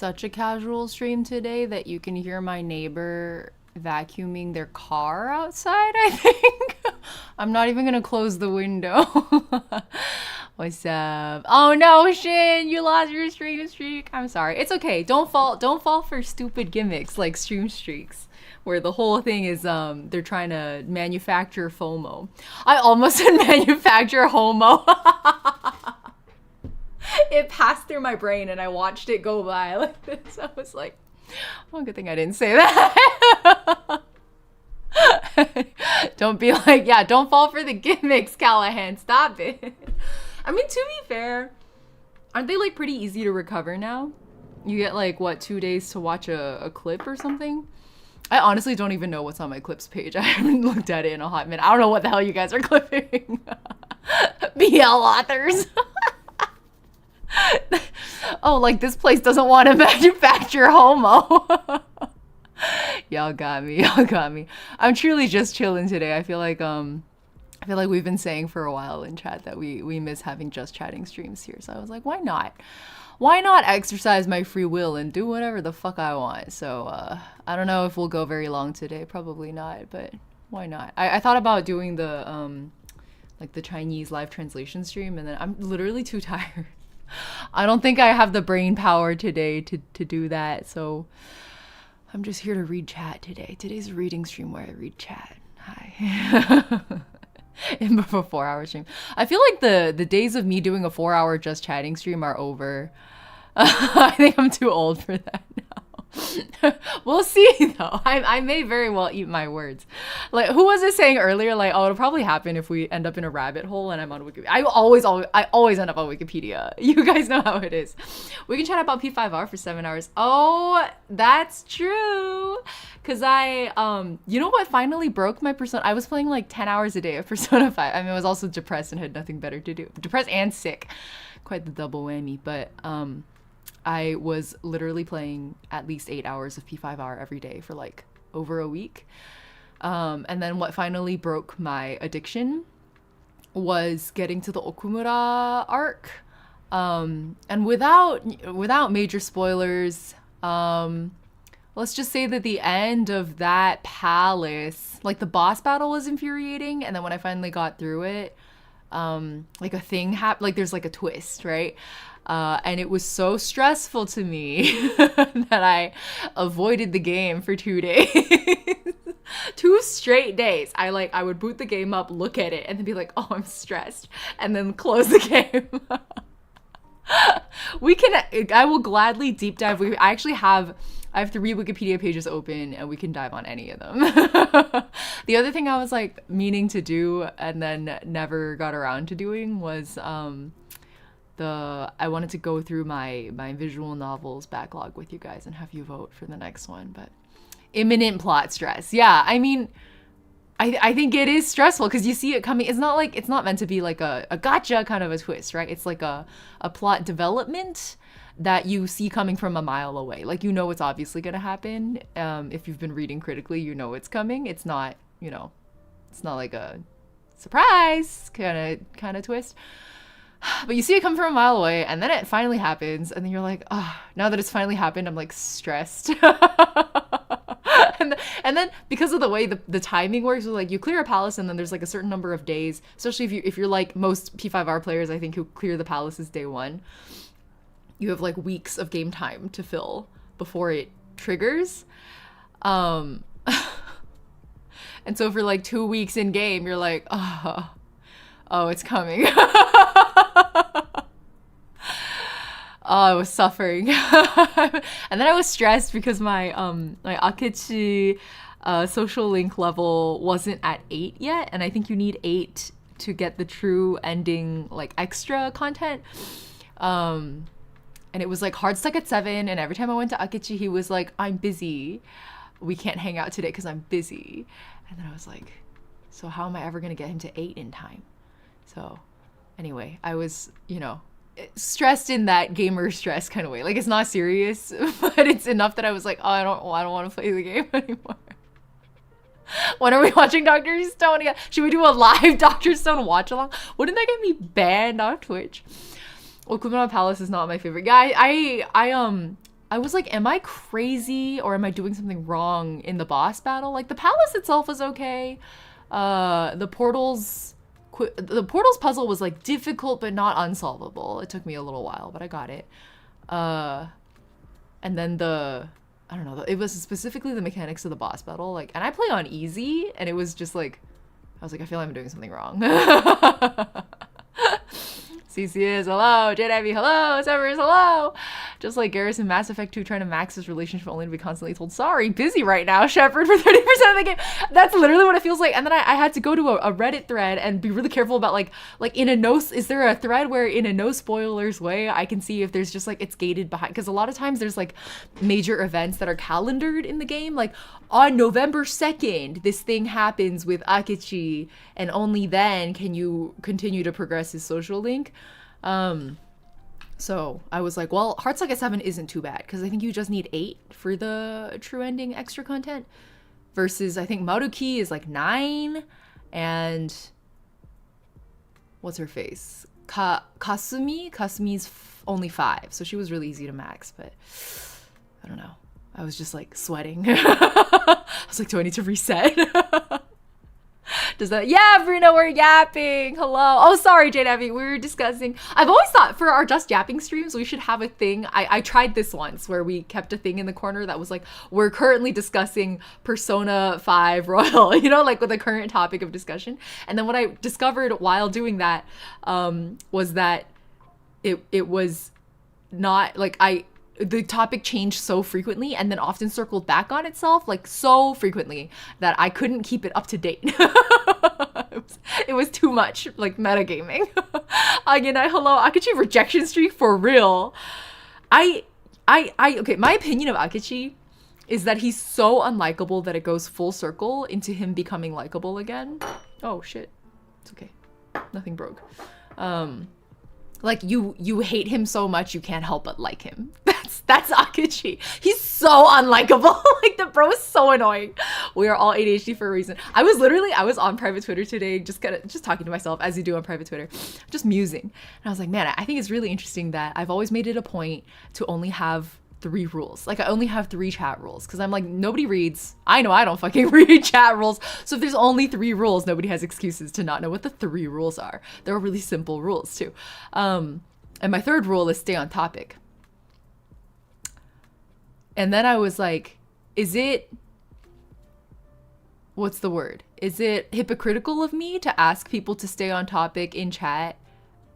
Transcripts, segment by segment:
such a casual stream today that you can hear my neighbor vacuuming their car outside, I think. I'm not even gonna close the window. What's up? Oh no, Shin, you lost your stream streak. I'm sorry. It's okay. Don't fall for stupid gimmicks like stream streaks, where the whole thing is they're trying to manufacture FOMO. I almost said manufacture homo. It passed through my brain and I watched it go by like this. I was like, oh, good thing I didn't say that. Don't be like, yeah, don't fall for the gimmicks, Callahan. Stop it. I mean, to be fair, aren't they like pretty easy to recover now? You get like, what, 2 days to watch a clip or something? I honestly don't even know what's on my clips page. I haven't looked at it in a hot minute. I don't know what the hell you guys are clipping. BL authors. Oh, like this place doesn't want to manufacture homo. Y'all got me. Y'all got me. I'm truly just chilling today. I feel like we've been saying for a while in chat that we miss having just chatting streams here. So I was like, why not? Why not exercise my free will and do whatever the fuck I want? So I don't know if we'll go very long today. Probably not, but why not? I thought about doing the like the Chinese live translation stream, and then I'm literally too tired. I don't think I have the brain power today to do that, so I'm just here to read chat today. Today's a reading stream where I read chat. Hi. In a 4-hour stream. I feel like the days of me doing a 4-hour just chatting stream are over. I think I'm too old for that now. We'll see though. I may very well eat my words. Like, who was it saying earlier? Like, oh, it'll probably happen if we end up in a rabbit hole and I'm on Wikipedia. I always end up on Wikipedia. You guys know how it is. We can chat about P5R for 7 hours. Oh, that's true. Cause you know what finally broke my Persona? I was playing like 10 hours a day of Persona 5. I mean, I was also depressed and had nothing better to do. Depressed and sick. Quite the double whammy. But I was literally playing at least 8 hours of P5R every day for like over a week. And then what finally broke my addiction was getting to the Okumura arc. And without major spoilers, let's just say that the end of that palace, like the boss battle was infuriating. And then when I finally got through it, like a thing happened, like there's like a twist, right? And it was so stressful to me that I avoided the game for 2 days. 2 straight days. I would boot the game up, look at it, and then be like, oh, I'm stressed. And then close the game. I will gladly deep dive. I have 3 Wikipedia pages open and we can dive on any of them. The other thing I was like meaning to do and then never got around to doing was I wanted to go through my visual novels backlog with you guys and have you vote for the next one, but imminent plot stress. Yeah, I mean, I think it is stressful because you see it coming. It's not meant to be like a gotcha kind of a twist, right? It's like a plot development that you see coming from a mile away. Like, you know it's obviously going to happen. If you've been reading critically, you know it's coming. It's not, it's not like a surprise kind of twist. But you see it come from a mile away, and then it finally happens, and then you're like, oh, now that it's finally happened, I'm like stressed. And then because of the way the timing works, like you clear a palace, and then there's like a certain number of days, especially if you're like most P5R players, I think, who clear the palaces day 1. You have like weeks of game time to fill before it triggers. And so for like 2 weeks in game, you're like, oh, it's coming. Oh, I was suffering. And then I was stressed because my Akechi social link level wasn't at 8 yet, and I think you need 8 to get the true ending, like extra content. And it was like hard stuck at 7, and every time I went to Akechi, he was like, I'm busy. We can't hang out today because I'm busy. And then I was like, so how am I ever going to get him to 8 in time? So anyway, I was, stressed in that gamer stress kind of way. Like, it's not serious, but it's enough that I was like, oh, I don't want to play the game anymore. When are we watching Dr. Stone again? Should we do a live Dr. Stone watch along? Wouldn't that get me banned on Twitch? Okumura Palace is not my favorite. Yeah, I I was like, am I crazy or am I doing something wrong in the boss battle? Like the palace itself was okay. The portals puzzle was like difficult but not unsolvable. It took me a little while, but I got it. And then I don't know, it was specifically the mechanics of the boss battle. Like, and I play on easy, and it was just like, I was like, I feel like I'm doing something wrong. CC is hello, JW hello, Severs hello. Just like Garrus in Mass Effect 2 trying to max his relationship only to be constantly told, sorry, busy right now, Shepard, for 30% of the game. That's literally what it feels like. And then I had to go to a Reddit thread and be really careful about like in a no, is there a thread where in a no spoilers way I can see if there's just like it's gated behind, because a lot of times there's like major events that are calendared in the game, like on November 2nd this thing happens with Akechi and only then can you continue to progress his social link. So I was like, well, Heartsaga 7 isn't too bad because I think you just need 8 for the true ending extra content versus I think Maruki is like 9 and what's her face? Kasumi's only 5, so she was really easy to max, but I don't know. I was just like sweating. I was like, do I need to reset? Does that? Yeah, Bruno, we're yapping. Hello. Oh, sorry, JW. We were discussing. I've always thought for our just yapping streams, we should have a thing. I tried this once where we kept a thing in the corner that was like, we're currently discussing Persona 5 Royal, you know, like with the current topic of discussion. And then what I discovered while doing that was that it was not like the topic changed so frequently and then often circled back on itself like so frequently that I couldn't keep it up to date. It was too much like metagaming. Again, hello, Akechi rejection streak for real. Okay, my opinion of Akechi is that he's so unlikable that it goes full circle into him becoming likable again. Oh shit. It's okay. Nothing broke. Like you hate him so much you can't help but like him. That's Akechi. He's so unlikable. Like the bro is so annoying. We are all ADHD for a reason. I was on private Twitter today, just talking to myself as you do on private Twitter, just musing. And I was like, man, I think it's really interesting that I've always made it a point to only have 3 rules. Like I only have 3 chat rules because I'm like, nobody reads. I know I don't fucking read chat rules. So if there's only 3 rules, nobody has excuses to not know what the 3 rules are. They're really simple rules too. And my 3rd rule is stay on topic. And then I was like, is it hypocritical of me to ask people to stay on topic in chat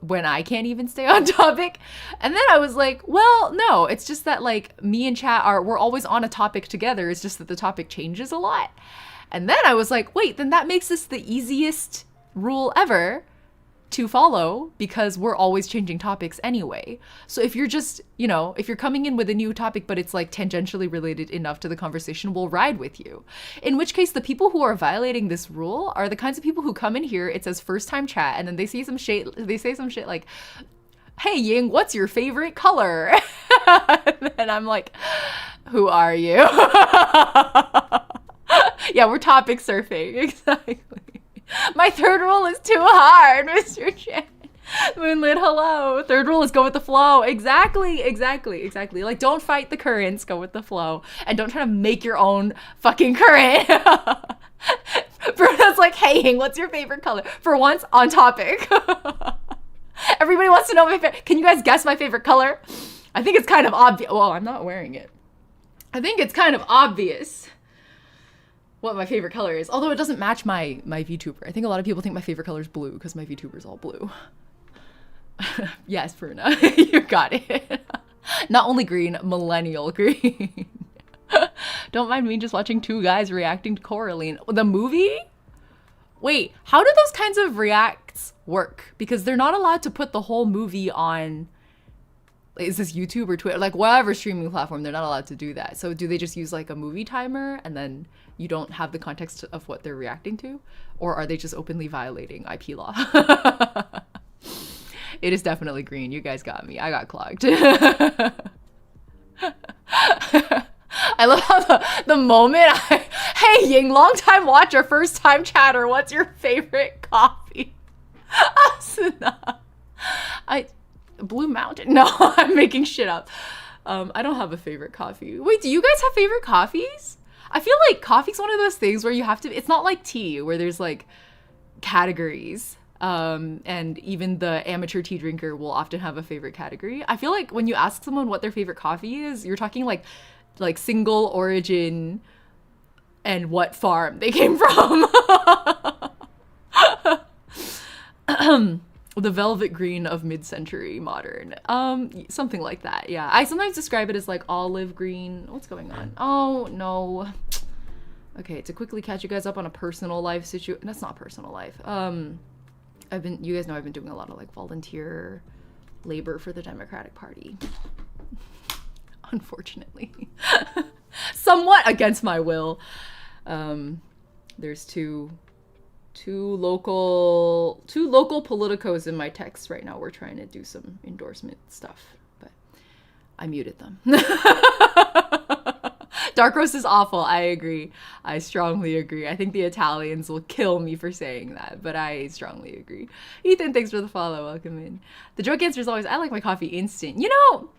when I can't even stay on topic? And then I was like, well, no, it's just that like me and chat we're always on a topic together. It's just that the topic changes a lot. And then I was like, wait, then that makes this the easiest rule ever to follow because we're always changing topics anyway. So if you're just, if you're coming in with a new topic, but it's like tangentially related enough to the conversation, we'll ride with you. In which case, the people who are violating this rule are the kinds of people who come in here, it says first time chat, and then they say some shit like, hey Ying, what's your favorite color? And I'm like, who are you? Yeah, we're topic surfing. Exactly. My 3rd rule is too hard, Mr. Chan. Moonlit, hello. 3rd rule is go with the flow. Exactly. Like, don't fight the currents, go with the flow. And don't try to make your own fucking current. Bruno's like, hey, what's your favorite color? For once, on topic. Everybody wants to know my favorite. Can you guys guess my favorite color? I think it's kind of obvious. Well, I'm not wearing it. I think it's kind of obvious what my favorite color is, although it doesn't match my VTuber. I think a lot of people think my favorite color is blue because my VTuber's all blue. Yes, Bruna, you got it. Not only green, millennial green. Don't mind me just watching 2 guys reacting to Coraline. The movie? Wait, how do those kinds of reacts work? Because they're not allowed to put the whole movie on, is this YouTube or Twitter? Like whatever streaming platform, they're not allowed to do that. So do they just use like a movie timer and then you don't have the context of what they're reacting to? Or are they just openly violating IP law? It is definitely green. You guys got me. I got clogged. I love how the moment hey Ying, long time watcher, first time chatter, what's your favorite coffee? Asuna. Blue Mountain? No, I'm making shit up. I don't have a favorite coffee. Wait, do you guys have favorite coffees? I feel like coffee's one of those things where you have to, it's not like tea where there's like categories. And even the amateur tea drinker will often have a favorite category. I feel like when you ask someone what their favorite coffee is, you're talking like single origin and what farm they came from. The velvet green of mid-century modern. Something like that. Yeah. I sometimes describe it as like olive green. What's going on? Oh, no. Okay, to quickly catch you guys up on a personal life situation. That's not personal life. You guys know I've been doing a lot of like volunteer labor for the Democratic Party. Unfortunately. Somewhat against my will. There's two local politicos in my text right now. We're trying to do some endorsement stuff, but I muted them. Dark roast is awful. I agree. I strongly agree. I think the Italians will kill me for saying that, but I strongly agree. Ethan, thanks for the follow. Welcome in. The joke answer is always, I like my coffee instant. You know,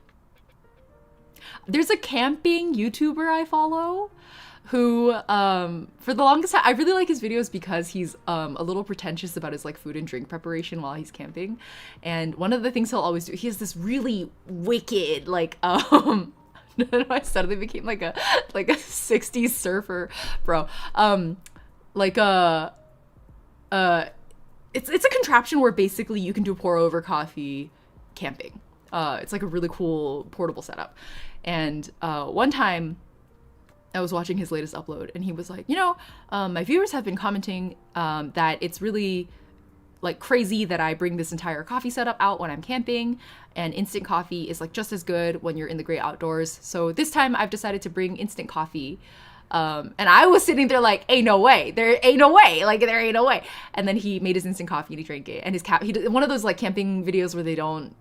there's a camping YouTuber I follow who, for the longest time, I really like his videos because he's a little pretentious about his like food and drink preparation while he's camping. And one of the things he'll always do, he has this really wicked, like, I suddenly became like a 60s surfer, bro. It's a contraption where basically you can do pour over coffee camping. It's like a really cool portable setup. And one time I was watching his latest upload and he was like, you know, my viewers have been commenting that it's really like crazy that I bring this entire coffee setup out when I'm camping, and instant coffee is like just as good when you're in the great outdoors. So this time I've decided to bring instant coffee. And I was sitting there like, ain't no way. There ain't no way. Like, there ain't no way. And then he made his instant coffee and he drank it. And he did one of those like camping videos where they don't,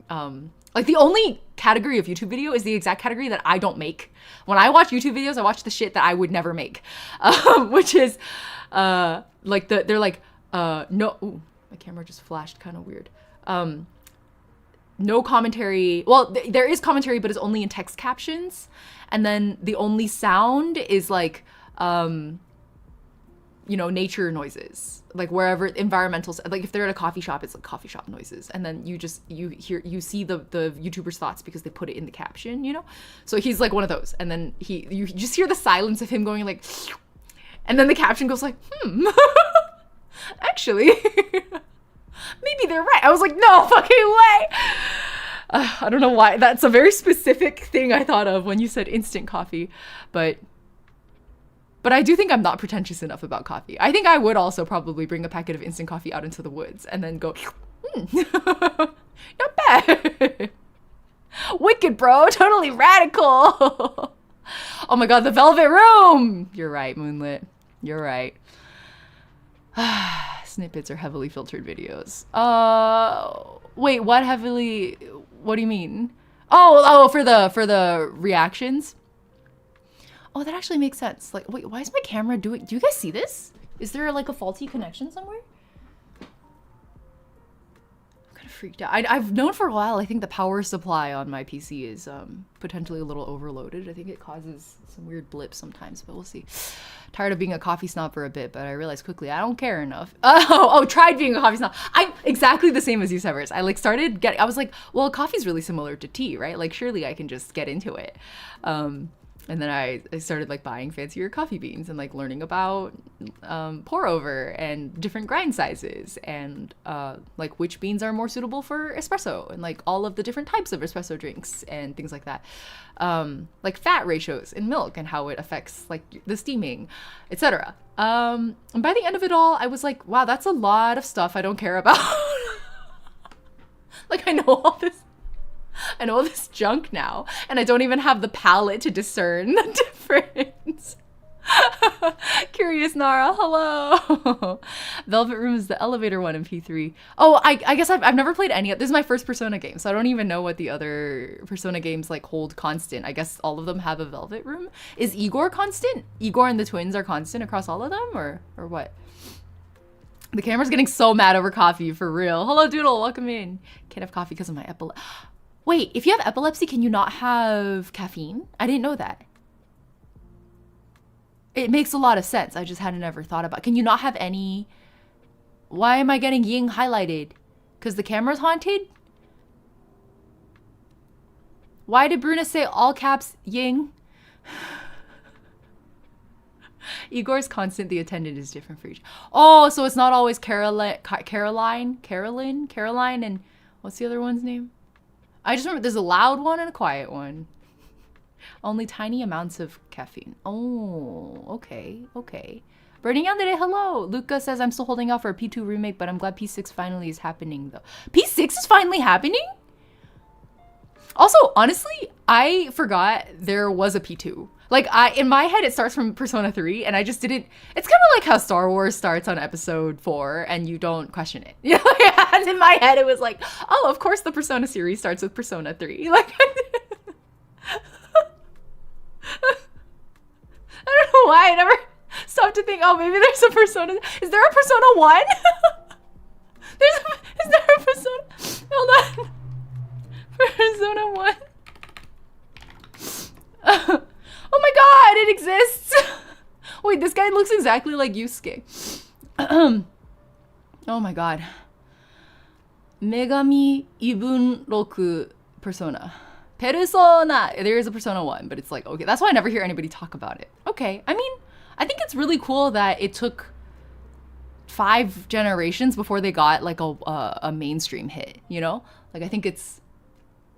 like the only category of YouTube video is the exact category that I don't make. When I watch YouTube videos, I watch the shit that I would never make. Which is, like they're like, no, ooh, my camera just flashed kind of weird. No commentary. Well, there is commentary, but it's only in text captions. And then the only sound is like, you know, nature noises, like wherever environmental, like if they're at a coffee shop, it's like coffee shop noises. And then you see the YouTuber's thoughts because they put it in the caption, you know? So he's like one of those. And then you just hear the silence of him going like, and then the caption goes like, actually, maybe they're right. I was like, no fucking way. I don't know why. That's a very specific thing I thought of when you said instant coffee, but I do think I'm not pretentious enough about coffee. I think I would also probably bring a packet of instant coffee out into the woods and then go, not bad. Wicked, bro. Totally radical. Oh my God, the Velvet Room. You're right, Moonlit. You're right. Snippets are heavily filtered videos. Wait, what do you mean? Oh, for the reactions? Oh, that actually makes sense. Like, wait, why is my camera do you guys see this? Is there like a faulty connection somewhere? I'm kind of freaked out. I've known for a while, I think the power supply on my PC is potentially a little overloaded. I think it causes some weird blips sometimes, but we'll see. Tired of being a coffee snob for a bit, but I realized quickly I don't care enough. Tried being a coffee snob. I'm exactly the same as you, Severs. I was like, well, coffee's really similar to tea, right? Like, surely I can just get into it. And then I started like buying fancier coffee beans and like learning about pour over and different grind sizes and like which beans are more suitable for espresso and like all of the different types of espresso drinks and things like that. Like fat ratios in milk and how it affects like the steaming, etc. And by the end of it all, I was like, wow, that's a lot of stuff I don't care about. Like I know all this junk now, and I don't even have the palate to discern the difference. Curious Nara, hello. Velvet Room is the elevator one in P3. Oh, I guess I've never played any. This is my first Persona game, so I don't even know what the other Persona games like hold constant. I guess all of them have a Velvet Room. Is Igor constant? Igor and the twins are constant across all of them, or what? The camera's getting so mad over coffee, for real. Hello, Doodle, welcome in. Can't have coffee because of my epilepsy. Wait, if you have epilepsy, can you not have caffeine? I didn't know that. It makes a lot of sense. I just hadn't ever thought about. Can you not have any? Why am I getting Ying highlighted? Because the camera's haunted? Why did Bruna say all caps Ying? Igor's constant, the attendant is different for each. Oh, so it's not always Caroline, and what's the other one's name? I just remember there's a loud one and a quiet one. Only tiny amounts of caffeine. Oh, okay, okay. Burning Yandere, hello. Luca says, I'm still holding out for a P2 remake, but I'm glad P6 finally is happening, though. P6 is finally happening? Also, honestly, I forgot there was a P2. Like, in my head, it starts from Persona 3, and I just didn't... It's kind of like how Star Wars starts on episode 4, and you don't question it. You know, and in my head, it was like, oh, of course the Persona series starts with Persona 3. Like, I don't know why I never stopped to think, oh, maybe there's a Persona... Is there a Persona 1? Is there a Persona... Hold on. Persona 1. Oh my god, it exists! Wait, this guy looks exactly like Yusuke. Oh my god. Megami Ibun Roku Persona. Persona! There is a Persona 1, but it's like, okay. That's why I never hear anybody talk about it. Okay, I mean, I think it's really cool that it took 5 generations before they got like a mainstream hit, you know? Like, I think it's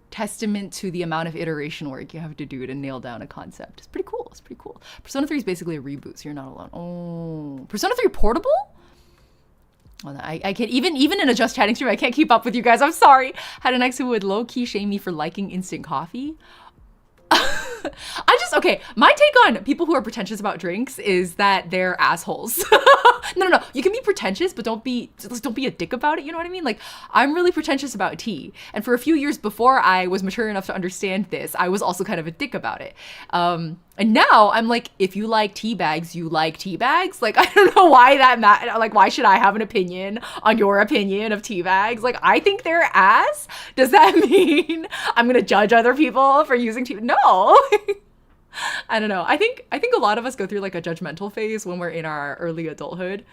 testament to the amount of iteration work you have to do to nail down a concept. It's pretty cool. It's pretty cool. Persona 3 is basically a reboot, so you're not alone. Oh, Persona 3 Portable? Oh, I can't, even in a Just Chatting stream, I can't keep up with you guys. I'm sorry. Had an ex who would low-key shame me for liking instant coffee. Okay, my take on people who are pretentious about drinks is that they're assholes. No. You can be pretentious, but don't be a dick about it. You know what I mean? Like, I'm really pretentious about tea. And for a few years before I was mature enough to understand this, I was also kind of a dick about it. And now I'm like, if you like tea bags, you like tea bags. Like, I don't know why that matters. Like, why should I have an opinion on your opinion of tea bags? Like, I think they're ass. Does that mean I'm going to judge other people for using tea? No. I don't know. I think a lot of us go through like a judgmental phase when we're in our early adulthood.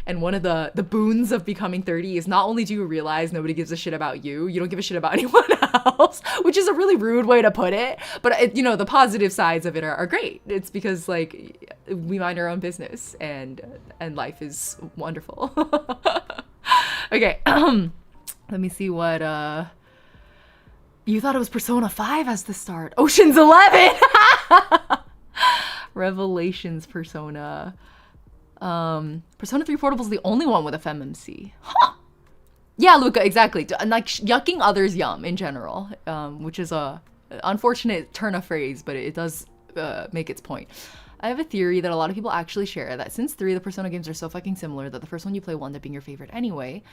And one of the boons of becoming 30 is not only do you realize nobody gives a shit about you, you don't give a shit about anyone else, which is a really rude way to put it. But you know, the positive sides of it are great. It's because like we mind our own business and life is wonderful. Okay. Let me see what you thought it was Persona 5 as the start. Ocean's 11! Revelations Persona. Persona 3 Portable is the only one with a FemMC. Huh! Yeah, Luca, exactly. And like yucking others yum in general, which is a unfortunate turn of phrase, but it does make its point. I have a theory that a lot of people actually share that since 3 of the Persona games are so fucking similar that the first one you play will end up being your favorite anyway.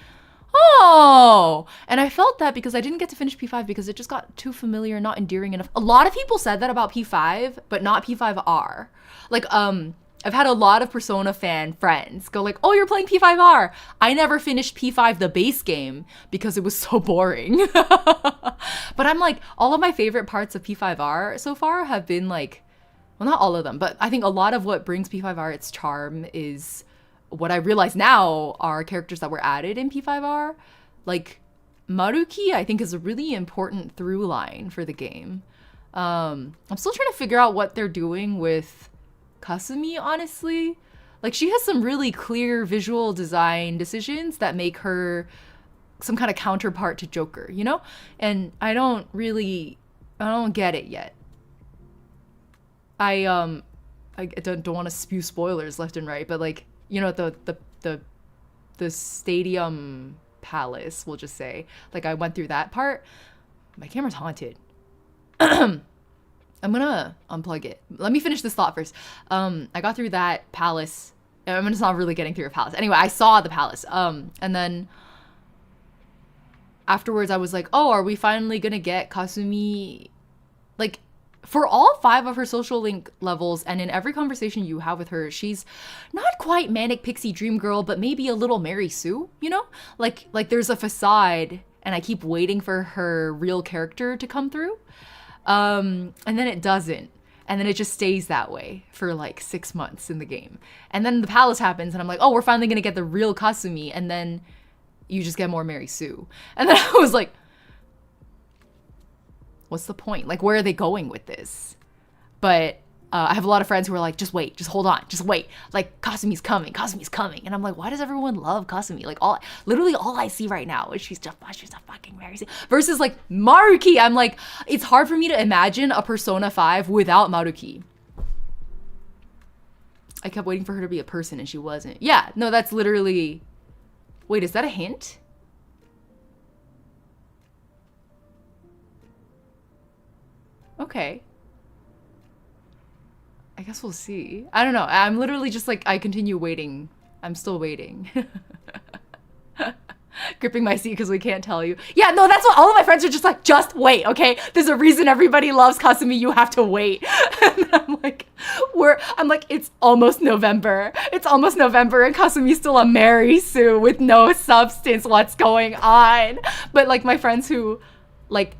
Oh, and I felt that because I didn't get to finish P5 because it just got too familiar, not endearing enough. A lot of people said that about P5, but not P5R. Like, I've had a lot of Persona fan friends go like, oh, you're playing P5R. I never finished P5, the base game, because it was so boring. But I'm like, all of my favorite parts of P5R so far have been like, well, not all of them, but I think a lot of what brings P5R its charm is what I realize now are characters that were added in P5R. Like, Maruki, I think, is a really important through line for the game. I'm still trying to figure out what they're doing with Kasumi, honestly. Like, she has some really clear visual design decisions that make her some kind of counterpart to Joker, you know? And I don't get it yet. I don't want to spew spoilers left and right, but like, you know, the stadium palace, we'll just say, like, I went through that part. My camera's haunted. I'm gonna unplug it. Let me finish this thought first. I got through that palace. I'm just not really getting through a palace. Anyway, I saw the palace. And then afterwards I was like, oh, are we finally gonna get Kasumi? Like, for all 5 of her social link levels and in every conversation you have with her, she's not quite manic pixie dream girl, but maybe a little Mary Sue, you know? Like there's a facade and I keep waiting for her real character to come through. And then it doesn't. And then it just stays that way for like 6 months in the game. And then the palace happens and I'm like, oh, we're finally gonna get the real Kasumi. And then you just get more Mary Sue. And then I was like, what's the point? Like, where are they going with this? But I have a lot of friends who are like, just wait, just hold on, just wait. Like, Kasumi's coming, Kasumi's coming. And I'm like, why does everyone love Kasumi? Like, literally all I see right now is she's a fucking Mary Sue. Versus like Maruki, I'm like, it's hard for me to imagine a Persona 5 without Maruki. I kept waiting for her to be a person and she wasn't. Yeah, no, that's literally... Wait, is that a hint? Okay. I guess we'll see. I don't know. I'm literally just like, I continue waiting. I'm still waiting. Gripping my seat because we can't tell you. Yeah, no, that's what all of my friends are just like, just wait, okay? There's a reason everybody loves Kasumi. You have to wait. And I'm like, it's almost November. It's almost November and Kasumi's still a Mary Sue with no substance. What's going on? But like my friends who like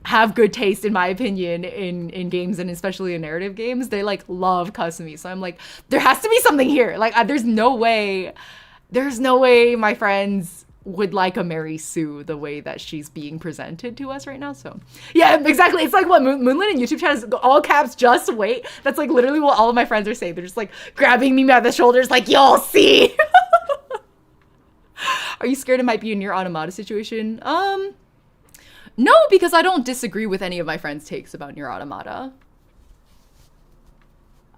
have good taste, in my opinion, in games and especially in narrative games, they like love Kasumi. So I'm like, there has to be something here. Like there's no way my friends would like a Mary Sue the way that she's being presented to us right now. So yeah, exactly. It's like what Moonlit in YouTube chat is all caps, just wait. That's like literally what all of my friends are saying. They're just like grabbing me by the shoulders like, you'll see. Are you scared it might be a Nier Automata situation? No, because I don't disagree with any of my friends' takes about Nier Automata.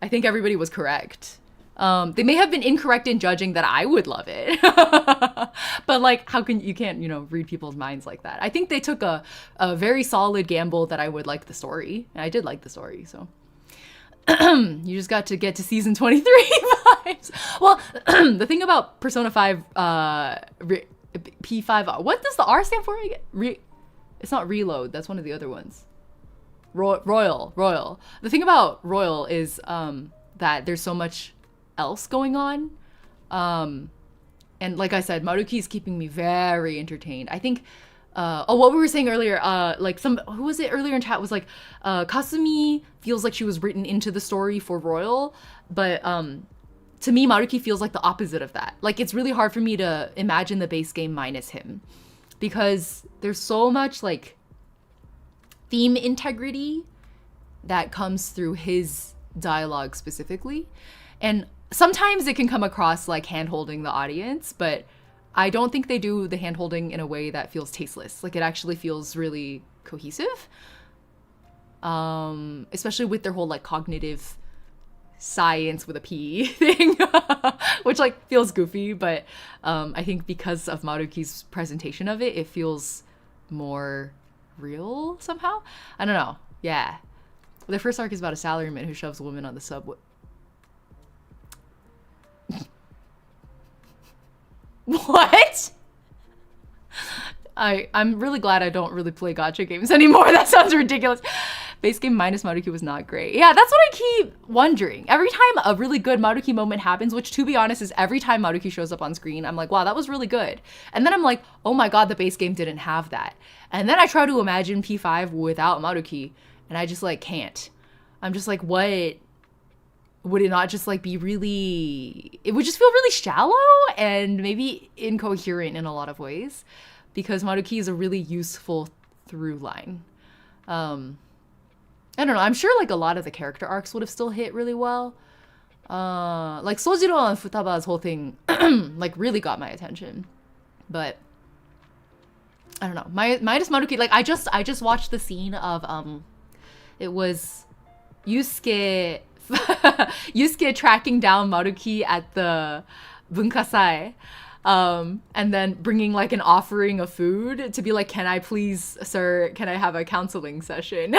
I think everybody was correct. They may have been incorrect in judging that I would love it. But like, you can't, read people's minds like that. I think they took a very solid gamble that I would like the story. And I did like the story, so. You just got to get to season 23 vibes. Well, the thing about Persona 5, P5, what does the R stand for again? It's not Reload, that's one of the other ones. Royal. The thing about Royal is that there's so much else going on. And like I said, Maruki is keeping me very entertained. I think, what we were saying earlier, who was it earlier in chat was like, Kasumi feels like she was written into the story for Royal, but to me, Maruki feels like the opposite of that. Like, it's really hard for me to imagine the base game minus him, because there's so much like theme integrity that comes through his dialogue specifically. And sometimes it can come across like hand-holding the audience, but I don't think they do the hand-holding in a way that feels tasteless. Like, it actually feels really cohesive. Especially with their whole like cognitive science with a P thing, which like feels goofy, but I think because of Maruki's presentation of it, it feels more real somehow. I don't know. Yeah. The first arc is about a salaryman who shoves women on the subway. What? I'm really glad I don't really play gacha games anymore. That sounds ridiculous. Base game minus Maruki was not great. Yeah, that's what I keep wondering. Every time a really good Maruki moment happens, which to be honest is every time Maruki shows up on screen, I'm like, wow, that was really good. And then I'm like, oh my god, the base game didn't have that. And then I try to imagine P5 without Maruki, and I just like can't. I'm just like, what? Would it not just like be really, it would just feel really shallow and maybe incoherent in a lot of ways, because Maruki is a really useful through line. I don't know, I'm sure like a lot of the character arcs would have still hit really well. Like Sojiro and Futaba's whole thing like really got my attention. But I don't know, minus Maruki, like I just watched the scene of it was Yusuke Yusuke tracking down Maruki at the Bunkasai, and then bringing like an offering of food to be like, can I please, sir, can I have a counseling session?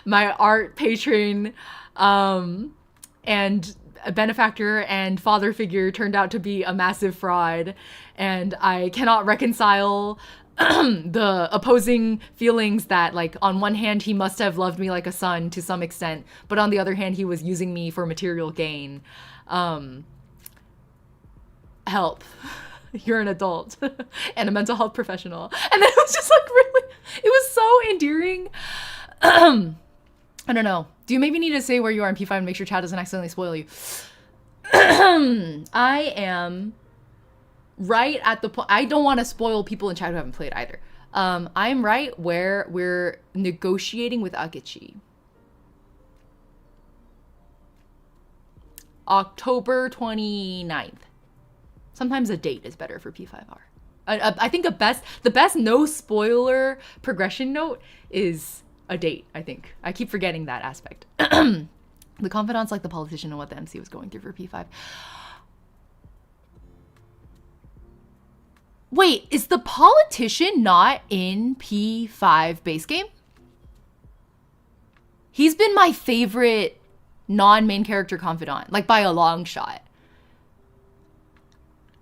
my art patron and a benefactor and father figure turned out to be a massive fraud, and I cannot reconcile the opposing feelings that, like, on one hand he must have loved me like a son to some extent, but on the other hand he was using me for material gain. Help. You're an adult and a mental health professional. And then it was just like really, it was so endearing. I don't know. Do you maybe need to say where you are in P5 and make sure chat doesn't accidentally spoil you? I am right at the point. I don't want to spoil people in chat who haven't played either. I'm right where we're negotiating with Akechi. October 29th. Sometimes a date is better for P5R. I think the best no spoiler progression note is a date, I think. I keep forgetting that aspect. The confidant's like the politician and what the MC was going through for P5. Wait, is the politician not in P5 base game? He's been my favorite non-main character confidant, like by a long shot.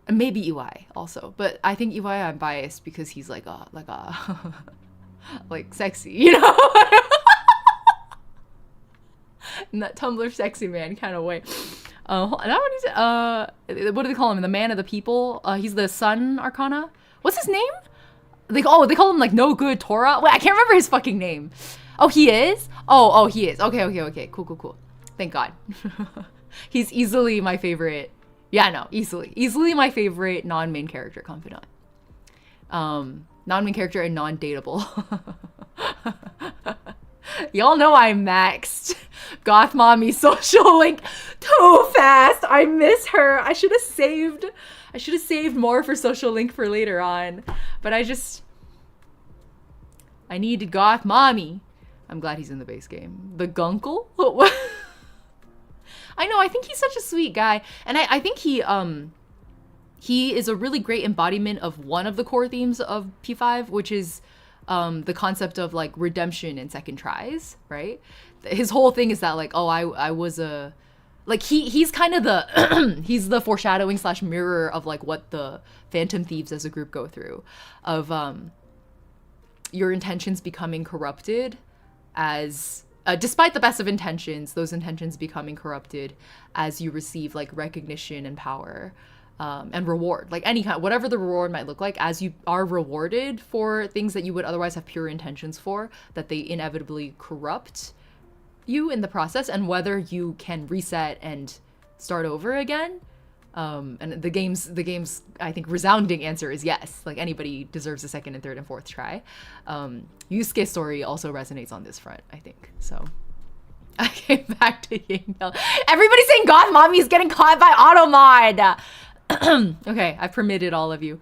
And maybe UI also, but I think UI I'm biased because he's like like sexy, you know? In that Tumblr sexy man kind of way. What do they call him? The man of the people? He's the Sun Arcana? What's his name? They call him like no good Torah? Wait, I can't remember his fucking name. Oh, he is? Oh, he is. Okay. Cool. Thank God. He's easily my favorite. Yeah, no, easily my favorite non-main character confidant. Non-main character and non-dateable. Y'all know I maxed Goth Mommy social link too fast. I miss her. I should have saved more for social link for later on. But I need Goth Mommy. I'm glad he's in the base game. The Gunkle? I know, I think he's such a sweet guy. And I think he is a really great embodiment of one of the core themes of P5, which is the concept of like redemption and second tries, right? His whole thing is that like, oh, I was a, like he's kind of the, he's the foreshadowing / mirror of like what the Phantom Thieves as a group go through, of your intentions becoming corrupted as, despite the best of intentions, those intentions becoming corrupted as you receive like recognition and power. And reward, like any kind, whatever the reward might look like, as you are rewarded for things that you would otherwise have pure intentions for, that they inevitably corrupt you in the process, and whether you can reset and start over again. And the game's, I think, resounding answer is yes. Like anybody deserves a second and third and fourth try. Yusuke's story also resonates on this front, I think. So I came back to Yingdell. Everybody's saying Goth Mommy is getting caught by Automod. Okay, I've permitted all of you.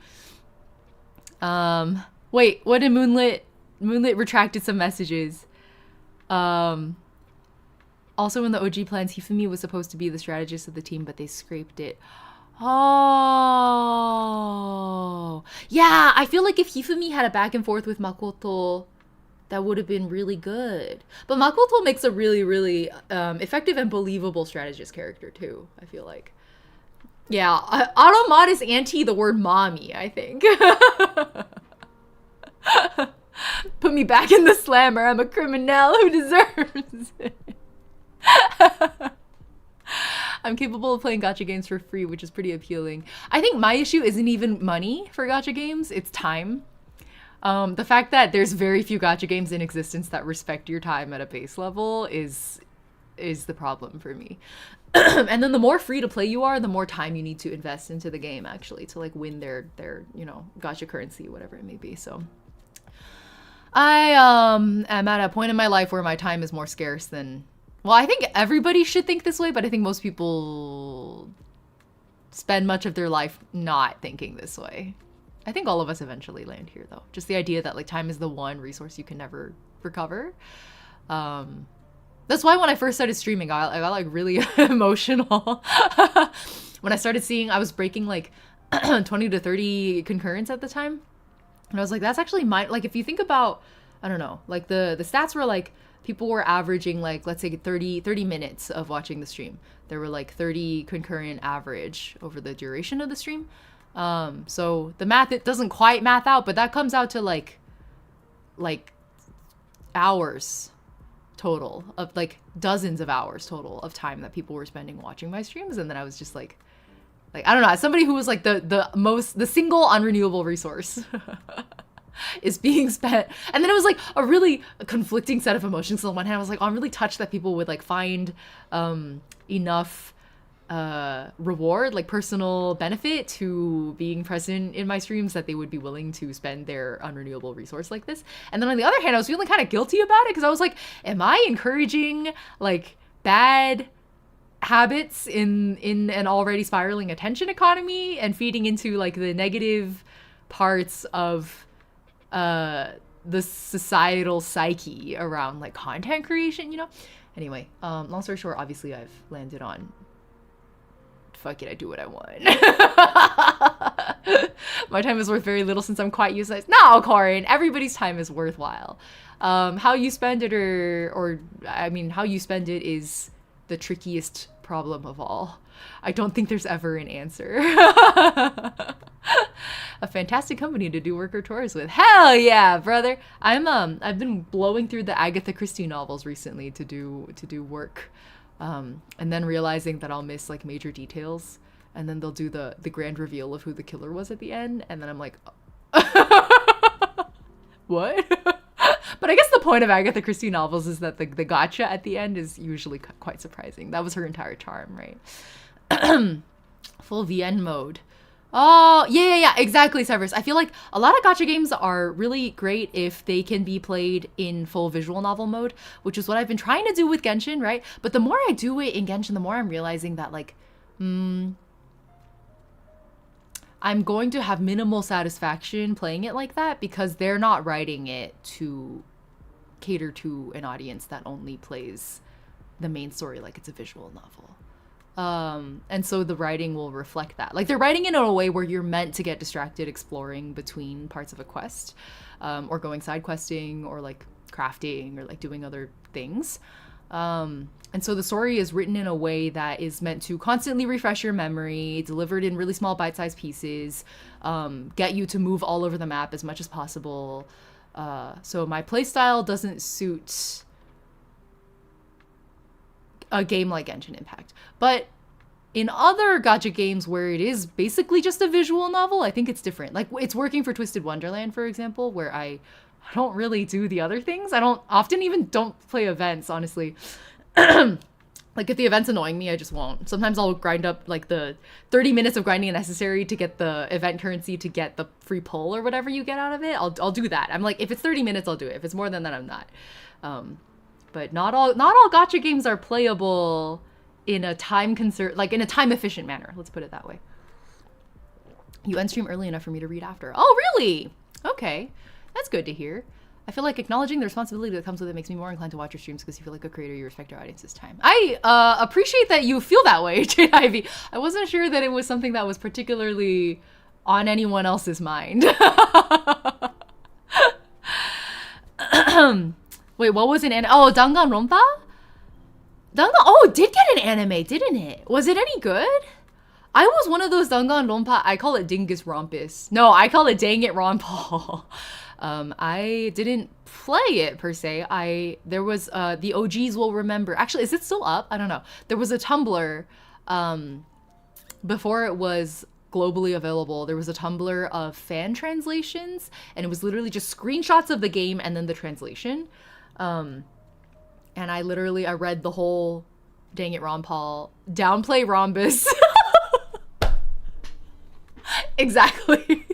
Wait, what did Moonlit retracted some messages. Also in the OG plans, Hifumi was supposed to be the strategist of the team, but they scraped it. Oh. Yeah, I feel like if Hifumi had a back and forth with Makoto, that would have been really good. But Makoto makes a really, really effective and believable strategist character too, I feel like. Yeah, Automod is anti the word mommy, I think. Put me back in the slammer. I'm a criminal who deserves it. I'm capable of playing gacha games for free, which is pretty appealing. I think my issue isn't even money for gacha games, it's time. The fact that there's very few gacha games in existence that respect your time at a base level is the problem for me. And then the more free to play you are, the more time you need to invest into the game actually to like win their you know, gacha currency, whatever it may be. So I am at a point in my life where my time is more scarce than, well, I think everybody should think this way, but I think most people spend much of their life not thinking this way. I think all of us eventually land here though. Just the idea that like time is the one resource you can never recover. That's why when I first started streaming, I got like really emotional. When I started seeing, I was breaking like 20 to 30 concurrents at the time. And I was like, that's actually like, if you think about, I don't know, like the stats were like, people were averaging like, let's say 30 minutes of watching the stream. There were like 30 concurrent average over the duration of the stream. So the math, it doesn't quite math out, but that comes out to like hours total of like dozens of hours total of time that people were spending watching my streams. And then I was just like, Like, I don't know, as somebody who was like the single unrenewable resource is being spent. And then it was like a really conflicting set of emotions. On one hand, I was like, oh, I'm really touched that people would like find enough reward, like personal benefit to being present in my streams that they would be willing to spend their unrenewable resource like this. And then on the other hand, I was feeling kind of guilty about it because I was like, am I encouraging like bad habits in an already spiraling attention economy and feeding into like the negative parts of the societal psyche around like content creation, you know? Anyway, long story short, obviously I've landed on fuck it, I do what I want. My time is worth very little since I'm quite useless. No, Corin, everybody's time is worthwhile. How you spend it or I mean, how you spend it is the trickiest problem of all. I don't think there's ever an answer. A fantastic company to do worker tours with. Hell yeah, brother. I've been blowing through the Agatha Christie novels recently to do work. And then realizing that I'll miss like major details, and then they'll do the grand reveal of who the killer was at the end, and then I'm like, what? But I guess the point of Agatha Christie novels is that the gotcha at the end is usually quite surprising. That was her entire charm, right? Full VN mode. Oh, yeah, exactly, Severus. I feel like a lot of gacha games are really great if they can be played in full visual novel mode, which is what I've been trying to do with Genshin, right? But the more I do it in Genshin, the more I'm realizing that, like, I'm going to have minimal satisfaction playing it like that because they're not writing it to cater to an audience that only plays the main story like it's a visual novel. And so the writing will reflect that. Like, they're writing it in a way where you're meant to get distracted exploring between parts of a quest, or going side questing, or like crafting, or like doing other things. And so the story is written in a way that is meant to constantly refresh your memory, delivered in really small bite-sized pieces, get you to move all over the map as much as possible. So my playstyle doesn't suit a game like Genshin Impact. But in other gacha games where it is basically just a visual novel, I think it's different. Like, it's working for Twisted Wonderland, for example, where I don't really do the other things. I don't play events, honestly. Like, if the event's annoying me, I just won't. Sometimes I'll grind up like the 30 minutes of grinding necessary to get the event currency to get the free pull or whatever you get out of it. I'll do that. I'm like, if it's 30 minutes, I'll do it. If it's more than that, I'm not. But not all gacha games are playable in a time efficient manner. Let's put it that way. You end stream early enough for me to read after. Oh, really? Okay. That's good to hear. I feel like acknowledging the responsibility that comes with it makes me more inclined to watch your streams because you feel like a creator, you respect your audience's time. I appreciate that you feel that way, Jade Ivy. I wasn't sure that it was something that was particularly on anyone else's mind. Wait, what was an anime? Oh, Danganronpa? It did get an anime, didn't it? Was it any good? I was one of those Danganronpa, I call it Dingus Rompus. No, I call it Dang It Ronpaul. I didn't play it per se. There was, the OGs will remember. Actually, is it still up? I don't know. There was a Tumblr, before it was globally available. There was a Tumblr of fan translations, and it was literally just screenshots of the game and then the translation. And I read the whole Dang It Ron Paul downplay Rhombus. Exactly.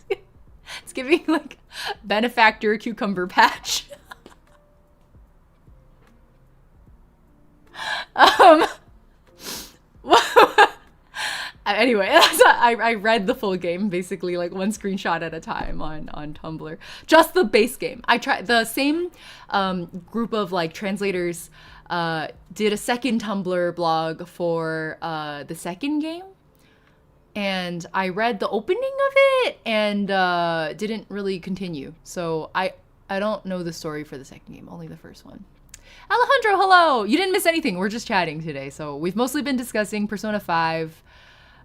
It's giving like benefactor cucumber patch. Anyway, I read the full game basically like one screenshot at a time on Tumblr. Just the base game. I tried the same group of like translators did a second Tumblr blog for the second game. And I read the opening of it and didn't really continue. So I don't know the story for the second game, only the first one. Alejandro, hello! You didn't miss anything. We're just chatting today. So we've mostly been discussing Persona 5,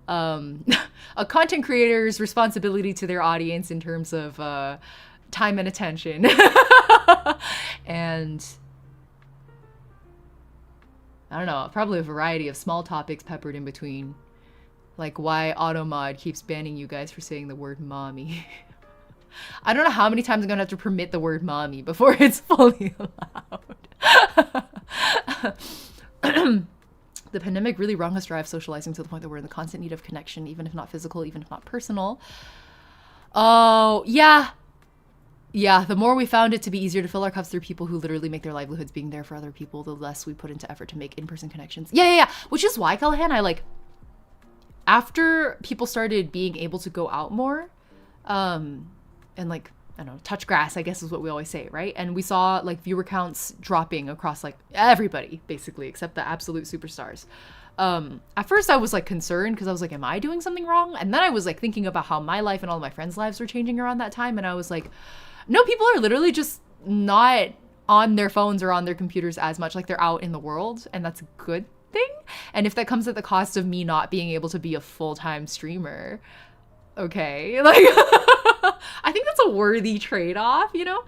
a content creator's responsibility to their audience in terms of time and attention. And I don't know, probably a variety of small topics peppered in between. Like why Automod keeps banning you guys for saying the word mommy. I don't know how many times I'm gonna have to permit the word mommy before it's fully allowed. The pandemic really wrung us drive socializing to the point that we're in the constant need of connection, even if not physical, even if not personal. Oh, yeah. Yeah, the more we found it to be easier to fill our cups through people who literally make their livelihoods being there for other people, the less we put into effort to make in-person connections. Yeah. Which is why, Callahan, I like, after people started being able to go out more, and like, I don't know, touch grass, I guess is what we always say, right? And we saw like viewer counts dropping across like everybody, basically, except the absolute superstars. At first I was like concerned because I was like, am I doing something wrong? And then I was like thinking about how my life and all my friends' lives were changing around that time. And I was like, no, people are literally just not on their phones or on their computers as much. Like they're out in the world, and that's a good thing. And if that comes at the cost of me not being able to be a full-time streamer, okay, like I think that's a worthy trade-off, you know?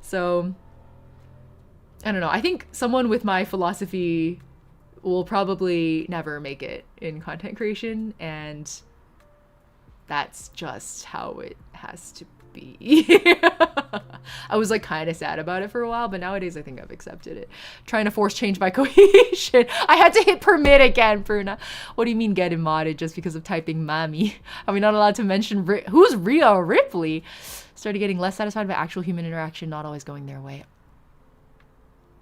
So I don't know. I think someone with my philosophy will probably never make it in content creation, and that's just how it has to be. I was like kind of sad about it for a while, but nowadays I think I've accepted it. Trying to force change by cohesion. I had to hit permit again, Bruna. What do you mean getting modded just because of typing mommy? Are we not allowed to mention who's Rhea Ripley? Started getting less satisfied by actual human interaction, not always going their way.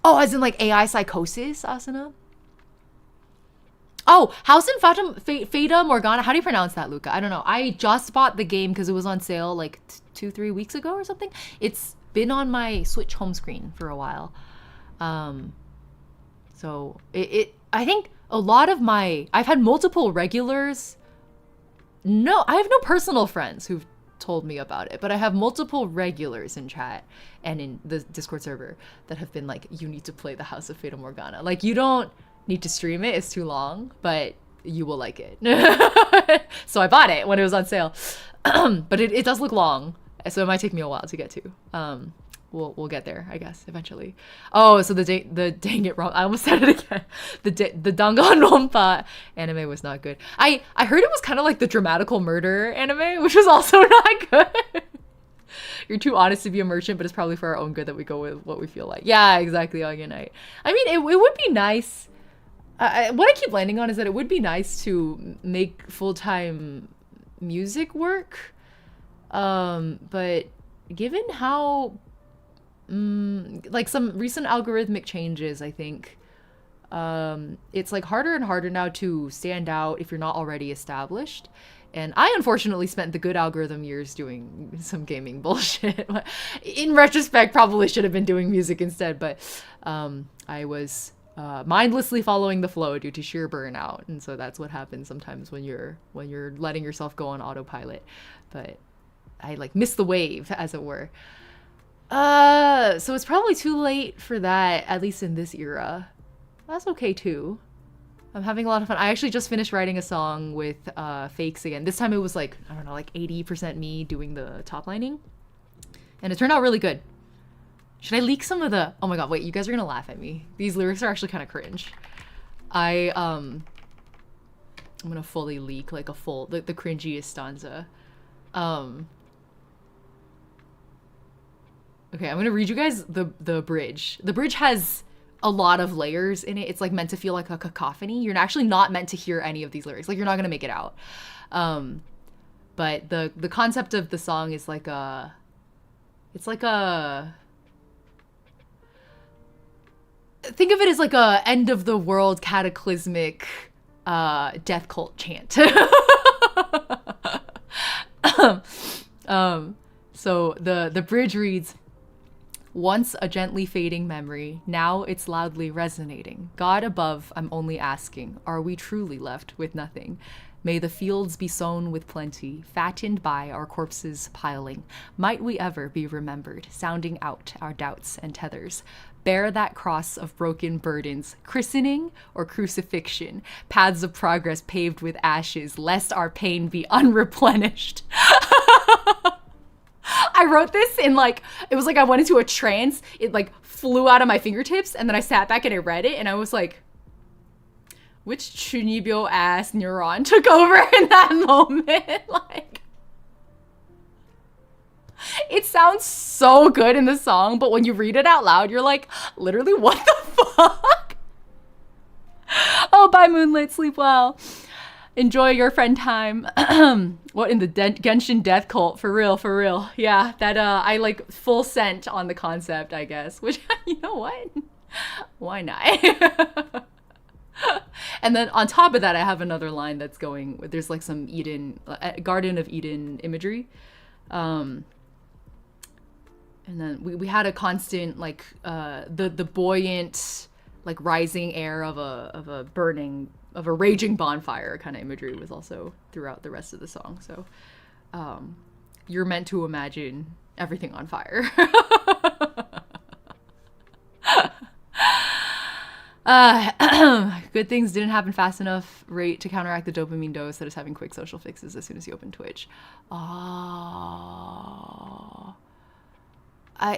Oh, as in like AI psychosis, Asuna? Oh, House in Fata Morgana. How do you pronounce that, Luca? I don't know. I just bought the game because it was on sale like 2-3 weeks ago or something. It's been on my Switch home screen for a while. So I think a lot of I've had multiple regulars. No, I have no personal friends who've told me about it, but I have multiple regulars in chat and in the Discord server that have been like, you need to play the House of Fata Morgana. Like, you don't need to stream it, it's too long, but you will like it. So I bought it when it was on sale. But it does look long, so it might take me a while to get to. We'll get there, I guess, eventually. Oh, so the dang it wrong, I almost said it again. The Danganronpa anime was not good. I heard it was kind of like the Dramatical Murder anime, which was also not good. You're too honest to be a merchant, but it's probably for our own good that we go with what we feel like. Yeah, exactly, August. I mean, it would be nice. What I keep landing on is that it would be nice to make full-time music work. But given how, like some recent algorithmic changes, I think, it's like harder and harder now to stand out if you're not already established. And I unfortunately spent the good algorithm years doing some gaming bullshit. In retrospect, probably should have been doing music instead, but I was mindlessly following the flow due to sheer burnout, and so that's what happens sometimes when you're letting yourself go on autopilot. But I like missed the wave, as it were. So it's probably too late for that, at least in this era. That's okay too. I'm having a lot of fun. I actually just finished writing a song with fakes again. This time it was like, I don't know, like 80% me doing the top lining, and it turned out really good. Should I leak some of the... Oh my god, wait, you guys are gonna laugh at me. These lyrics are actually kind of cringe. I'm gonna fully leak like the cringiest stanza. Okay, I'm gonna read you guys the bridge. The bridge has a lot of layers in it. It's like meant to feel like a cacophony. You're actually not meant to hear any of these lyrics. Like, you're not gonna make it out. But the concept of the song is like a... It's like a... Think of it as like a end of the world cataclysmic death cult chant. So the bridge reads, once a gently fading memory, now it's loudly resonating. God above, I'm only asking, are we truly left with nothing? May the fields be sown with plenty, fattened by our corpses piling. Might we ever be remembered, sounding out our doubts and tethers? Bear that cross of broken burdens, christening or crucifixion, paths of progress paved with ashes, lest our pain be unreplenished. I wrote this in like, it was like I went into a trance, it like flew out of my fingertips, and then I sat back and I read it, and I was like, which Chunibyo ass neuron took over in that moment? Like, it sounds so good in the song, but when you read it out loud, you're like, literally, what the fuck? Oh, bye, Moonlit. Sleep well. Enjoy your friend time. What in the Genshin death cult? For real, for real. Yeah, that I like full scent on the concept, I guess. Which, you know what? Why not? And then on top of that, I have another line that's going. There's like some Eden, Garden of Eden imagery. And then we had a constant like the buoyant like rising air of a raging bonfire kind of imagery was also throughout the rest of the song. So you're meant to imagine everything on fire. Good things didn't happen fast enough rate to counteract the dopamine dose that is having quick social fixes as soon as you open Twitch. Oh.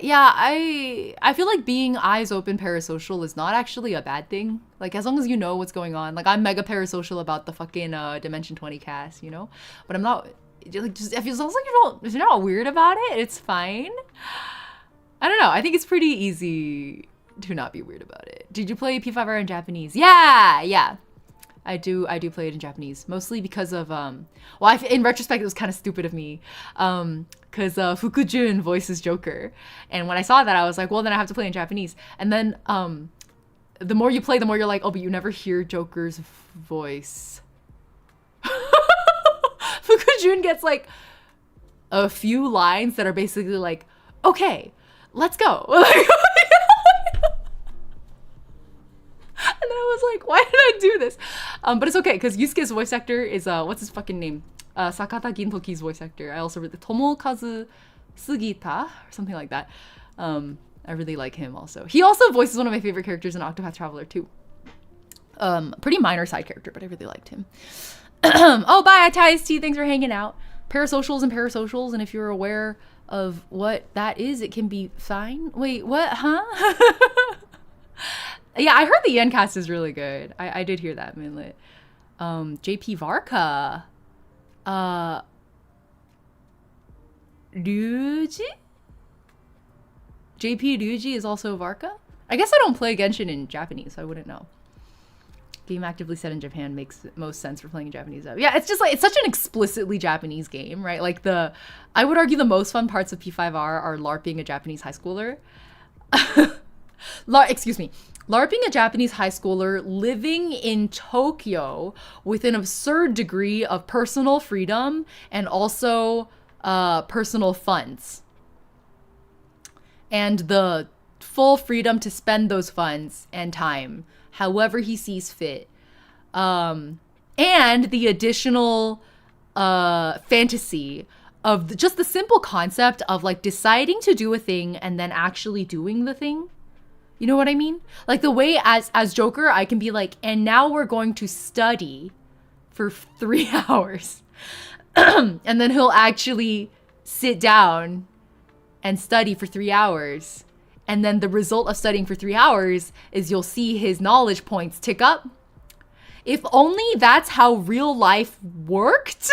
Yeah, I feel like being eyes open parasocial is not actually a bad thing. Like, as long as you know what's going on. Like, I'm mega parasocial about the fucking Dimension 20 cast, you know? But I'm not, like, just, it feels like if you're not weird about it, it's fine. I don't know. I think it's pretty easy to not be weird about it. Did you play P5R in Japanese? Yeah. I do play it in Japanese, mostly because of in retrospect it was kind of stupid of me, because Fukujun voices Joker, and when I saw that I was like, well, then I have to play in Japanese. And then the more you play, the more you're like, oh, but you never hear Joker's voice. Fukujun gets like a few lines that are basically like, okay, let's go. And then I was like, why did I do this? But it's okay, because Yusuke's voice actor is, what's his fucking name? Sakata Gintoki's voice actor. I also read the Tomokazu Sugita, or something like that. I really like him also. He also voices one of my favorite characters in Octopath Traveler 2. Pretty minor side character, but I really liked him. Oh, bye, Ice T. Thanks for hanging out. Parasocials and parasocials, and if you're aware of what that is, it can be fine. Wait, what? Huh? Yeah, I heard the Yen cast is really good. I did hear that, Moonlit. JP Varka. Ryuji? JP Ryuji is also Varka? I guess I don't play Genshin in Japanese, so I wouldn't know. Game actively set in Japan makes most sense for playing in Japanese though. Yeah, it's just like, it's such an explicitly Japanese game, right? Like I would argue the most fun parts of P5R are LARPing a Japanese high schooler. Excuse me. LARPing a Japanese high schooler living in Tokyo with an absurd degree of personal freedom and also personal funds. And the full freedom to spend those funds and time however he sees fit. And the additional fantasy of just the simple concept of like deciding to do a thing and then actually doing the thing. You know what I mean? Like the way as Joker, I can be like, and now we're going to study for 3 hours. And then he'll actually sit down and study for 3 hours. And then the result of studying for 3 hours is you'll see his knowledge points tick up. If only that's how real life worked.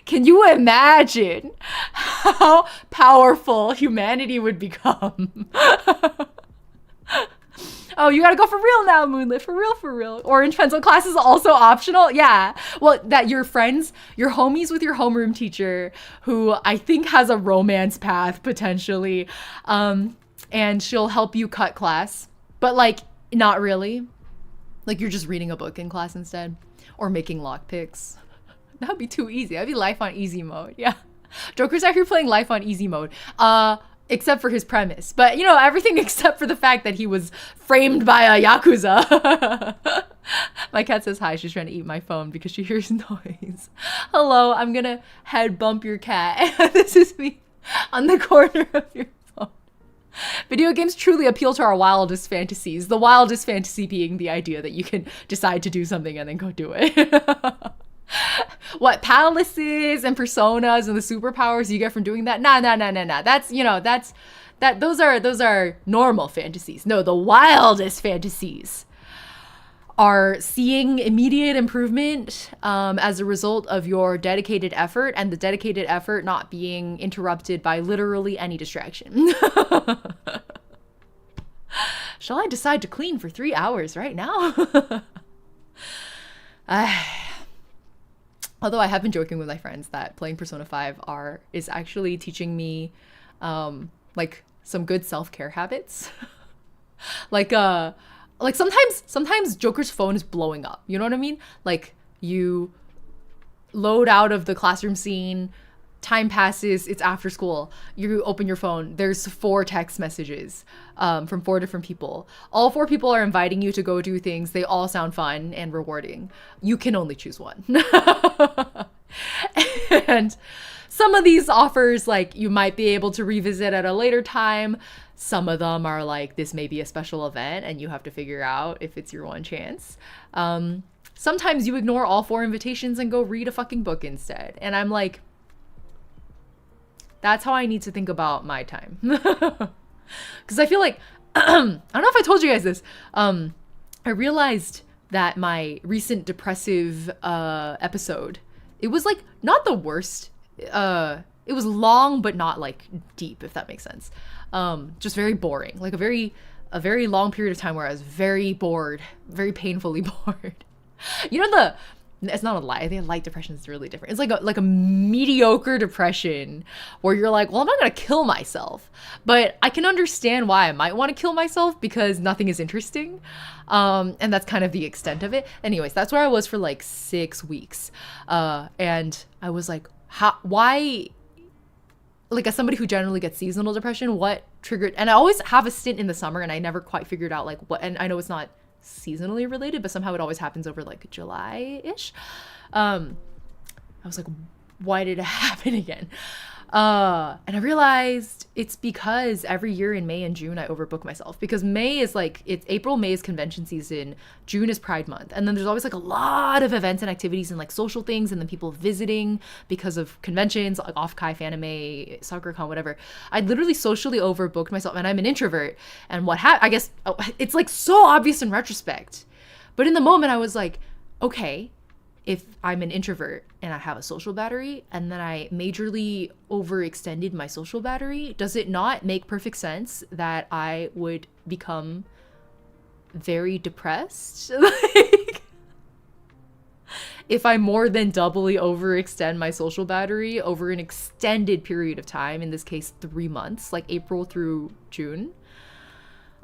Can you imagine how powerful humanity would become? Oh, you gotta go for real now, Moonlit. For real, for real. Orange pencil class is also optional? Yeah. Well, that your friends, your homies with your homeroom teacher, who I think has a romance path, potentially, and she'll help you cut class. But, like, not really. Like, you're just reading a book in class instead. Or making lockpicks. That would be too easy. That'd be life on easy mode. Yeah. Joker's out here playing life on easy mode. Except for his premise. But, you know, everything except for the fact that he was framed by a Yakuza. My cat says hi. She's trying to eat my phone because she hears noise. Hello, I'm gonna head bump your cat. This is me on the corner of your phone. Video games truly appeal to our wildest fantasies. The wildest fantasy being the idea that you can decide to do something and then go do it. What, palaces and personas and the superpowers you get from doing that? Nah. That's, you know, those are normal fantasies. No, the wildest fantasies are seeing immediate improvement as a result of your dedicated effort, and the dedicated effort not being interrupted by literally any distraction. Shall I decide to clean for 3 hours right now? Although I have been joking with my friends that playing Persona 5 is actually teaching me like some good self-care habits. like sometimes Joker's phone is blowing up. You know what I mean? Like, you load out of the classroom scene, time passes, it's after school, you open your phone, there's 4 text messages from 4 different people. All 4 people are inviting you to go do things. They all sound fun and rewarding. You can only choose one. And some of these offers, like, you might be able to revisit at a later time. Some of them are like, this may be a special event and you have to figure out if it's your one chance. Sometimes you ignore all 4 invitations and go read a fucking book instead. And I'm like, that's how I need to think about my time. Because I feel like, I don't know if I told you guys this. I realized that my recent depressive episode, it was like not the worst. It was long, but not like deep, if that makes sense. Just very boring, like a very long period of time where I was very bored, very painfully bored. You know, it's not a lie. I think light depression is really different. It's like a mediocre depression where you're like, well, I'm not gonna kill myself, but I can understand why I might want to kill myself because nothing is interesting. And that's kind of the extent of it. Anyways, that's where I was for like 6 weeks. And I was like, why? Like, as somebody who generally gets seasonal depression, what triggered? And I always have a stint in the summer, and I never quite figured out like what. And I know it's not seasonally related, but somehow it always happens over like July-ish. I was like, why did it happen again? And I realized it's because every year in May and June I overbook myself, because May is like, it's April, May is convention season, June is Pride Month, and then there's always like a lot of events and activities and like social things, and then people visiting because of conventions, like Off-Kai, Fanime, SakuraCon, whatever. I literally socially overbooked myself, and I'm an introvert, and I guess it's like so obvious in retrospect, but in the moment I was like, okay, if I'm an introvert and I have a social battery and then I majorly overextended my social battery, does it not make perfect sense that I would become very depressed? Like, if I more than doubly overextend my social battery over an extended period of time, in this case 3 months, like April through June,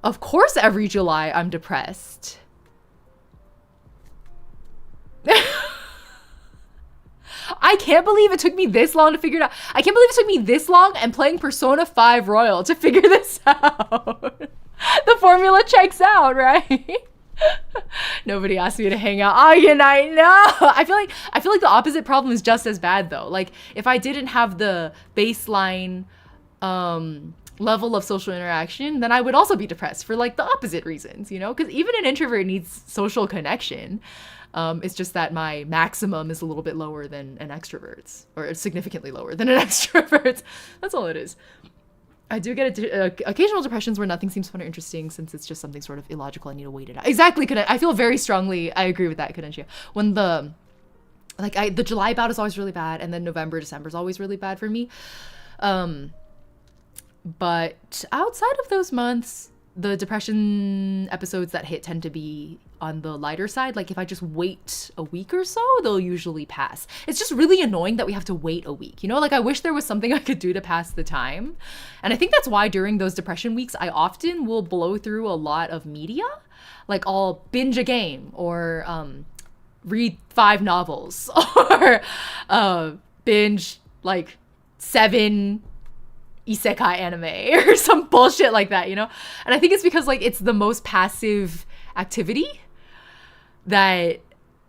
of course every July I'm depressed. I can't believe it took me this long to figure it out. I can't believe it took me this long and playing Persona 5 Royal to figure this out. The formula checks out, right? Nobody asked me to hang out. Oh, you know, I feel like the opposite problem is just as bad though. Like, if I didn't have the baseline level of social interaction, then I would also be depressed for like the opposite reasons, you know? Because even an introvert needs social connection. It's just that my maximum is a little bit lower than an extrovert's, or significantly lower than an extrovert's. That's all it is. I do get occasional depressions where nothing seems fun or interesting, since it's just something sort of illogical. I need to wait it out. Exactly. I feel very strongly. I agree with that, Kadenshia. When the July bout is always really bad, and then November, December is always really bad for me. But outside of those months, the depression episodes that hit tend to be on the lighter side. Like, if I just wait a week or so, they'll usually pass. It's just really annoying that we have to wait a week, you know? Like, I wish there was something I could do to pass the time. And I think that's why during those depression weeks, I often will blow through a lot of media. Like, I'll binge a game, or read 5 novels, or binge like 7 isekai anime or some bullshit like that, you know? And I think it's because like it's the most passive activity that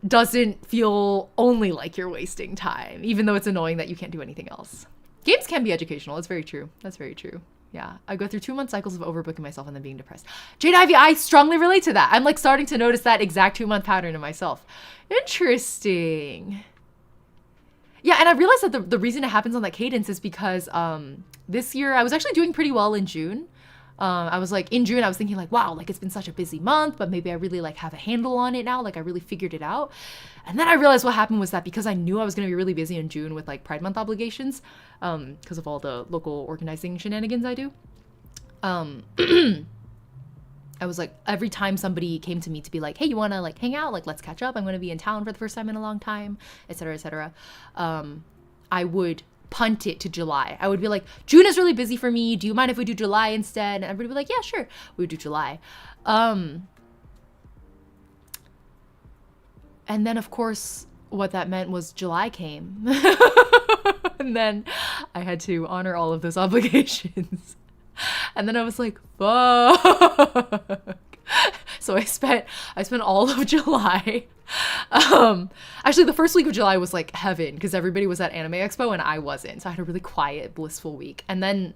doesn't feel only like you're wasting time, even though it's annoying that you can't do anything else. Games can be educational. It's very true. That's very true. Yeah, I go through 2-month cycles of overbooking myself and then being depressed. Jade Ivy, I strongly relate to that. I'm like starting to notice that exact 2-month pattern in myself. Interesting. Yeah, and I realized that the reason it happens on that cadence is because this year I was actually doing pretty well in June. I was like, in June, I was thinking like, wow, like it's been such a busy month, but maybe I really like have a handle on it now. Like I really figured it out. And then I realized what happened was that because I knew I was going to be really busy in June with like Pride Month obligations, because of all the local organizing shenanigans I do. I was like, every time somebody came to me to be like, hey, you want to like hang out? Like, let's catch up. I'm going to be in town for the first time in a long time, et cetera, et cetera. I would punt it to July. I would be like, June is really busy for me. Do you mind if we do July instead? And everybody would be like, yeah, sure. We would do July. And then, of course, what that meant was July came. And then I had to honor all of those obligations. And then I was like, fuck. So I spent all of July. Actually, the first week of July was like heaven because everybody was at Anime Expo and I wasn't. So I had a really quiet, blissful week. And then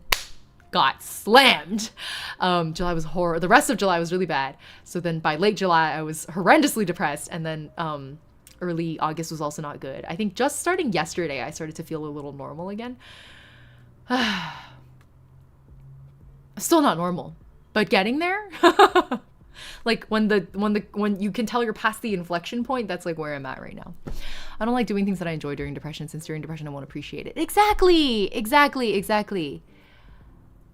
got slammed. July was horrible. The rest of July was really bad. So then by late July, I was horrendously depressed. And then early August was also not good. I think just starting yesterday, I started to feel a little normal again. Still not normal, but getting there. Like when you can tell you're past the inflection point, that's like where I'm at right now. I don't like doing things that I enjoy during depression, since during depression I won't appreciate it. Exactly.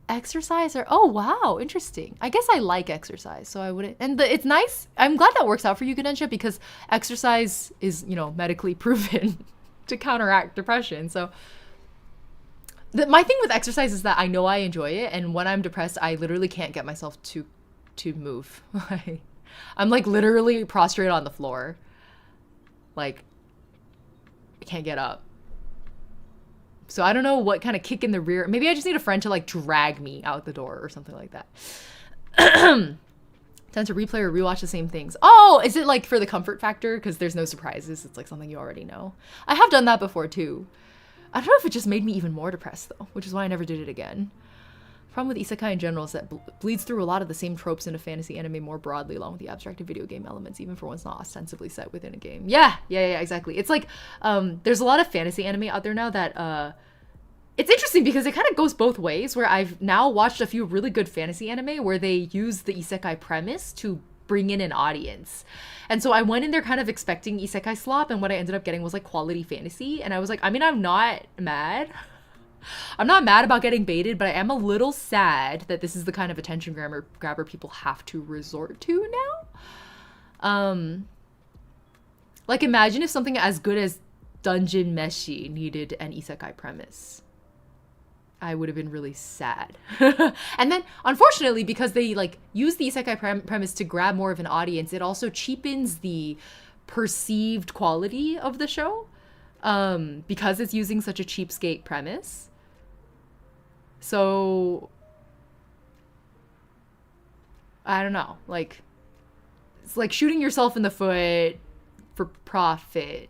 Exercise or oh wow, interesting. I guess I like exercise, so I wouldn't. And it's nice. I'm glad that works out for you, Ganesha, because exercise is, you know, medically proven to counteract depression. So my thing with exercise is that I know I enjoy it, and when I'm depressed, I literally can't get myself to move. I'm like literally prostrate on the floor. Like I can't get up. So I don't know what kind of kick in the rear. Maybe I just need a friend to like drag me out the door or something like that. Tend to replay or rewatch the same things. Oh, is it like for the comfort factor? Because there's no surprises. It's like something you already know. I have done that before too. I don't know if it just made me even more depressed though, which is why I never did it again. Problem with isekai in general is that bleeds through a lot of the same tropes into fantasy anime more broadly, along with the abstracted video game elements, even for ones not ostensibly set within a game. Yeah, exactly. It's like, there's a lot of fantasy anime out there now that, it's interesting because it kind of goes both ways, where I've now watched a few really good fantasy anime where they use the isekai premise to bring in an audience. And so I went in there kind of expecting isekai slop, and what I ended up getting was like quality fantasy. And I was like, I mean, I'm not mad. I'm not mad about getting baited, but I am a little sad that this is the kind of attention grabber people have to resort to now. Like imagine if something as good as Dungeon Meshi needed an isekai premise. I would have been really sad. And then, unfortunately, because they like use the isekai premise to grab more of an audience, it also cheapens the perceived quality of the show, because it's using such a cheapskate premise. So, I don't know. Like, it's like shooting yourself in the foot for profit.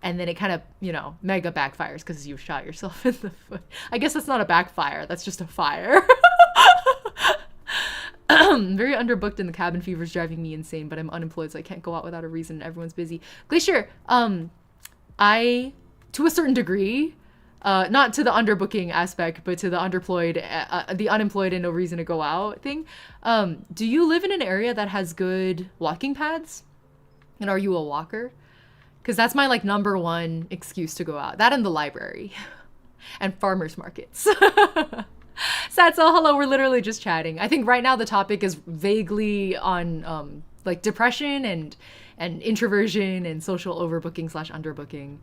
And then it kind of, you know, mega backfires because you shot yourself in the foot. I guess that's not a backfire. That's just a fire. Very underbooked and the cabin fever is driving me insane, but I'm unemployed, so I can't go out without a reason and everyone's busy. Glacier, I, to a certain degree, not to the underbooking aspect, but to the underemployed, the unemployed and no reason to go out thing. Do you live in an area that has good walking paths? And are you a walker? Because that's my like number one excuse to go out. That and the library and farmers markets. Satso, hello, we're literally just chatting. I think right now the topic is vaguely on like depression and introversion and social overbooking / underbooking.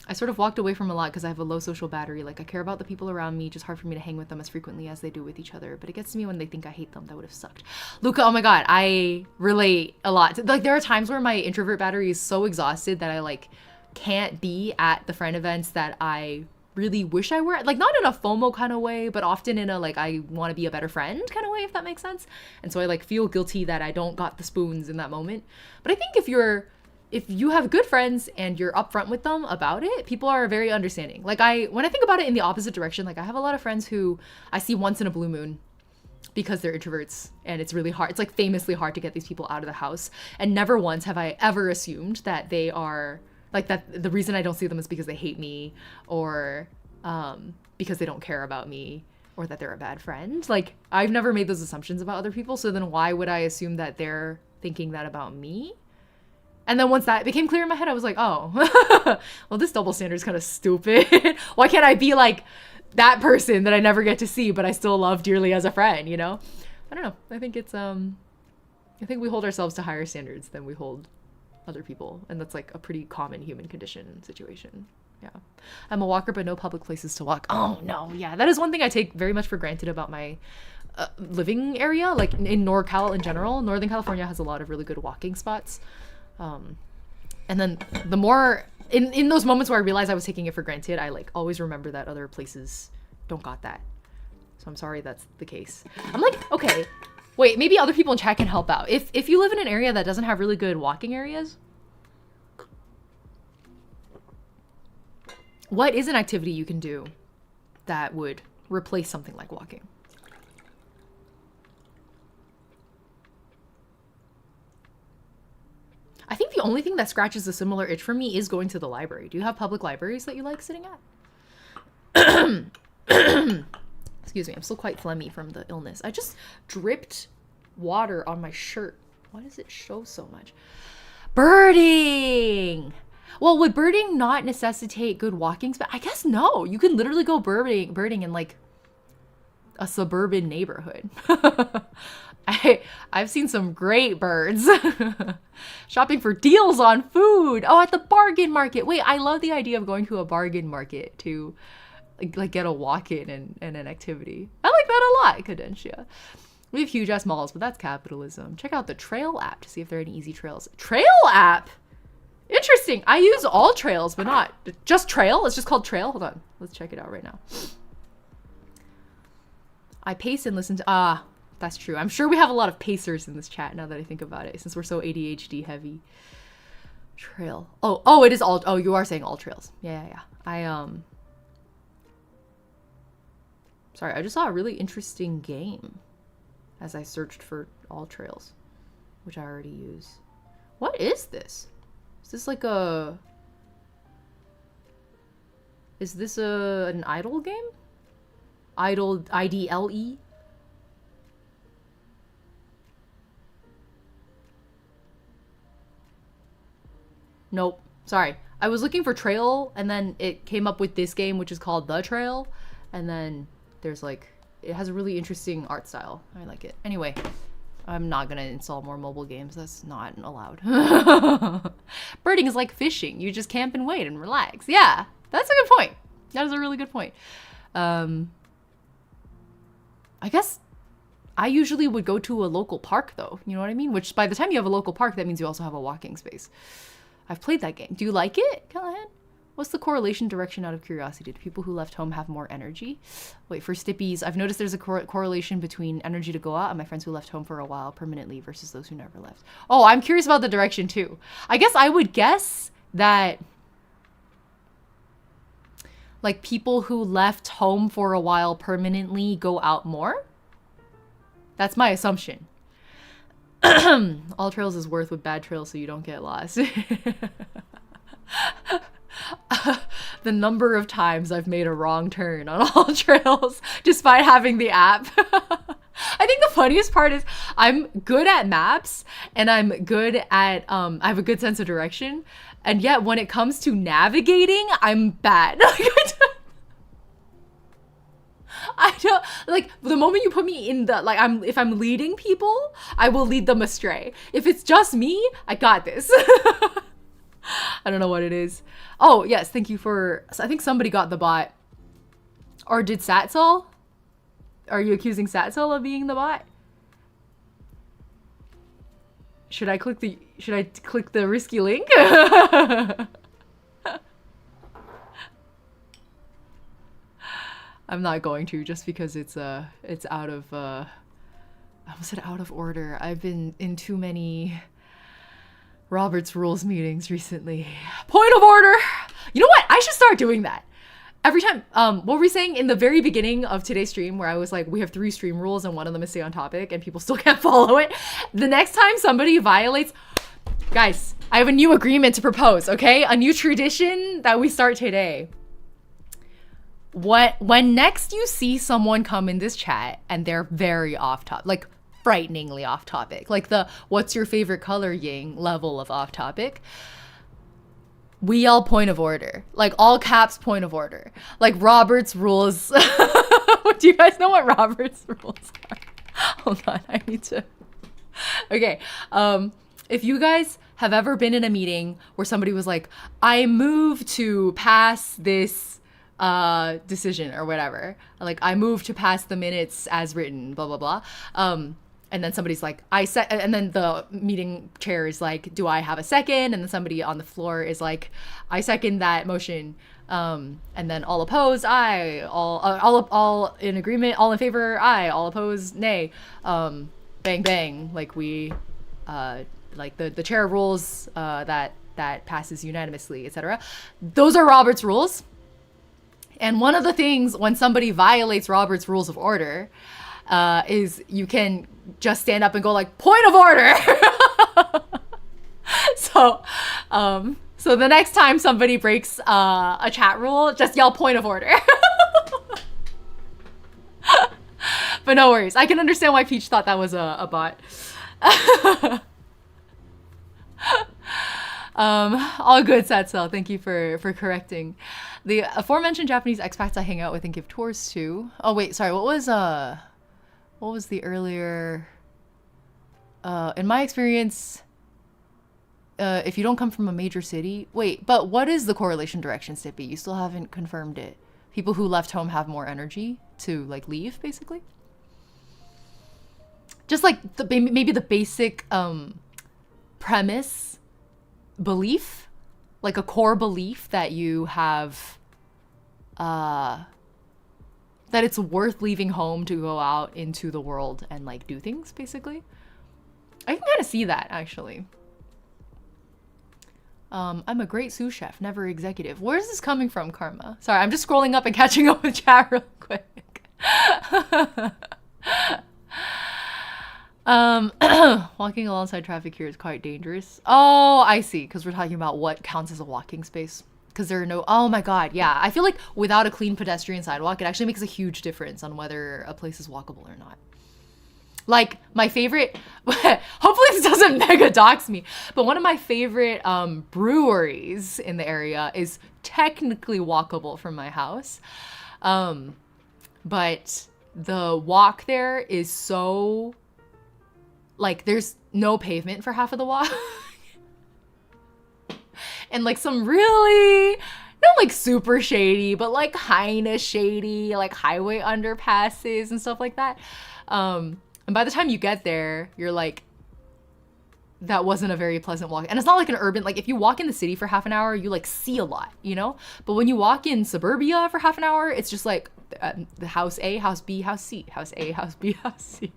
I sort of walked away from a lot because I have a low social battery. Like I care about the people around me, just hard for me to hang with them as frequently as they do with each other. But it gets to me when they think I hate them. That would have sucked. Luca, oh my god, I relate a lot. Like there are times where my introvert battery is so exhausted that I like can't be at the friend events that I really wish I were. Like not in a FOMO kind of way, but often in a like I want to be a better friend kind of way, if that makes sense. And so I like feel guilty that I don't got the spoons in that moment. But I think if you have good friends and you're upfront with them about it, people are very understanding. Like when I think about it in the opposite direction, like I have a lot of friends who I see once in a blue moon because they're introverts and it's really hard. It's like famously hard to get these people out of the house. And never once have I ever assumed that they are like that. The reason I don't see them is because they hate me or because they don't care about me or that they're a bad friend. Like, I've never made those assumptions about other people, so then why would I assume that they're thinking that about me? And then once that became clear in my head, I was like, oh, well, this double standard is kind of stupid. Why can't I be like that person that I never get to see, but I still love dearly as a friend, you know? I don't know. I think it's, I think we hold ourselves to higher standards than we hold other people. And that's like a pretty common human condition situation. Yeah. I'm a walker, but no public places to walk. Oh, no. Yeah. That is one thing I take very much for granted about my living area. Like in NorCal in general, Northern California has a lot of really good walking spots. And then the more in those moments where I realized I was taking it for granted, I like always remember that other places don't got that. So I'm sorry that's the case. I'm like, okay, wait, maybe other people in chat can help out. If you live in an area that doesn't have really good walking areas, what is an activity you can do that would replace something like walking? I think the only thing that scratches a similar itch for me is going to the library. Do you have public libraries that you like sitting at? Excuse me, I'm still quite phlegmy from the illness. I just dripped water on my shirt. Why does it show so much? Birding! Well, would birding not necessitate good walking space? I guess no. You can literally go birding in like a suburban neighborhood. I've seen some great birds. Shopping for deals on food. Oh, at the bargain market. Wait, I love the idea of going to a bargain market to like get a walk-in and an activity. I like that a lot, Cadencia. We have huge ass malls, but that's capitalism. Check out the Trail app to see if there are any easy trails. Trail app? Interesting. I use all trails, but not just Trail. It's just called Trail. Hold on. Let's check it out right now. I pace and listen to... that's true. I'm sure we have a lot of pacers in this chat now that I think about it, since we're so ADHD heavy. Trail. Oh, it is all... Oh, you are saying all trails. Yeah. Sorry, I just saw a really interesting game as I searched for all trails, which I already use. What is this? Is this like a... Is this an idle game? Idle, IDLE? Nope. Sorry. I was looking for Trail, and then it came up with this game, which is called The Trail. And then there's like... It has a really interesting art style. I like it. Anyway, I'm not gonna install more mobile games. That's not allowed. Birding is like fishing. You just camp and wait and relax. Yeah, that's a good point. That is a really good point. I guess I usually would go to a local park though. You know what I mean? Which by the time you have a local park, that means you also have a walking space. I've played that game. Do you like it, Callahan? What's the correlation direction out of curiosity? Do people who left home have more energy? Wait, for Stippies, I've noticed there's a correlation between energy to go out and my friends who left home for a while permanently versus those who never left. Oh, I'm curious about the direction too. I guess I would guess that like people who left home for a while permanently go out more. That's my assumption. All trails is worth with bad trails so you don't get lost. The number of times I've made a wrong turn on all trails despite having the app. I think the funniest part is I'm good at maps and I'm good at I have a good sense of direction, and yet when it comes to navigating, I'm bad. I don't like the moment you put me in the like if I'm leading people, I will lead them astray. If it's just me, I got this. I don't know what it is. Oh, yes, thank you for... I think somebody got the bot. Or did Satsol? Are you accusing Satsol of being the bot? Should I click the risky link? I'm not going to, just because it's out of I almost said out of order. I've been in too many Robert's Rules meetings recently. Point of order! You know what? I should start doing that. Every time, what were we saying in the very beginning of today's stream where I was like, we have 3 stream rules and one of them is stay on topic and people still can't follow it. The next time somebody violates, guys, I have a new agreement to propose, okay? A new tradition that we start today. when next you see someone come in this chat and they're very off topic, like frighteningly off topic, like the what's your favorite color Ying level of off topic, we yell point of order, like all caps point of order, like Robert's rules. Do you guys know what Robert's rules are? Hold on, I need to. Okay, if you guys have ever been in a meeting where somebody was like, I move to pass this decision or whatever, like I move to pass the minutes as written, blah blah blah, and then somebody's like, and then the meeting chair is like, do I have a second? And then somebody on the floor is like, I second that motion. And then all opposed, aye. All in agreement, all in favor, aye. All opposed, nay. Bang bang. Like we, like the chair rules that passes unanimously, etc. Those are Robert's rules. And one of the things when somebody violates Robert's rules of order, is you can just stand up and go like, point of order. So the next time somebody breaks a chat rule, just yell point of order. But no worries. I can understand why Peach thought that was a bot. All good, Satsuel. Thank you for correcting. The aforementioned Japanese expats I hang out with and give tours to. Oh wait, sorry. What was the earlier? In my experience, if you don't come from a major city, wait. But what is the correlation direction, Stippy? You still haven't confirmed it. People who left home have more energy to like leave, basically. Just like maybe the basic premise, belief, like a core belief that you have, that it's worth leaving home to go out into the world and like do things, basically. I can kind of see that, actually. I'm a great sous chef, never executive. Where is this coming from, Karma? Sorry, I'm just scrolling up and catching up with chat real quick. Walking alongside traffic here is quite dangerous. Oh, I see, because we're talking about what counts as a walking space. Because there are no, oh my god, yeah. I feel like without a clean pedestrian sidewalk, it actually makes a huge difference on whether a place is walkable or not. Like, my favorite, hopefully this doesn't mega dox me, but one of my favorite breweries in the area is technically walkable from my house. But the walk there is so, like, there's no pavement for half of the walk. And like some really, not like super shady, but like kinda shady, like highway underpasses and stuff like that. And by the time you get there, you're like, that wasn't a very pleasant walk. And it's not like an urban, like if you walk in the city for half an hour, you like see a lot, you know? But when you walk in suburbia for half an hour, it's just like the house A, house B, house C, house A, house B, house C.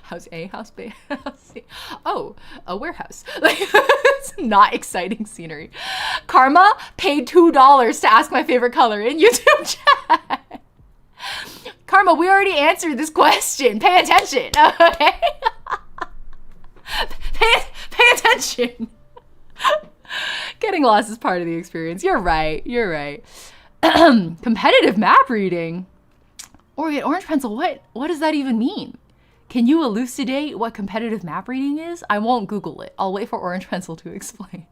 House A, house B, house C. Oh, a warehouse. Like, it's not exciting scenery. Karma paid $2 to ask my favorite color in YouTube chat. Karma, we already answered this question. Pay attention, okay? Pay attention. Getting lost is part of the experience. You're right. You're right. Competitive map reading. Orange pencil. What does that even mean? Can you elucidate what competitive map reading is? I won't Google it. I'll wait for Orange Pencil to explain.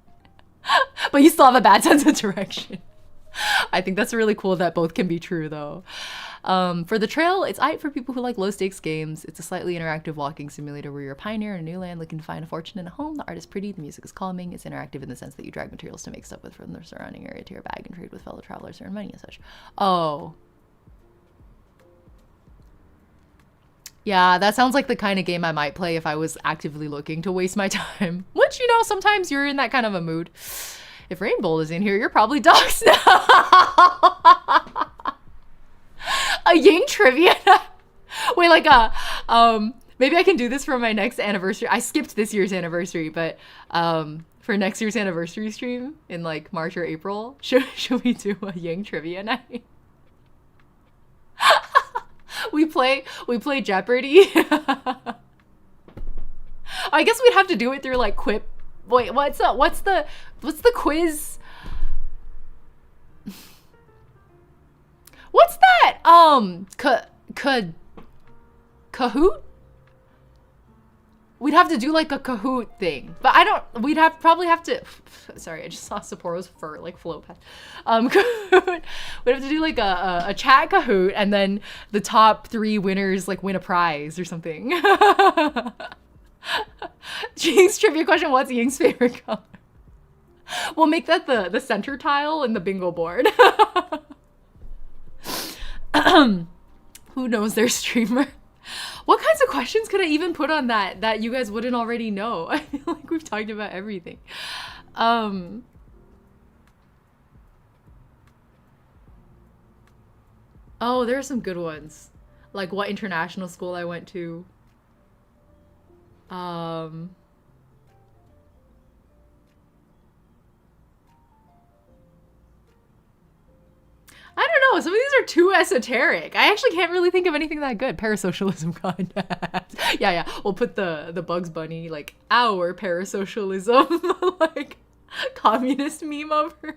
But you still have a bad sense of direction. I think that's really cool that both can be true, though. For the trail, it's aight for people who like low-stakes games. It's a slightly interactive walking simulator where you're a pioneer in a new land looking to find a fortune in a home. The art is pretty, the music is calming. It's interactive in the sense that you drag materials to make stuff with from the surrounding area to your bag and trade with fellow travelers, earn money and such. Oh. Yeah, that sounds like the kind of game I might play if I was actively looking to waste my time. Which, you know, sometimes you're in that kind of a mood. If Rainbow is in here, you're probably doxxed now. A Ying trivia. Wait, like maybe I can do this for my next anniversary. I skipped this year's anniversary, but for next year's anniversary stream in like March or April, should we do a Ying trivia night? We play Jeopardy. I guess we'd have to do it through like Quip. Wait, what's the quiz? What's what? Kahoot? We'd have to do like a Kahoot thing, but probably have to, sorry, I just saw Sapporo's fur like float past. Kahoot, we'd have to do like a chat Kahoot, and then the top 3 winners like win a prize or something. Ying's trivia question, what's Ying's favorite color? We'll make that the center tile in the bingo board. Who knows their streamer? What kinds of questions could I even put on that you guys wouldn't already know? I feel like we've talked about everything. Oh, there are some good ones. Like what international school I went to. I don't know. Some of these are too esoteric. I actually can't really think of anything that good. Parasocialism contest. Yeah. We'll put the Bugs Bunny, like, our parasocialism, like, communist meme over.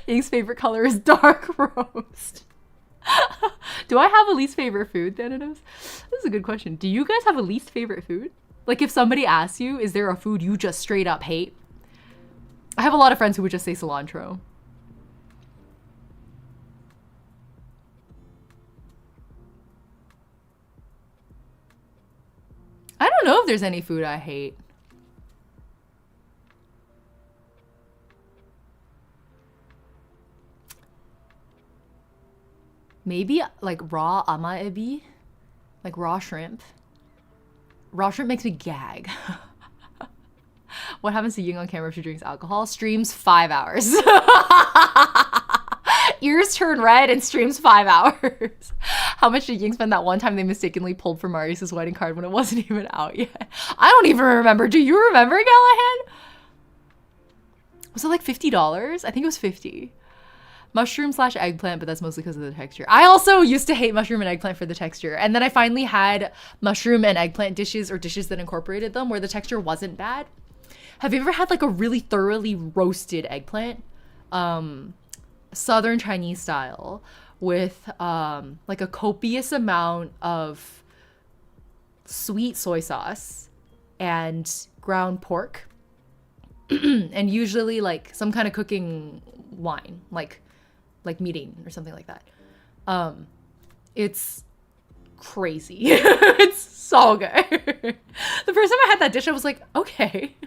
Ying's favorite color is dark roast. Do I have a least favorite food, Thanatos? This is a good question. Do you guys have a least favorite food? Like, if somebody asks you, is there a food you just straight up hate? I have a lot of friends who would just say cilantro. I don't know if there's any food I hate. Maybe like raw ama-ebi, like raw shrimp. Raw shrimp makes me gag. What happens to Ying on camera if she drinks alcohol? Streams 5 hours. Ears turn red and streams 5 hours. How much did Ying spend that one time they mistakenly pulled for Marius' wedding card when it wasn't even out yet? I don't even remember. Do you remember, Gallahan? Was it like $50? I think it was 50. Mushroom / eggplant, but that's mostly because of the texture. I also used to hate mushroom and eggplant for the texture. And then I finally had mushroom and eggplant dishes or dishes that incorporated them where the texture wasn't bad. Have you ever had like a really thoroughly roasted eggplant? Southern Chinese style with like a copious amount of sweet soy sauce and ground pork and usually like some kind of cooking wine, like meeting or something like that. It's crazy. It's so good. The first time I had that dish, I was like, okay,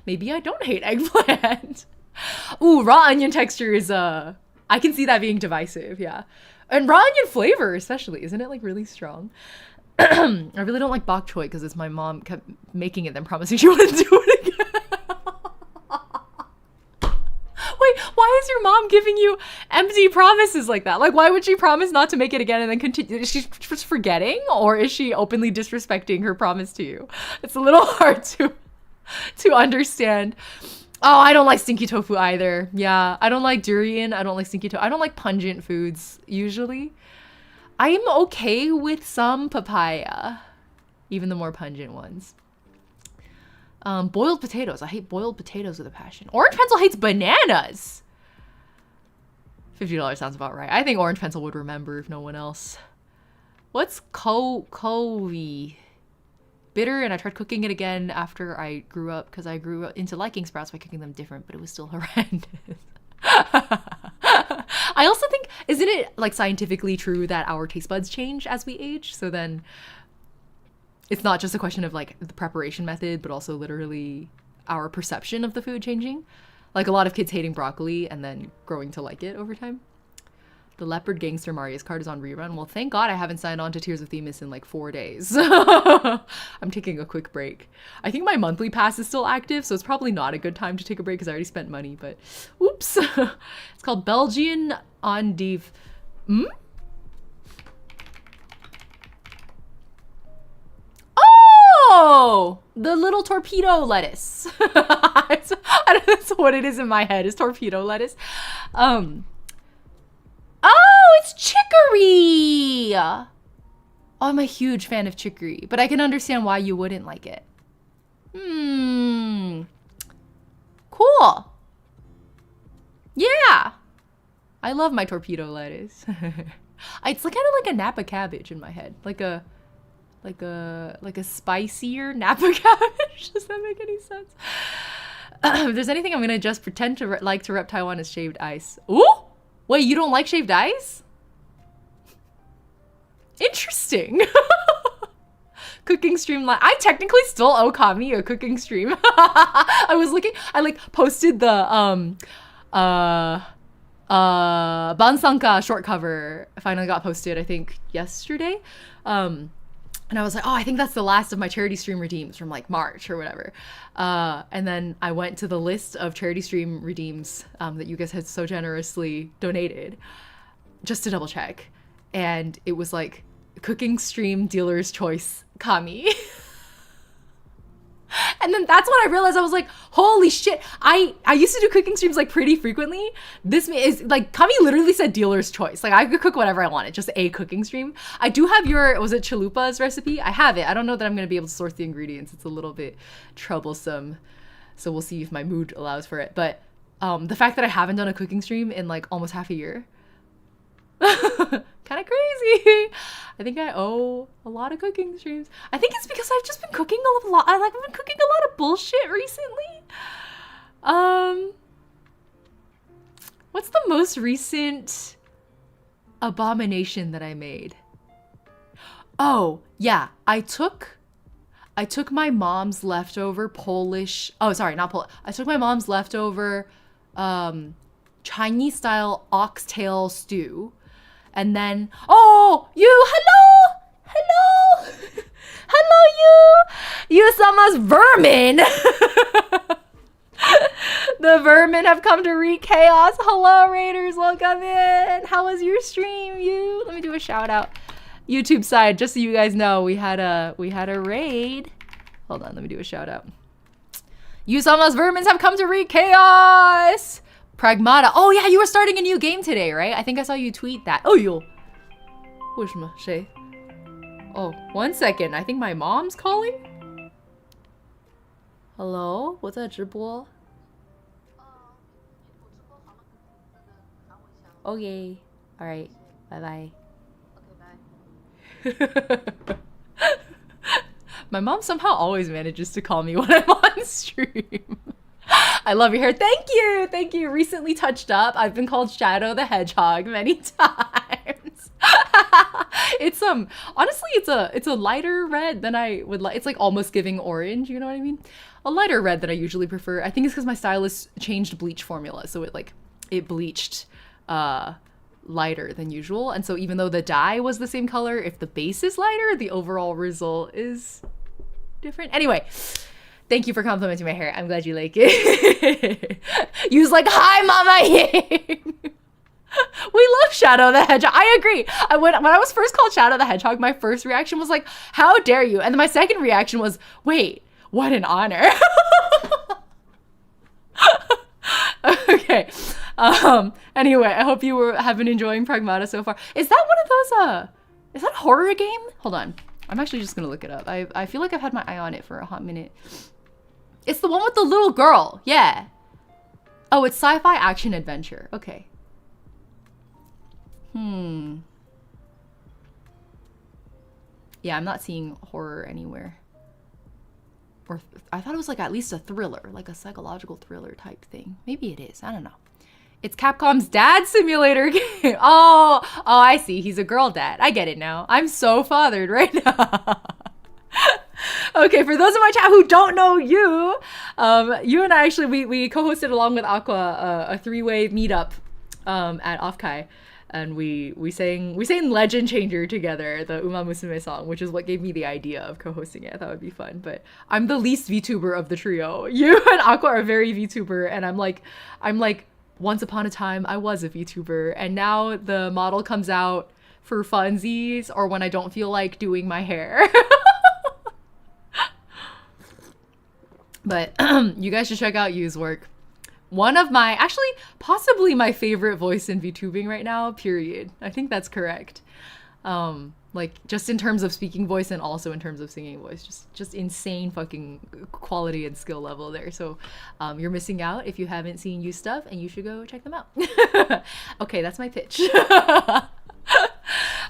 maybe I don't hate eggplant. Ooh, raw onion texture is I can see that being divisive, yeah. And raw onion flavor especially, isn't it like really strong? I really don't like bok choy because it's my mom kept making it then promising she wouldn't do it again. Wait, why is your mom giving you empty promises like that? Like, why would she promise not to make it again and then continue? Is she just forgetting, or is she openly disrespecting her promise to you? It's a little hard to understand. Oh, I don't like stinky tofu either. Yeah, I don't like durian. I don't like stinky tofu. I don't like pungent foods, usually. I'm okay with some papaya, even the more pungent ones. Boiled potatoes. I hate boiled potatoes with a passion. Orange Pencil hates bananas. $50 sounds about right. I think Orange Pencil would remember if no one else. What's Kovi? Bitter, and I tried cooking it again after I grew up because I grew up into liking sprouts by cooking them different, but it was still horrendous. I also think, isn't it like scientifically true that our taste buds change as we age? So then it's not just a question of like the preparation method, but also literally our perception of the food changing. Like a lot of kids hating broccoli and then growing to like it over time. The Leopard Gangster Marius card is on rerun. Well, thank God I haven't signed on to Tears of Themis in like 4 days. I'm taking a quick break. I think my monthly pass is still active, so it's probably not a good time to take a break because I already spent money, but oops. It's called Belgian Endive. Oh, the little torpedo lettuce. I don't know, that's what it is in my head, is torpedo lettuce. Oh, it's chicory! Oh, I'm a huge fan of chicory, but I can understand why you wouldn't like it. Cool. Yeah. I love my torpedo lettuce. It's like kind of like a Napa cabbage in my head, like a spicier Napa cabbage. Does that make any sense? If there's anything I'm gonna just pretend to like to rep Taiwan is shaved ice. Ooh, wait, you don't like shaved ice? Interesting. Cooking stream I technically still owe Kami a cooking stream. I was looking, I like posted the Bansanka short cover finally got posted, I think yesterday. And I was like, oh, I think that's the last of my charity stream redeems from like March or whatever. And then I went to the list of charity stream redeems that you guys had so generously donated just to double check. And it was like cooking stream dealer's choice Kami. And then that's when I realized, I was like, holy shit, I used to do cooking streams like pretty frequently. This is like, Kami literally said dealer's choice. Like I could cook whatever I wanted, just a cooking stream. I do have your, was it chalupa's recipe? I have it. I don't know that I'm gonna be able to source the ingredients. It's a little bit troublesome. So we'll see if my mood allows for it. But the fact that I haven't done a cooking stream in like almost half a year, kind of crazy. I think I owe a lot of cooking streams. I think it's because I've just been cooking a lot. I've been cooking a lot of bullshit recently. What's the most recent abomination that I made? Oh, yeah. I took my mom's leftover Polish, oh, sorry, not Polish. I took my mom's leftover Chinese style oxtail stew. And then, oh, you, hello, you summer's vermin. The vermin have come to wreak chaos. Hello, Raiders, welcome in. How was your stream, you? Let me do a shout out. YouTube side, just so you guys know, we had a raid. Hold on, let me do a shout out. You summer's vermins have come to wreak chaos. Pragmata. Oh yeah, you were starting a new game today, right? I think I saw you tweet that. Oh, yo. 为什么？谁? Oh, 1 second. I think my mom's calling. Hello? 我在直播. Okay. All right. Bye bye. Okay, bye. My mom somehow always manages to call me when I'm on stream. I love your hair. Thank you. Thank you. Recently touched up. I've been called Shadow the Hedgehog many times. It's honestly it's a lighter red than I would like. It's like almost giving orange, you know what I mean? A lighter red that I usually prefer. I think it's because my stylist changed bleach formula, so it bleached lighter than usual. And so even though the dye was the same color, if the base is lighter, the overall result is different. Anyway, thank you for complimenting my hair. I'm glad you like it. You was like, hi, Mama Ying. We love Shadow the Hedgehog. I agree. When I was first called Shadow the Hedgehog, my first reaction was like, how dare you? And then my second reaction was, wait, what an honor. Okay. Anyway, I hope you have been enjoying Pragmata so far. Is that one of those, is that a horror game? Hold on. I'm actually just gonna look it up. I feel like I've had my eye on it for a hot minute. It's the one with the little girl. Yeah. Oh, it's sci-fi action adventure. Okay. Yeah, I'm not seeing horror anywhere. Or I thought it was like at least a thriller, like a psychological thriller type thing. Maybe it is. I don't know. It's Capcom's dad simulator game. Oh, I see. He's a girl dad. I get it now. I'm so fathered right now. Okay, for those of my chat who don't know you, you and I actually, we co-hosted along with Aqua a three-way meetup at Offkai. And we sang Legend Changer together, the Uma Musume song, which is what gave me the idea of co-hosting it. I thought it would be fun, but I'm the least VTuber of the trio. You and Aqua are very VTuber, and I'm like, once upon a time, I was a VTuber, and now the model comes out for funsies or when I don't feel like doing my hair. But you guys should check out Yu's work. One of my, actually, possibly my favorite voice in VTubing right now, period. I think that's correct. Like, just in terms of speaking voice and also in terms of singing voice. Just insane fucking quality and skill level there. So you're missing out if you haven't seen Yu's stuff, and you should go check them out. Okay, that's my pitch.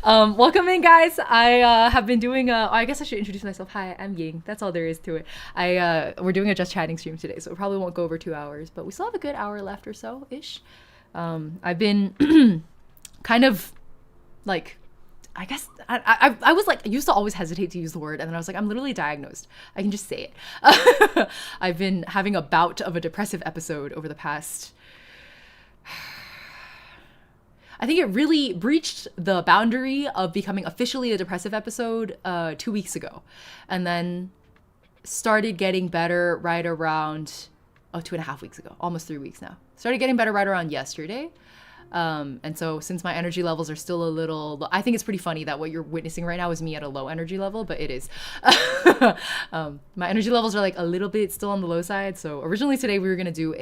Welcome in, guys. I have been doing I guess I should introduce myself. Hi, I'm Ying. That's all there is to it. We're doing a just chatting stream today, so it probably won't go over 2 hours, but we still have a good hour left or so ish. I've been kind of like, I guess I was like, I used to always hesitate to use the word, and then I was like, I'm literally diagnosed. I can just say it. I've been having a bout of a depressive episode over the past. I think it really breached the boundary of becoming officially a depressive episode 2 weeks ago, and then started getting better right around 2.5 weeks ago, almost 3 weeks now. Started getting better right around yesterday. And so since my energy levels are still a little, I think it's pretty funny that what you're witnessing right now is me at a low energy level, but it is. My energy levels are like a little bit still on the low side. So originally today we were going to do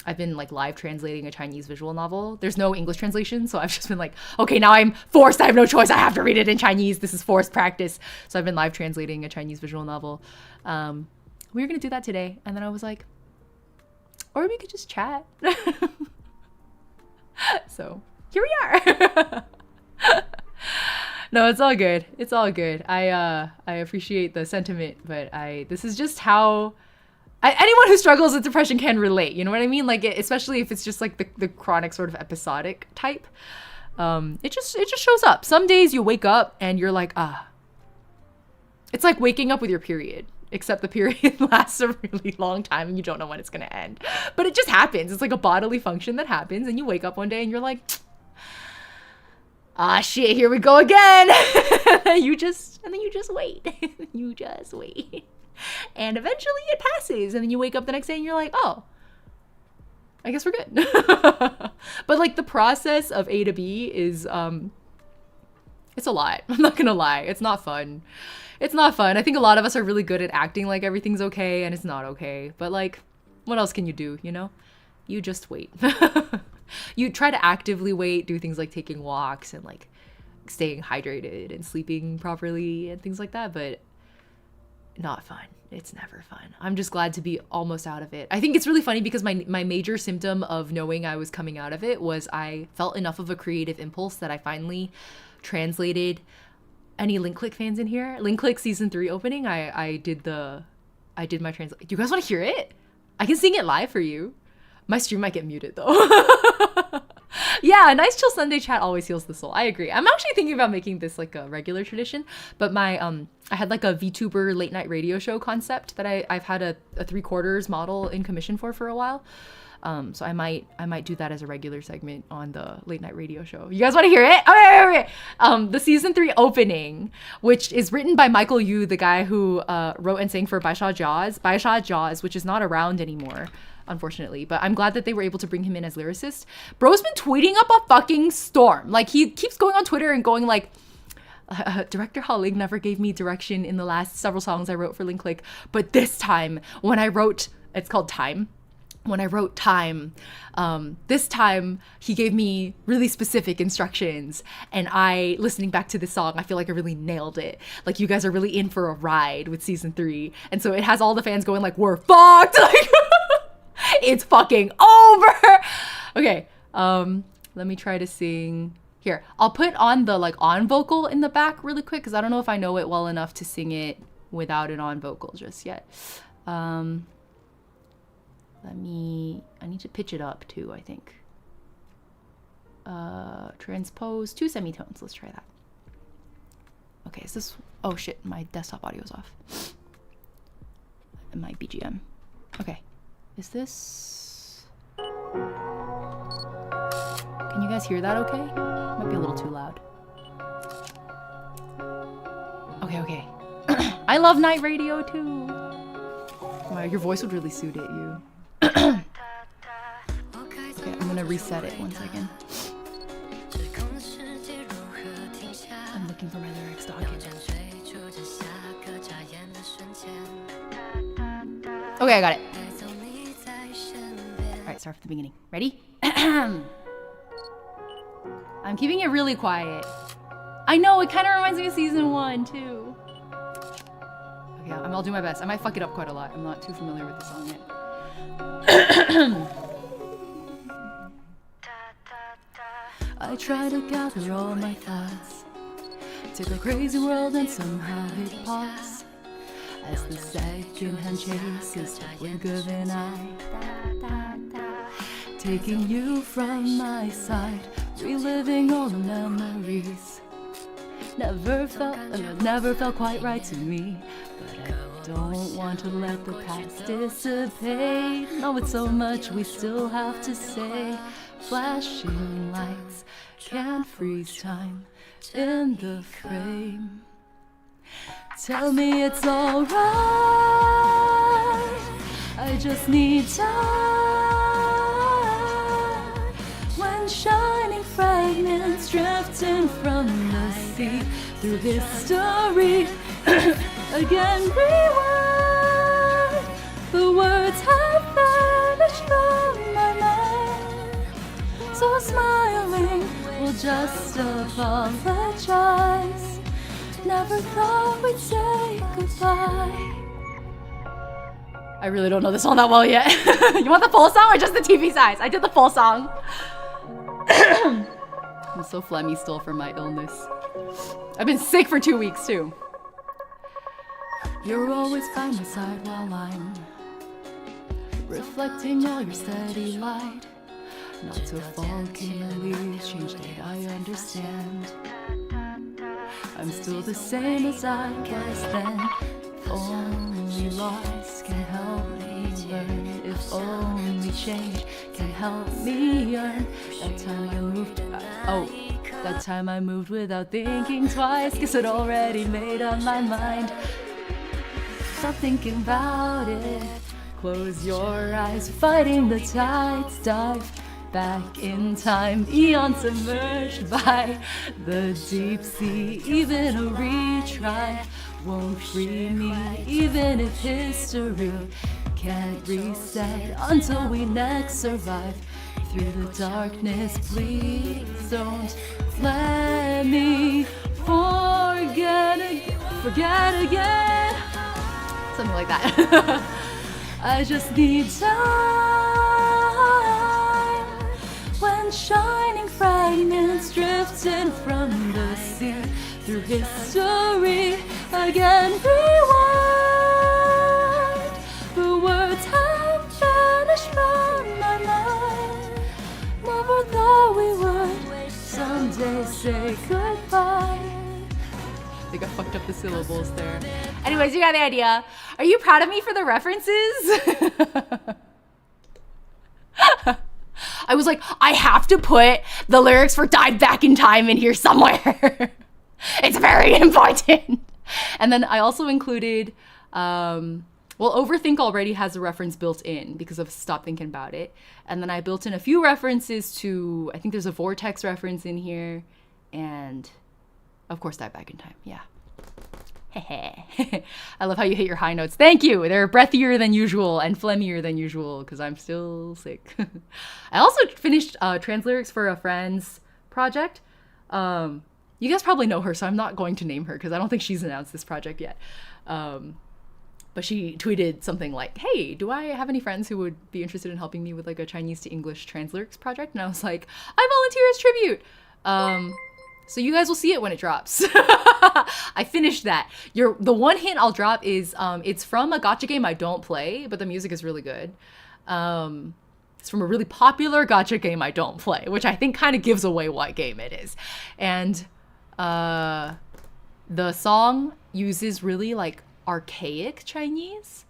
I've been like live translating a Chinese visual novel. There's no English translation, so I've just been like, okay, now I'm forced. I have no choice. I have to read it in Chinese. This is forced practice. So I've been live translating a Chinese visual novel. We were going to do that today. And then I was like, or we could just chat. So here we are. No, it's all good. It's all good. I appreciate the sentiment, but this is just how anyone who struggles with depression can relate. You know what I mean? Like, especially if it's just like the chronic sort of episodic type. It just shows up. Some days you wake up and you're like, it's like waking up with your period, except the period lasts a really long time and you don't know when it's going to end. But it just happens. It's like a bodily function that happens, and you wake up one day and you're like, shit, here we go again. And then you just wait. You just wait. And eventually it passes, and then you wake up the next day and you're like, oh, I guess we're good. But like the process of A to B is, it's a lot. I'm not gonna lie. It's not fun. It's not fun. I think a lot of us are really good at acting like everything's okay, and it's not okay. But like, what else can you do, you know? You just wait. You try to actively wait, do things like taking walks and like staying hydrated and sleeping properly and things like that, but not fun. It's never fun. I'm just glad to be almost out of it. I think it's really funny because my major symptom of knowing I was coming out of it was I felt enough of a creative impulse that I finally translated. Any Link Click fans in here? Link Click season 3 opening. I did my translation. Do you guys want to hear it? I can sing it live for you. My stream might get muted though. Yeah, a nice chill Sunday chat always heals the soul. I agree. I'm actually thinking about making this like a regular tradition, but my I had like a VTuber late night radio show concept that I've had a 3/4 model in commission for a while. So I might do that as a regular segment on the late night radio show. You guys want to hear it? Okay. The season 3 opening, which is written by Michael Yu, the guy who wrote and sang for Baisha Jaws, which is not around anymore, unfortunately, but I'm glad that they were able to bring him in as lyricist. Bro's been tweeting up a fucking storm. Like, he keeps going on Twitter and going like, Director Holling never gave me direction in the last several songs I wrote for Link Click, but this time when I wrote, it's called Time. When I wrote Time, this time he gave me really specific instructions, and listening back to this song, I feel like I really nailed it. Like, you guys are really in for a ride with season 3. And so it has all the fans going like, we're fucked. Like, it's fucking over. Okay. Let me try to sing here. I'll put on the like on vocal in the back really quick, because I don't know if I know it well enough to sing it without an on vocal just yet. I need to pitch it up too, I think. Transpose 2 semitones. Let's try that. Okay, is this, oh shit, my desktop audio is off. And my BGM. Okay, is this, can you guys hear that okay? Might be a little too loud. Okay. I love night radio too. Wow, your voice would really suit it, you. Okay, I'm gonna reset it 1 second. I'm looking for my lyrics document. Okay, I got it. Alright, start from the beginning. Ready? I'm keeping it really quiet. I know, it kind of reminds me of season 1 too. Okay, I'll do my best. I might fuck it up quite a lot. I'm not too familiar with the song yet. I try to gather all my thoughts Took a crazy world and somehow hit pause as the second-hand chases the blink of an eye. Taking you from my side, reliving all the memories. Never felt quite right to me, but I don't want to let the past dissipate. No, it's so much we still have to say. Flashing lights can't freeze time in the frame. Tell me it's alright, I just need time. When shining fragments drifting from the sea through history, again rewind. The words have vanished from my mind, so smiling will just apologize. Never thought we'd say goodbye. I really don't know this song that well yet. You want the full song or just the TV size? I did the full song. I'm so phlegmy still from my illness. I've been sick for 2 weeks too. You're always by my side while I'm reflecting all your steady light. Not to volcanoes change date, I understand. I'm still the same as I was then. If only loss can help me learn. If only change can help me earn. That time I moved without thinking twice. Guess I'd already made up my mind. Stop thinking about it. Close your eyes, fighting the tides. Dive back in time, eons submerged by the deep sea. Even a retry won't free me, even if history can't reset until we next survive through the darkness. Please don't let me forget again. Something like that. I just need time. When shining fragments drifting from the sea through history, again rewind. The words have vanished from my mind. Never thought we would someday say goodbye. I think I fucked up the syllables there. Anyways, you got the idea. Are you proud of me for the references? I was like, I have to put the lyrics for Dive Back in Time in here somewhere. It's very important. And then I also included, Overthink already has a reference built in because of Stop Thinking About It. And then I built in a few references to, I think there's a Vortex reference in here. And of course, Dive Back in Time. Yeah. I love how you hit your high notes. Thank you. They're breathier than usual and phlegmier than usual because I'm still sick. I also finished trans lyrics for a friend's project. You guys probably know her, so I'm not going to name her because I don't think she's announced this project yet. But she tweeted something like, hey, do I have any friends who would be interested in helping me with like a Chinese to English trans lyrics project? And I was like, I volunteer as tribute. So you guys will see it when it drops. I finished that. The one hint I'll drop is it's from a gacha game I don't play, but the music is really good. It's from a really popular gacha game I don't play, which I think kind of gives away what game it is. And the song uses really like archaic Chinese.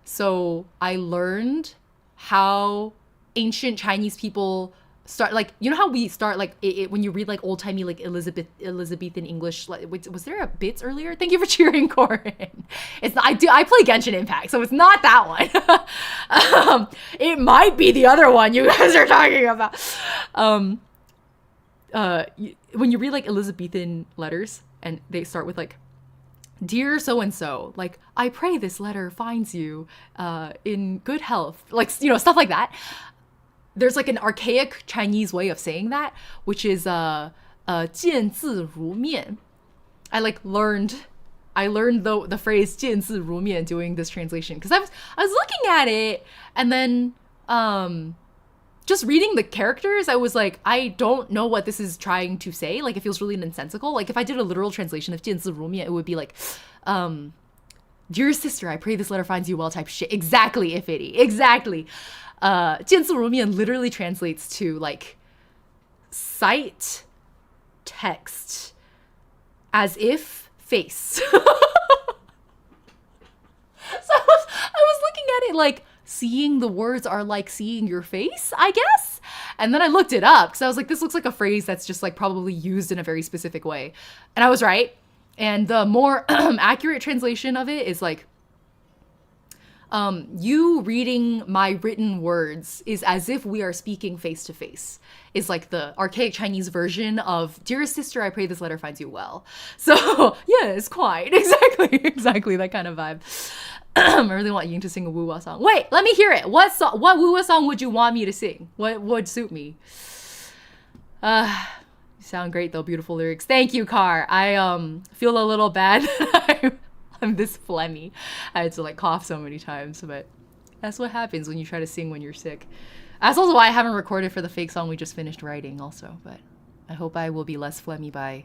So I learned how ancient Chinese people start, like, you know how we start like when you read like old-timey like Elizabethan English, like, was there a bits earlier? Thank you for cheering, Corin. It's not, I play Genshin Impact, so it's not that one. It might be the other one you guys are talking about. When you read like Elizabethan letters and they start with like, dear so-and-so, like, I pray this letter finds you in good health, like, you know, stuff like that. There's like an archaic Chinese way of saying that, which is 见字如面. I learned the phrase 见字如面 doing this translation because I was looking at it, and then just reading the characters, I was like, I don't know what this is trying to say. Like, it feels really nonsensical. Like, if I did a literal translation of 见字如面, it would be like, dear sister, I pray this letter finds you well type shit. Exactly, Ifity. Exactly. 见字如面 literally translates to, like, sight, text, as if, face. So I was looking at it like, seeing the words are like seeing your face, I guess. And then I looked it up because I was like, this looks like a phrase that's just like probably used in a very specific way. And I was right. And the more accurate translation of it is like, you reading my written words is as if we are speaking face to face. Is like the archaic Chinese version of, dearest sister, I pray this letter finds you well. So yeah, it's quite exactly that kind of vibe. I really want Ying to sing a woo-wah song. Wait, let me hear it. What woo-wah song would you want me to sing? What would suit me? You sound great though, beautiful lyrics. Thank you, Car. I feel a little bad. I'm this phlegmy. I had to like cough so many times, but that's what happens when you try to sing when you're sick. That's also why I haven't recorded for the fake song we just finished writing also, but I hope I will be less phlegmy by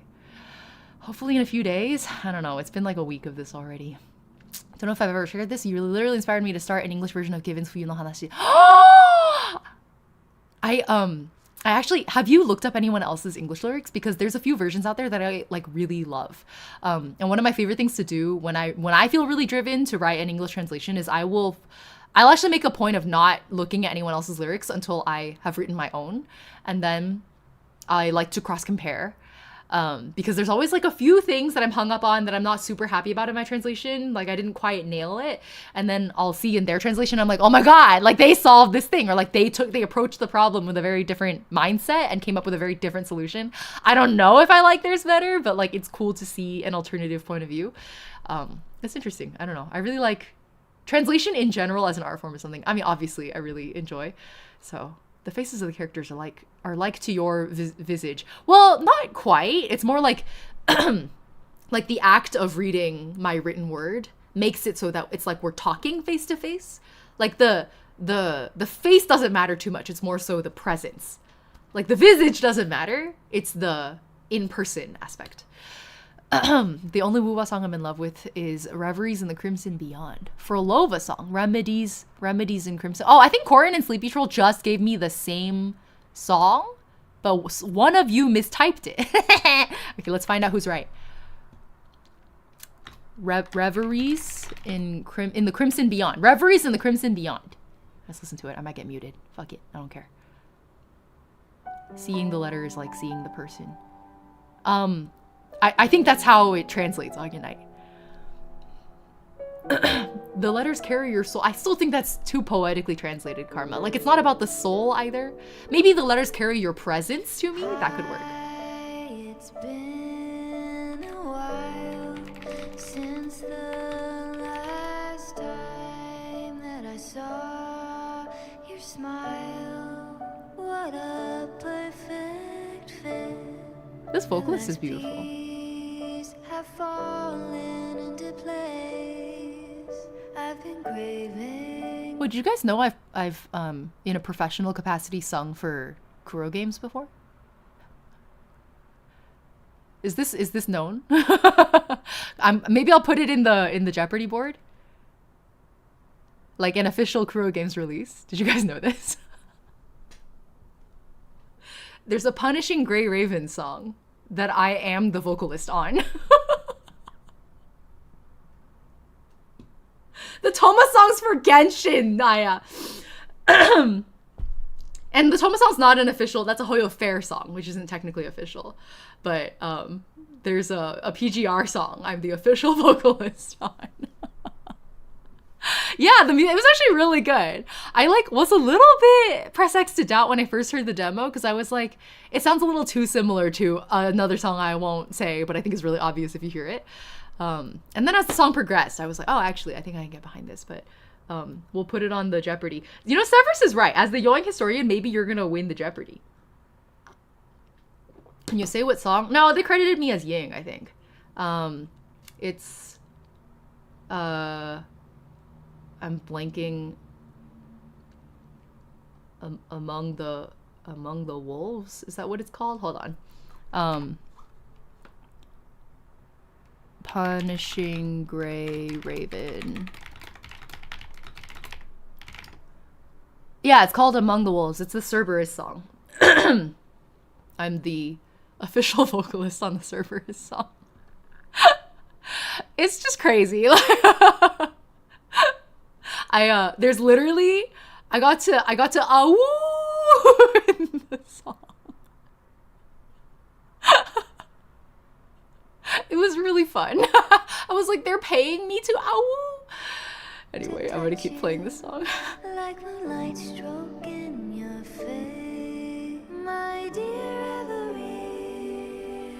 hopefully in a few days. I don't know. It's been like a week of this already. Don't know if I've ever shared this. You literally inspired me to start an English version of Given's Fuyu no Hanashi. I actually, have you looked up anyone else's English lyrics? Because there's a few versions out there that I like really love. And one of my favorite things to do when I feel really driven to write an English translation is I'll actually make a point of not looking at anyone else's lyrics until I have written my own. And then I like to cross compare. Because there's always like a few things that I'm hung up on that I'm not super happy about in my translation. Like I didn't quite nail it. And then I'll see in their translation, I'm like, oh my God, like they solved this thing. Or like they approached the problem with a very different mindset and came up with a very different solution. I don't know if I like theirs better, but like it's cool to see an alternative point of view. It's interesting. I don't know. I really like translation in general as an art form is something, I mean, obviously I really enjoy. So the faces of the characters are like to your visage. Well, not quite. It's more like like the act of reading my written word makes it so that it's like we're talking face to face. Like the face doesn't matter too much. It's more so the presence. Like the visage doesn't matter. It's the in-person aspect. The only woo-wah song I'm in love with is Reveries in the Crimson Beyond. Frolova song, Remedies in Crimson. Oh, I think Corin and Sleepy Troll just gave me the same song, but one of you mistyped it. Okay, let's find out who's right. Reveries in the Crimson Beyond. Reveries in the Crimson Beyond. Let's listen to it. I might get muted. Fuck it. I don't care. Seeing the letter is like seeing the person. I think that's how it translates, Agonite. The letters carry your soul. I still think that's too poetically translated, Karma. Like, it's not about the soul either. Maybe the letters carry your presence to me. That could work. It's been a while since the last time that I saw your smile. What a perfect fit. This vocalist is beautiful. Have fallen into place. I've been craving. Well, did you guys know I've in a professional capacity sung for Kuro games before? Is this known? Maybe I'll put it in the Jeopardy board. Like an official Kuro games release. Did you guys know this? There's a Punishing Grey Raven song that I am the vocalist on. The Toma song's for Genshin, Naya. And the Toma song's not an official, that's a Hoyo Fair song, which isn't technically official. But there's a PGR song I'm the official vocalist on. Yeah, it was actually really good. I was a little bit press X to doubt when I first heard the demo because I was like, it sounds a little too similar to another song I won't say, but I think is really obvious if you hear it. And then as the song progressed, I was like, oh, actually, I think I can get behind this, but we'll put it on the Jeopardy. You know, Severus is right. As the Yoing historian, maybe you're gonna win the Jeopardy. Can you say what song? No, they credited me as Ying, I think. It's I'm blanking. among the wolves. Is that what it's called? Hold on. Punishing Gray Raven. Yeah, it's called Among the Wolves. It's the Cerberus song. I'm the official vocalist on the Cerberus song. It's just crazy. There's literally I got to awoo in the song. It was really fun. I was like, they're paying me to awoo. Anyway, I'm gonna keep playing this song. Like moonlight stroking your face, my dear Every.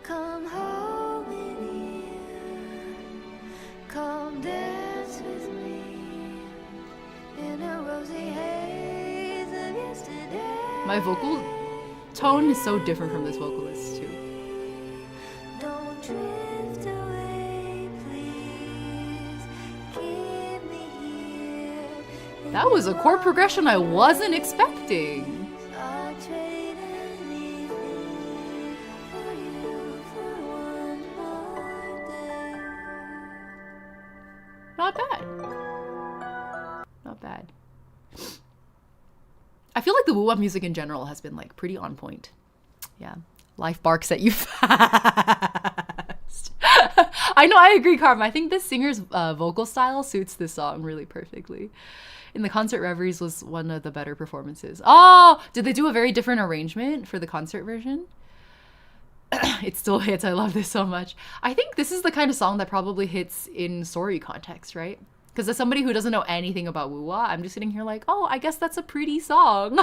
Come home in here, come dance with me in a rosy haze of yesterday. My vocal tone is so different from this vocalist too. Don't drift away, please. Keep me here. That was a chord progression I wasn't expecting. I'll trade anything for you for one more day. Not bad. Not bad. I feel like the woo-wop music in general has been like pretty on point. Yeah. Life barks at you fast. I know, I agree, Karma. I think this singer's vocal style suits this song really perfectly. In the concert, Reveries was one of the better performances. Oh, did they do a very different arrangement for the concert version? It still hits. I love this so much. I think this is the kind of song that probably hits in sorry context, right? Because as somebody who doesn't know anything about woo-wah, I'm just sitting here like, oh, I guess that's a pretty song.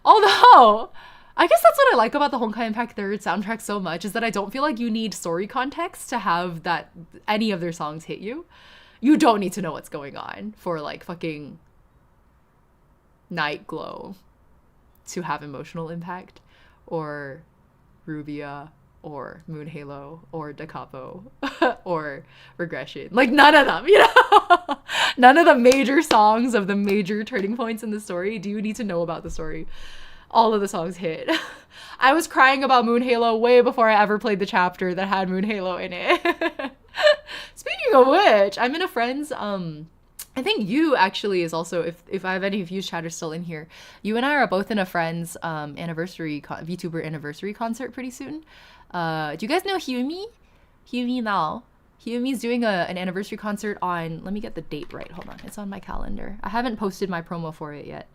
Although, I guess that's what I like about the Honkai Impact 3rd soundtrack so much, is that I don't feel like you need story context to have that any of their songs hit you. You don't need to know what's going on for like fucking Night Glow to have emotional impact, or Rubia, or Moon Halo, or Da Capo, or Regression. Like, none of them, you know? None of the major songs of the major turning points in the story do you need to know about the story. All of the songs hit. I was crying about Moon Halo way before I ever played the chapter that had Moon Halo in it. Speaking of which, I'm in a friend's, I think you actually is also, if I have any of you chatters still in here, you and I are both in a friend's VTuber anniversary concert pretty soon. Do you guys know Hyumi? Hyumi now. Hyumi's doing an anniversary concert on, let me get the date right, hold on, it's on my calendar. I haven't posted my promo for it yet.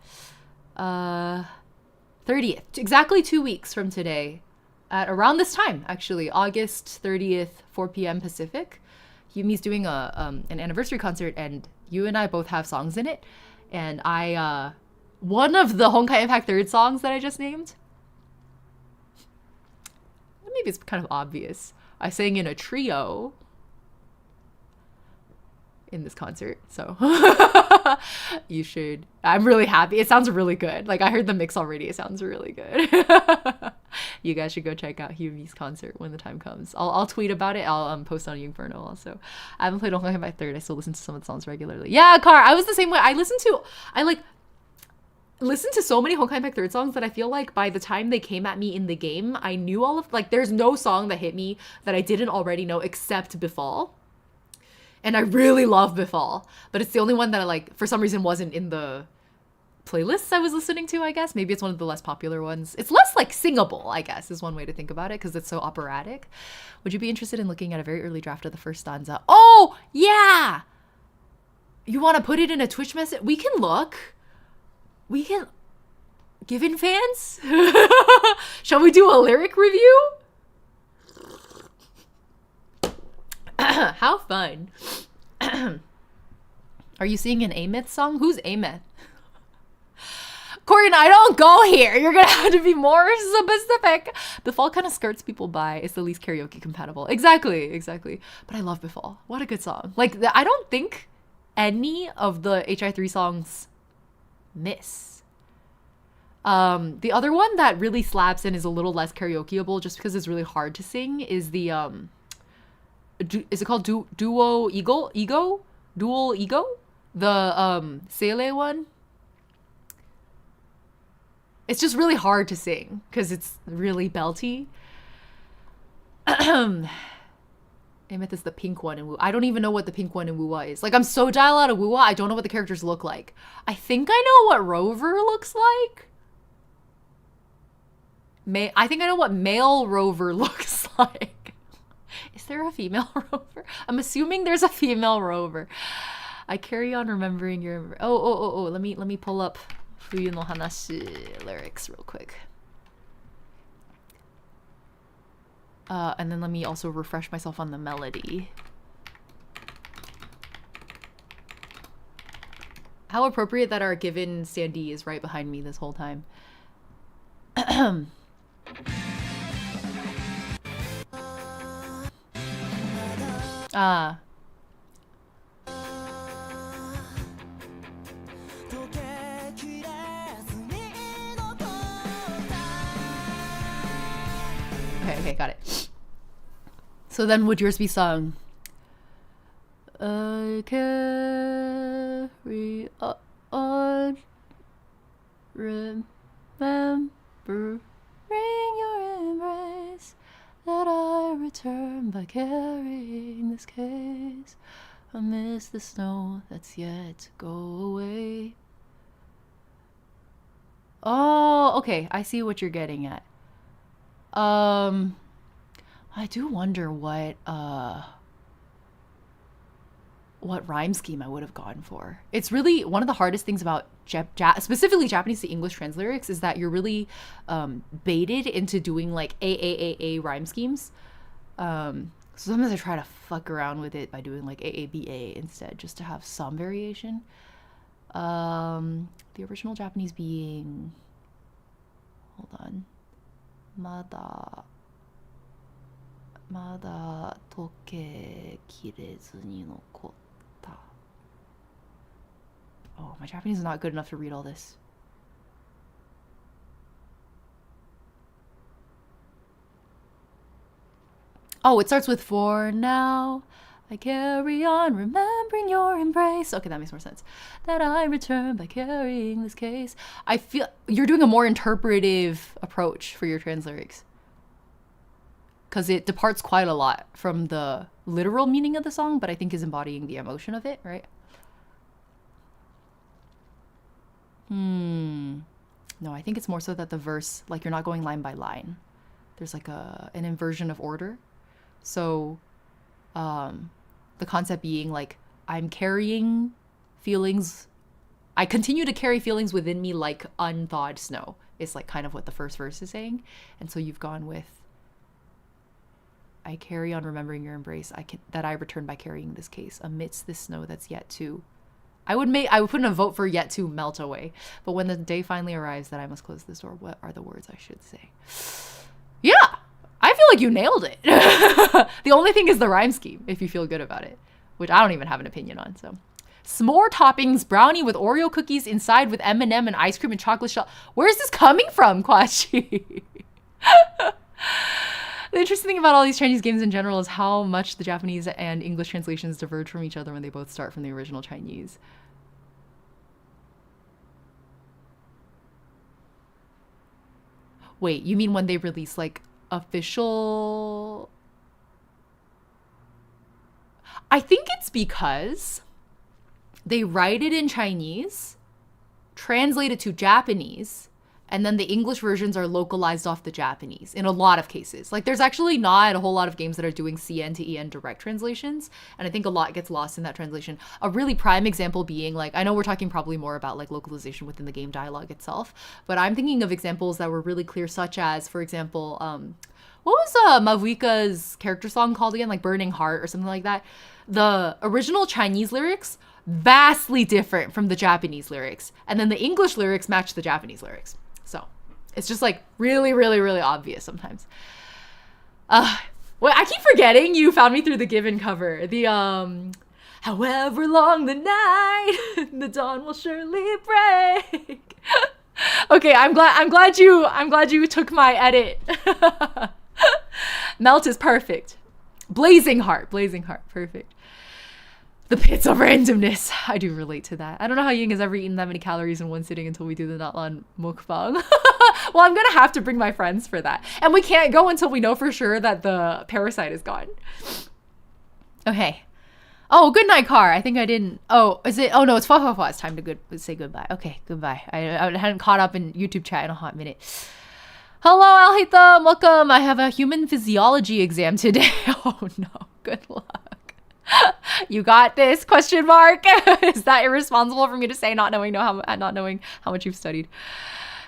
30th, exactly 2 weeks from today, at around this time, actually, August 30th, 4 p.m. Pacific. Hyumi's doing an anniversary concert, and you and I both have songs in it. And one of the Honkai Impact 3rd songs that I just named, maybe it's kind of obvious, I sang in a trio in this concert, so you should. I'm really happy. It sounds really good. Like, I heard the mix already. It sounds really good. You guys should go check out Hyumi's concert when the time comes. I'll tweet about it. I'll post on Inferno also. I haven't played Honkai Impact 3rd. I still listen to some of the songs regularly. Yeah, Car, I was the same way. I listen to so many Honkai Impact 3rd songs that I feel like by the time they came at me in the game, I knew all of, like, there's no song that hit me that I didn't already know except Befall. And I really love Befall, but it's the only one that I, like, for some reason wasn't in the playlists I was listening to, I guess. Maybe it's one of the less popular ones. It's less, like, singable, I guess, is one way to think about it, because it's so operatic. Would you be interested in looking at a very early draft of the first stanza? Oh, yeah! You want to put it in a Twitch message? We can look. We can... Given fans? Shall we do a lyric review? How fun. Are you seeing an Ameth song? Who's Ameth? Corinne, I don't go here. You're gonna have to be more specific. Befall kind of skirts people by. It's the least karaoke compatible. Exactly. But I love Befall. What a good song. Like, I don't think any of the HI3 songs miss. The other one that really slaps and is a little less karaokeable just because it's really hard to sing is the is it called Dual Ego? The Sele one. It's just really hard to sing because it's really belty. Ameth is the pink one in Wu. I don't even know what the pink one in Wuwa is. Like, I'm so dialed out of Wuwa, I don't know what the characters look like. I think I know what Rover looks like. I think I know what male Rover looks like. Is there a female Rover? I'm assuming there's a female Rover. I carry on remembering your... Oh. Let me pull up Fuyu no Hanashi lyrics real quick. And then let me also refresh myself on the melody. How appropriate that our given standee is right behind me this whole time. Okay, got it. So then would yours be sung? I carry on, remembering your embrace, that I return by carrying this case amidst the snow that's yet to go away. Oh, okay, I see what you're getting at. I do wonder what rhyme scheme I would have gone for. It's really one of the hardest things about specifically Japanese to English trans lyrics is that you're really baited into doing like a rhyme schemes. So sometimes I try to fuck around with it by doing like AABA instead, just to have some variation. The original Japanese being, hold on, Mada toke kirezu ni nokotta. Oh, my Japanese is not good enough to read all this. Oh, it starts with for now. I carry on, remembering your embrace. Okay, that makes more sense. That I return by carrying this case. I feel you're doing a more interpretive approach for your trans lyrics. Because it departs quite a lot from the literal meaning of the song, but I think is embodying the emotion of it, right? No, I think it's more so that the verse, like you're not going line by line. There's like an inversion of order. So, the concept being like, I'm carrying feelings. I continue to carry feelings within me like unthawed snow. Is like kind of what the first verse is saying. And so you've gone with, I carry on remembering your embrace. That I return by carrying this case amidst this snow that's yet to. I would put in a vote for yet to melt away. But when the day finally arrives that I must close this door, what are the words I should say? Yeah, I feel like you nailed it. The only thing is the rhyme scheme, if you feel good about it, which I don't even have an opinion on. So, s'more toppings, brownie with Oreo cookies inside with M&M and ice cream and chocolate shell. Where's this coming from, Kwachi? The interesting thing about all these Chinese games in general is how much the Japanese and English translations diverge from each other when they both start from the original Chinese. Wait, you mean when they release like official? I think it's because they write it in Chinese, translate it to Japanese, and then the English versions are localized off the Japanese in a lot of cases. Like there's actually not a whole lot of games that are doing CN to EN direct translations. And I think a lot gets lost in that translation. A really prime example being like, I know we're talking probably more about like localization within the game dialogue itself, but I'm thinking of examples that were really clear, such as, for example, what was Mavuika's character song called again? Like Burning Heart or something like that. The original Chinese lyrics, vastly different from the Japanese lyrics. And then the English lyrics match the Japanese lyrics. So it's just like really, really, really obvious sometimes. Well, I keep forgetting you found me through the Given cover. The however long the night, the dawn will surely break. Okay, I'm glad you took my edit. Melt is perfect. Blazing heart, perfect. The pits of randomness. I do relate to that. I don't know how Ying has ever eaten that many calories in one sitting until we do the Natlan mukbang. Well, I'm gonna have to bring my friends for that. And we can't go until we know for sure that the parasite is gone. Okay. Oh, good night, car. I think I didn't. Oh, is it? Oh, no, it's fa. It's time to say goodbye. Okay, goodbye. I hadn't caught up in YouTube chat in a hot minute. Hello, Al-Haytham. Welcome. I have a human physiology exam today. Oh, no. Good luck. You got this? Question mark. Is that irresponsible for me to say, not knowing how much you've studied?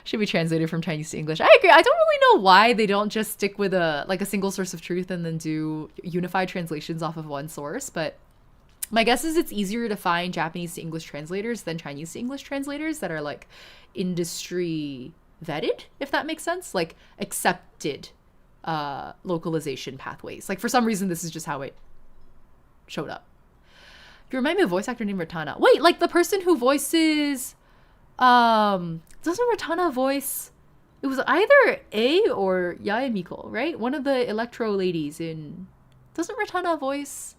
Should be translated from Chinese to English. I agree. I don't really know why they don't just stick with a single source of truth and then do unified translations off of one source. But my guess is it's easier to find Japanese to English translators than Chinese to English translators that are like industry vetted, if that makes sense, like accepted localization pathways. Like for some reason, this is just how it showed up. You remind me of a voice actor named Ratana. Wait, like the person who voices, doesn't Ratana voice, it was either A or Yae Miko, right? One of the electro ladies in, doesn't Ratana voice,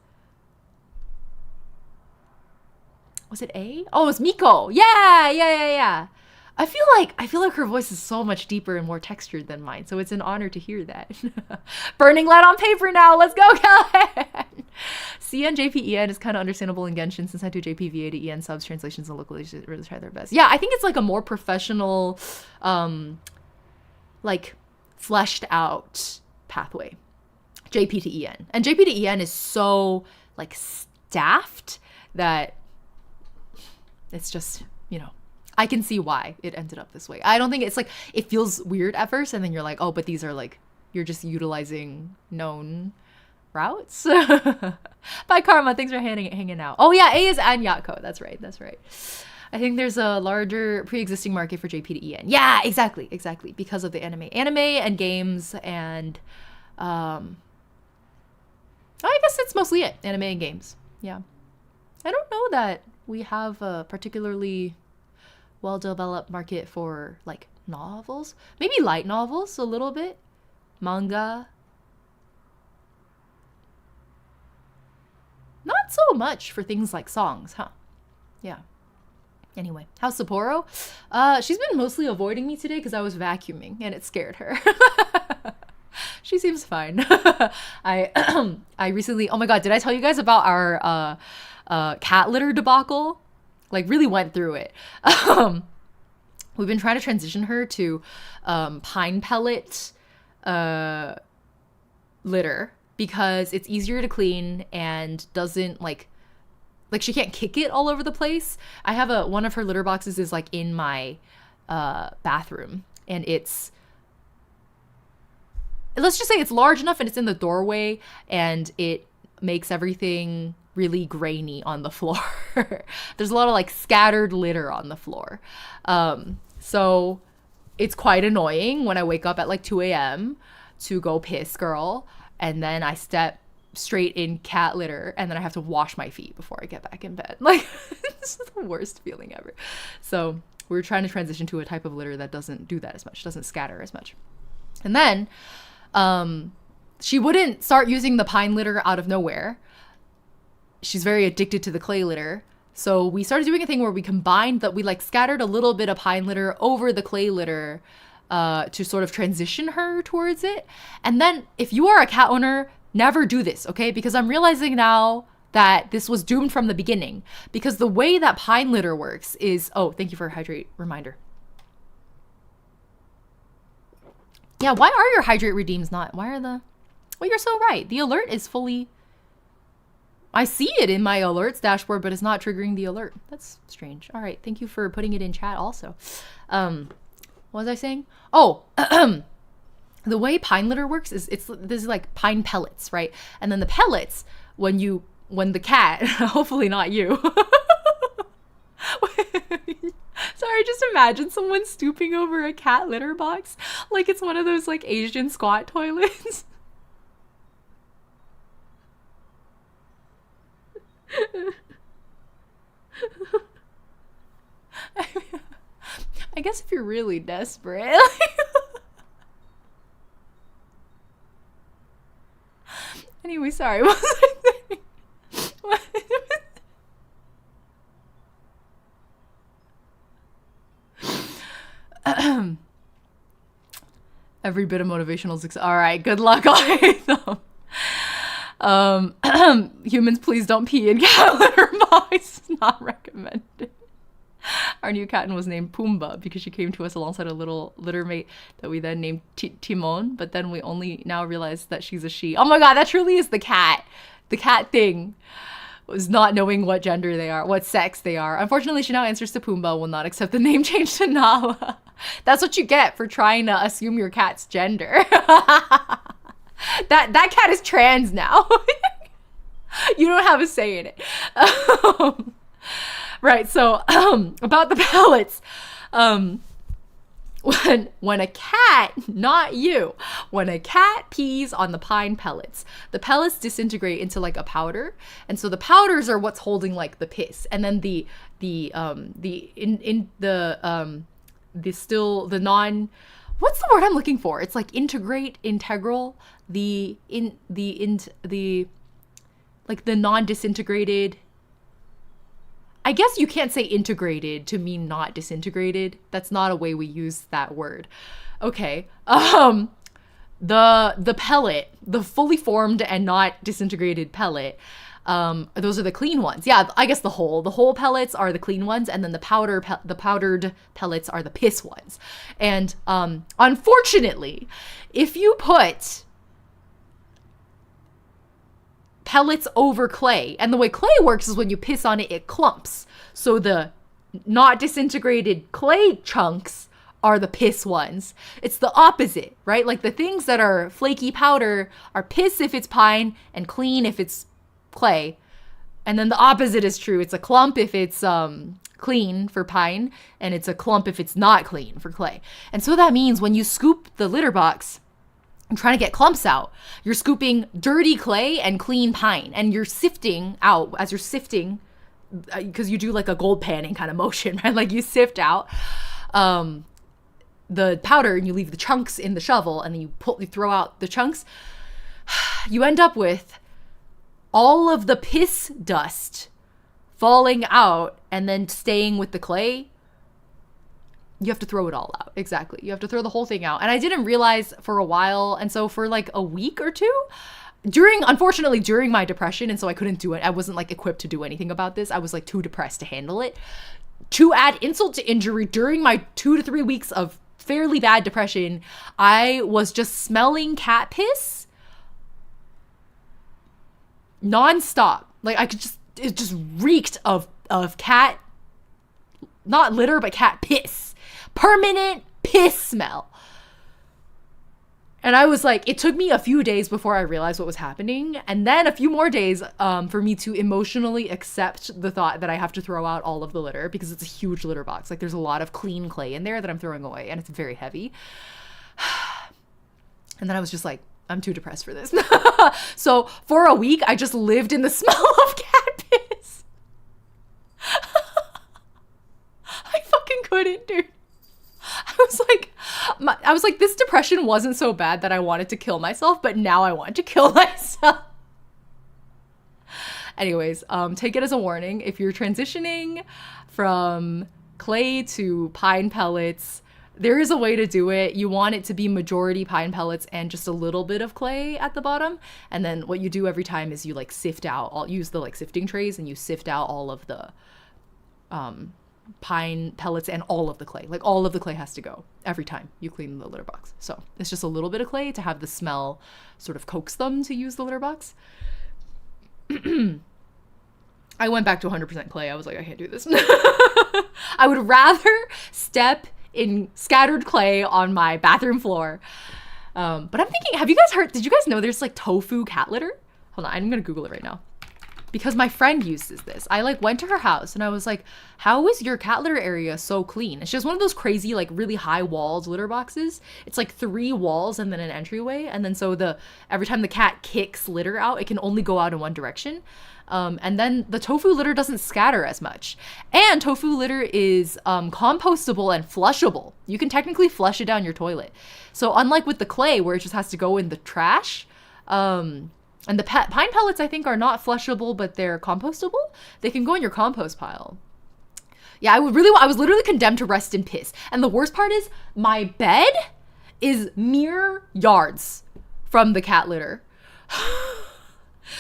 was it A? Oh, it's Miko. Yeah. I feel like her voice is so much deeper and more textured than mine, so it's an honor to hear that. Burning lead on paper now. Let's go, Callahan. CN JPEN is kind of understandable in Genshin since I do JPVA to EN subs, translations, and localizations really try their best. Yeah, I think it's like a more professional, like fleshed out pathway. JP to EN. And JP to EN is so like staffed that it's just, you know, I can see why it ended up this way. I don't think it's like, it feels weird at first and then you're like, oh, but these are like, you're just utilizing known routes. Bye, Karma. Thanks for hanging out. Oh yeah, A is Anyatko. That's right. I think there's a larger pre-existing market for JP to EN. Yeah, exactly. Because of the anime and games and, I guess it's mostly it. Anime and games. Yeah. I don't know that we have a particularly well-developed market for like novels. Maybe light novels a little bit. Manga. Not so much for things like songs, huh? Yeah. Anyway, how's Sapporo? She's been mostly avoiding me today because I was vacuuming and it scared her. She seems fine. I recently, oh my god, did I tell you guys about our cat litter debacle? Like really went through it. We've been trying to transition her to pine pellet litter because it's easier to clean and doesn't like she can't kick it all over the place. I have one of her litter boxes is like in my bathroom and let's just say it's large enough and it's in the doorway and it makes everything really grainy on the floor. There's a lot of like scattered litter on the floor. So it's quite annoying when I wake up at like 2 a.m. to go piss, girl. And then I step straight in cat litter and then I have to wash my feet before I get back in bed. Like, this is the worst feeling ever. So we're trying to transition to a type of litter that doesn't do that as much, doesn't scatter as much. And then she wouldn't start using the pine litter out of nowhere. She's very addicted to the clay litter. So we started doing a thing where we scattered a little bit of pine litter over the clay litter to sort of transition her towards it. And then if you are a cat owner, never do this, okay? Because I'm realizing now that this was doomed from the beginning. Because the way that pine litter works is, oh, thank you for a hydrate reminder. Yeah, why are your hydrate redeems not? Well, you're so right. The alert is fully, I see it in my alerts dashboard, but it's not triggering the alert. That's strange. All right. Thank you for putting it in chat also. What was I saying? Oh, the way pine litter works is there's like pine pellets, right? And then the pellets, when the cat, hopefully not you. Sorry, just imagine someone stooping over a cat litter box like it's one of those like Asian squat toilets. I guess if you're really desperate. Anyway, sorry. What was I saying? Every bit of motivational success. All right, good luck, Latham. Humans, please don't pee in cat litter box. Not recommended. Our new cat was named Pumbaa because she came to us alongside a little litter mate that we then named Timon, but then we only now realize that she's a she. Oh my god, that truly is the cat. The cat thing was not knowing what gender they are, what sex they are. Unfortunately, she now answers to Pumbaa, will not accept the name change to Nala. That's what you get for trying to assume your cat's gender. That cat is trans now. You don't have a say in it. Right, so about the pellets. When a cat, not you, when a cat pees on the pine pellets, the pellets disintegrate into like a powder, and so the powders are what's holding like the piss, and then the non, what's the word I'm looking for? It's like integral, the non-disintegrated. I guess you can't say integrated to mean not disintegrated. That's not a way we use that word. Okay. The pellet, the fully formed and not disintegrated pellet, those are the clean ones. Yeah, I guess the whole pellets are the clean ones, and then the powdered pellets are the piss ones. And unfortunately, if you put pellets over clay, and the way clay works is when you piss on it, it clumps. So the not disintegrated clay chunks are the piss ones. It's the opposite, right? Like the things that are flaky powder are piss if it's pine and clean if it's clay. And then the opposite is true. It's a clump if it's clean for pine, and it's a clump if it's not clean for clay. And so that means when you scoop the litter box and trying to get clumps out, you're scooping dirty clay and clean pine, and you're sifting out as you're sifting, because you do like a gold panning kind of motion, right? Like you sift out the powder and you leave the chunks in the shovel, and then you throw out the chunks. You end up with all of the piss dust falling out and then staying with the clay. You have to throw it all out. Exactly. You have to throw the whole thing out. And I didn't realize for a while. And so for like a week or two, unfortunately, during my depression, and so I couldn't do it. I wasn't like equipped to do anything about this. I was like too depressed to handle it. To add insult to injury, during my 2 to 3 weeks of fairly bad depression, I was just smelling cat piss nonstop. Like it just reeked of cat, not litter, but cat piss. Permanent piss smell. And I was like, it took me a few days before I realized what was happening, and then a few more days for me to emotionally accept the thought that I have to throw out all of the litter, because it's a huge litter box. Like there's a lot of clean clay in there that I'm throwing away, and it's very heavy. And then I was just like, I'm too depressed for this. So for a week, I just lived in the smell of cat piss. I fucking couldn't, dude. I was like, this depression wasn't so bad that I wanted to kill myself, but now I want to kill myself. Anyways, take it as a warning. If you're transitioning from clay to pine pellets, there is a way to do it. You want it to be majority pine pellets and just a little bit of clay at the bottom. And then what you do every time is you like sift out, use the like sifting trays, and you sift out all of the pine pellets and all of the clay. Like all of the clay has to go every time you clean the litter box. So it's just a little bit of clay to have the smell sort of coax them to use the litter box. I went back to 100% clay. I was like, I can't do this. I would rather step in scattered clay on my bathroom floor. But I'm thinking, did you guys know there's like tofu cat litter? Hold on, I'm gonna Google it right now. Because my friend uses this. I like went to her house and I was like, how is your cat litter area so clean? And she has one of those crazy, like really high walled litter boxes. It's like 3 walls and then an entryway. And then so every time the cat kicks litter out, it can only go out in one direction. And then the tofu litter doesn't scatter as much. And tofu litter is compostable and flushable. You can technically flush it down your toilet. So unlike with the clay where it just has to go in the trash, and the pine pellets, I think, are not flushable, but they're compostable. They can go in your compost pile. Yeah, I was literally condemned to rest in piss. And the worst part is my bed is mere yards from the cat litter.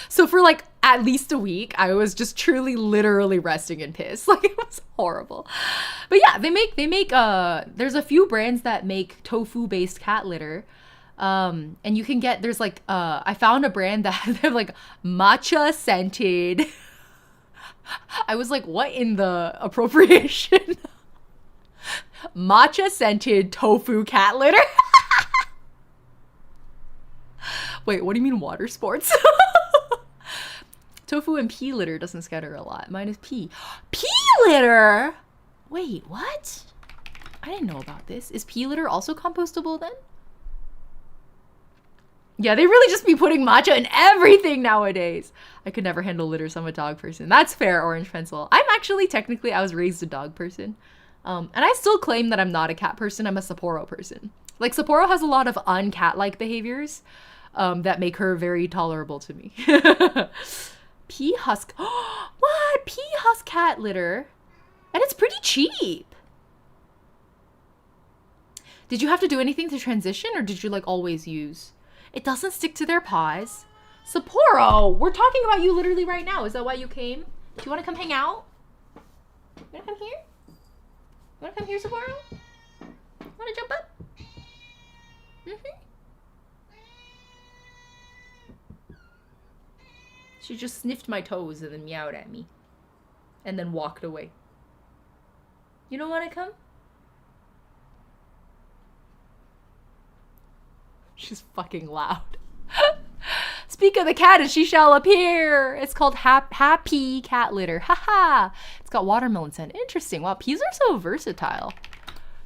So for like at least a week, I was just truly literally resting in piss. Like it was horrible. But yeah, they make there's a few brands that make tofu based cat litter. And you can get, there's like I found a brand that they're like matcha scented. I was like, what in the appropriation? Matcha scented tofu cat litter. Wait, what do you mean water sports? Tofu and pea litter doesn't scatter a lot. Mine is pea. Pea litter? Wait, what? I didn't know about this. Is pea litter also compostable then? Yeah, they really just be putting matcha in everything nowadays. I could never handle litter, so I'm a dog person. That's fair, Orange Pencil. I'm actually, technically, I was raised a dog person. And I still claim that I'm not a cat person. I'm a Sapporo person. Like, Sapporo has a lot of un-cat-like behaviors that make her very tolerable to me. Pea husk. What? Pea husk cat litter? And it's pretty cheap. Did you have to do anything to transition, or did you, like, always use? It doesn't stick to their paws. Sapporo, we're talking about you literally right now. Is that why you came? Do you want to come hang out? You want to come here? You want to come here, Sapporo? Want to jump up? She just sniffed my toes and then meowed at me. And then walked away. You don't want to come? She's fucking loud. Speak of the cat and she shall appear. It's called Happy Cat Litter. Haha. It's got watermelon scent. Interesting. Wow, peas are so versatile.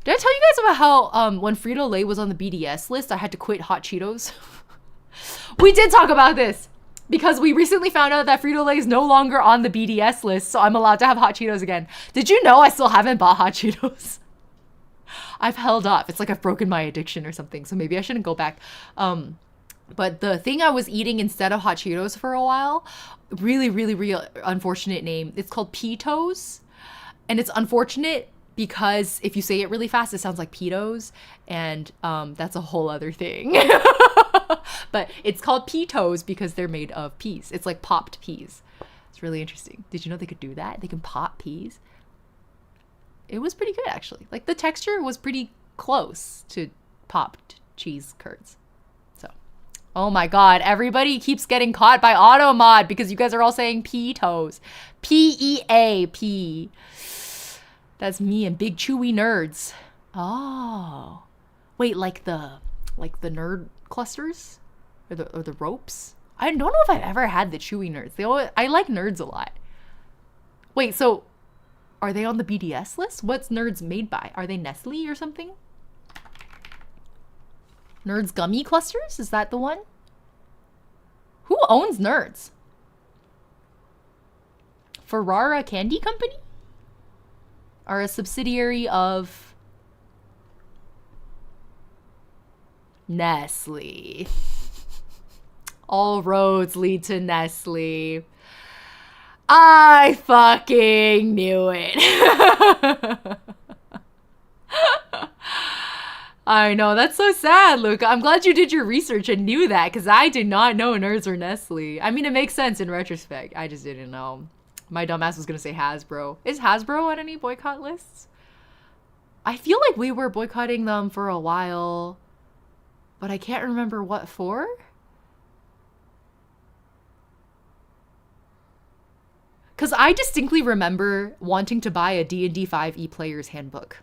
Did I tell you guys about how when Frito-Lay was on the BDS list, I had to quit hot Cheetos? We did talk about this because we recently found out that Frito-Lay is no longer on the BDS list, so I'm allowed to have hot Cheetos again. Did you know I still haven't bought hot Cheetos? I've held off. It's like I've broken my addiction or something, so maybe I shouldn't go back. But the thing I was eating instead of hot Cheetos for a while, really, really, really unfortunate name. It's called Pitos. And it's unfortunate because if you say it really fast, it sounds like Pitos. And that's a whole other thing. But it's called Pitos because they're made of peas. It's like popped peas. It's really interesting. Did you know they could do that? They can pop peas. It was pretty good, actually. Like, the texture was pretty close to popped cheese curds. So, oh my god, everybody keeps getting caught by automod because you guys are all saying Pitos. P-E-A-P. That's me and big chewy nerds. Oh. Wait, like the nerd clusters? Or the ropes? I don't know if I've ever had the chewy nerds. I like nerds a lot. Wait, so are they on the BDS list? What's Nerds made by? Are they Nestle or something? Nerds gummy clusters? Is that the one? Who owns Nerds? Ferrara Candy Company? Are a subsidiary of Nestle. All roads lead to Nestle. I fucking knew it. I know, that's so sad, Luca. I'm glad you did your research and knew that, because I did not know Nerds were Nestle. I mean, it makes sense in retrospect. I just didn't know. My dumbass was going to say Hasbro. Is Hasbro on any boycott lists? I feel like we were boycotting them for a while, but I can't remember what for. Because I distinctly remember wanting to buy a D&D 5e player's handbook.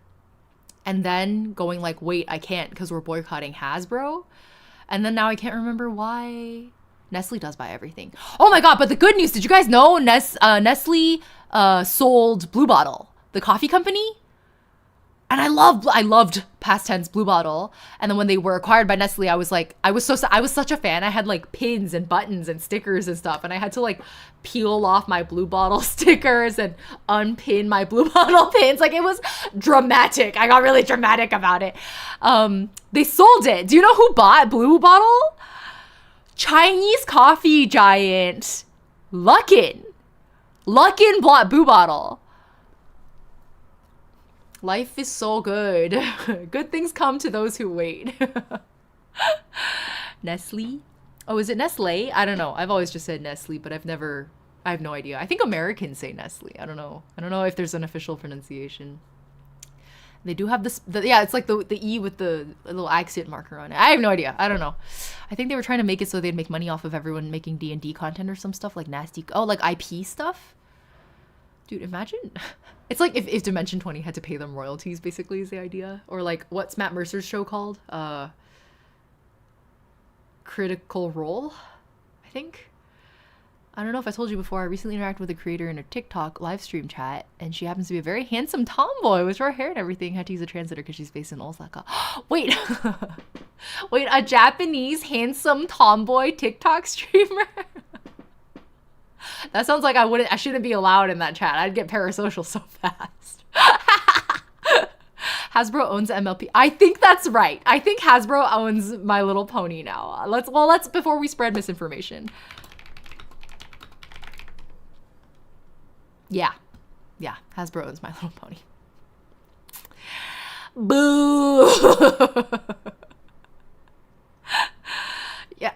And then going like, wait, I can't because we're boycotting Hasbro. And then now I can't remember why. Nestle does buy everything. Oh my god, but the good news, did you guys know Nestle sold Blue Bottle, the coffee company? And I loved past tense Blue Bottle. And then when they were acquired by Nestle, I was such a fan. I had like pins and buttons and stickers and stuff. And I had to like peel off my Blue Bottle stickers and unpin my Blue Bottle pins. Like, it was dramatic. I got really dramatic about it. They sold it. Do you know who bought Blue Bottle? Chinese coffee giant Luckin. Luckin bought Blue Bottle. Life is so good. Good things come to those who wait. Nestle? Oh, is it Nestle? I don't know. I've always just said Nestle, but I have no idea. I think Americans say Nestle. I don't know. I don't know if there's an official pronunciation. They do have this, yeah, it's like the E with the little accent marker on it. I have no idea. I don't know. I think they were trying to make it so they'd make money off of everyone making D&D content or some stuff like nasty. Oh, like IP stuff? Dude, imagine. It's like if Dimension 20 had to pay them royalties, basically, is the idea. Or like, what's Matt Mercer's show called? Critical Role, I think. I don't know if I told you before, I recently interacted with a creator in a TikTok live stream chat, and she happens to be a very handsome tomboy with short hair and everything. Had to use a translator because she's based in Osaka. Wait, wait, a Japanese handsome tomboy TikTok streamer? That sounds like I shouldn't be allowed in that chat. I'd get parasocial so fast. Hasbro owns MLP. I think that's right. I think Hasbro owns My Little Pony now. Let's before we spread misinformation. Yeah. Yeah. Hasbro owns My Little Pony. Boo! Yeah,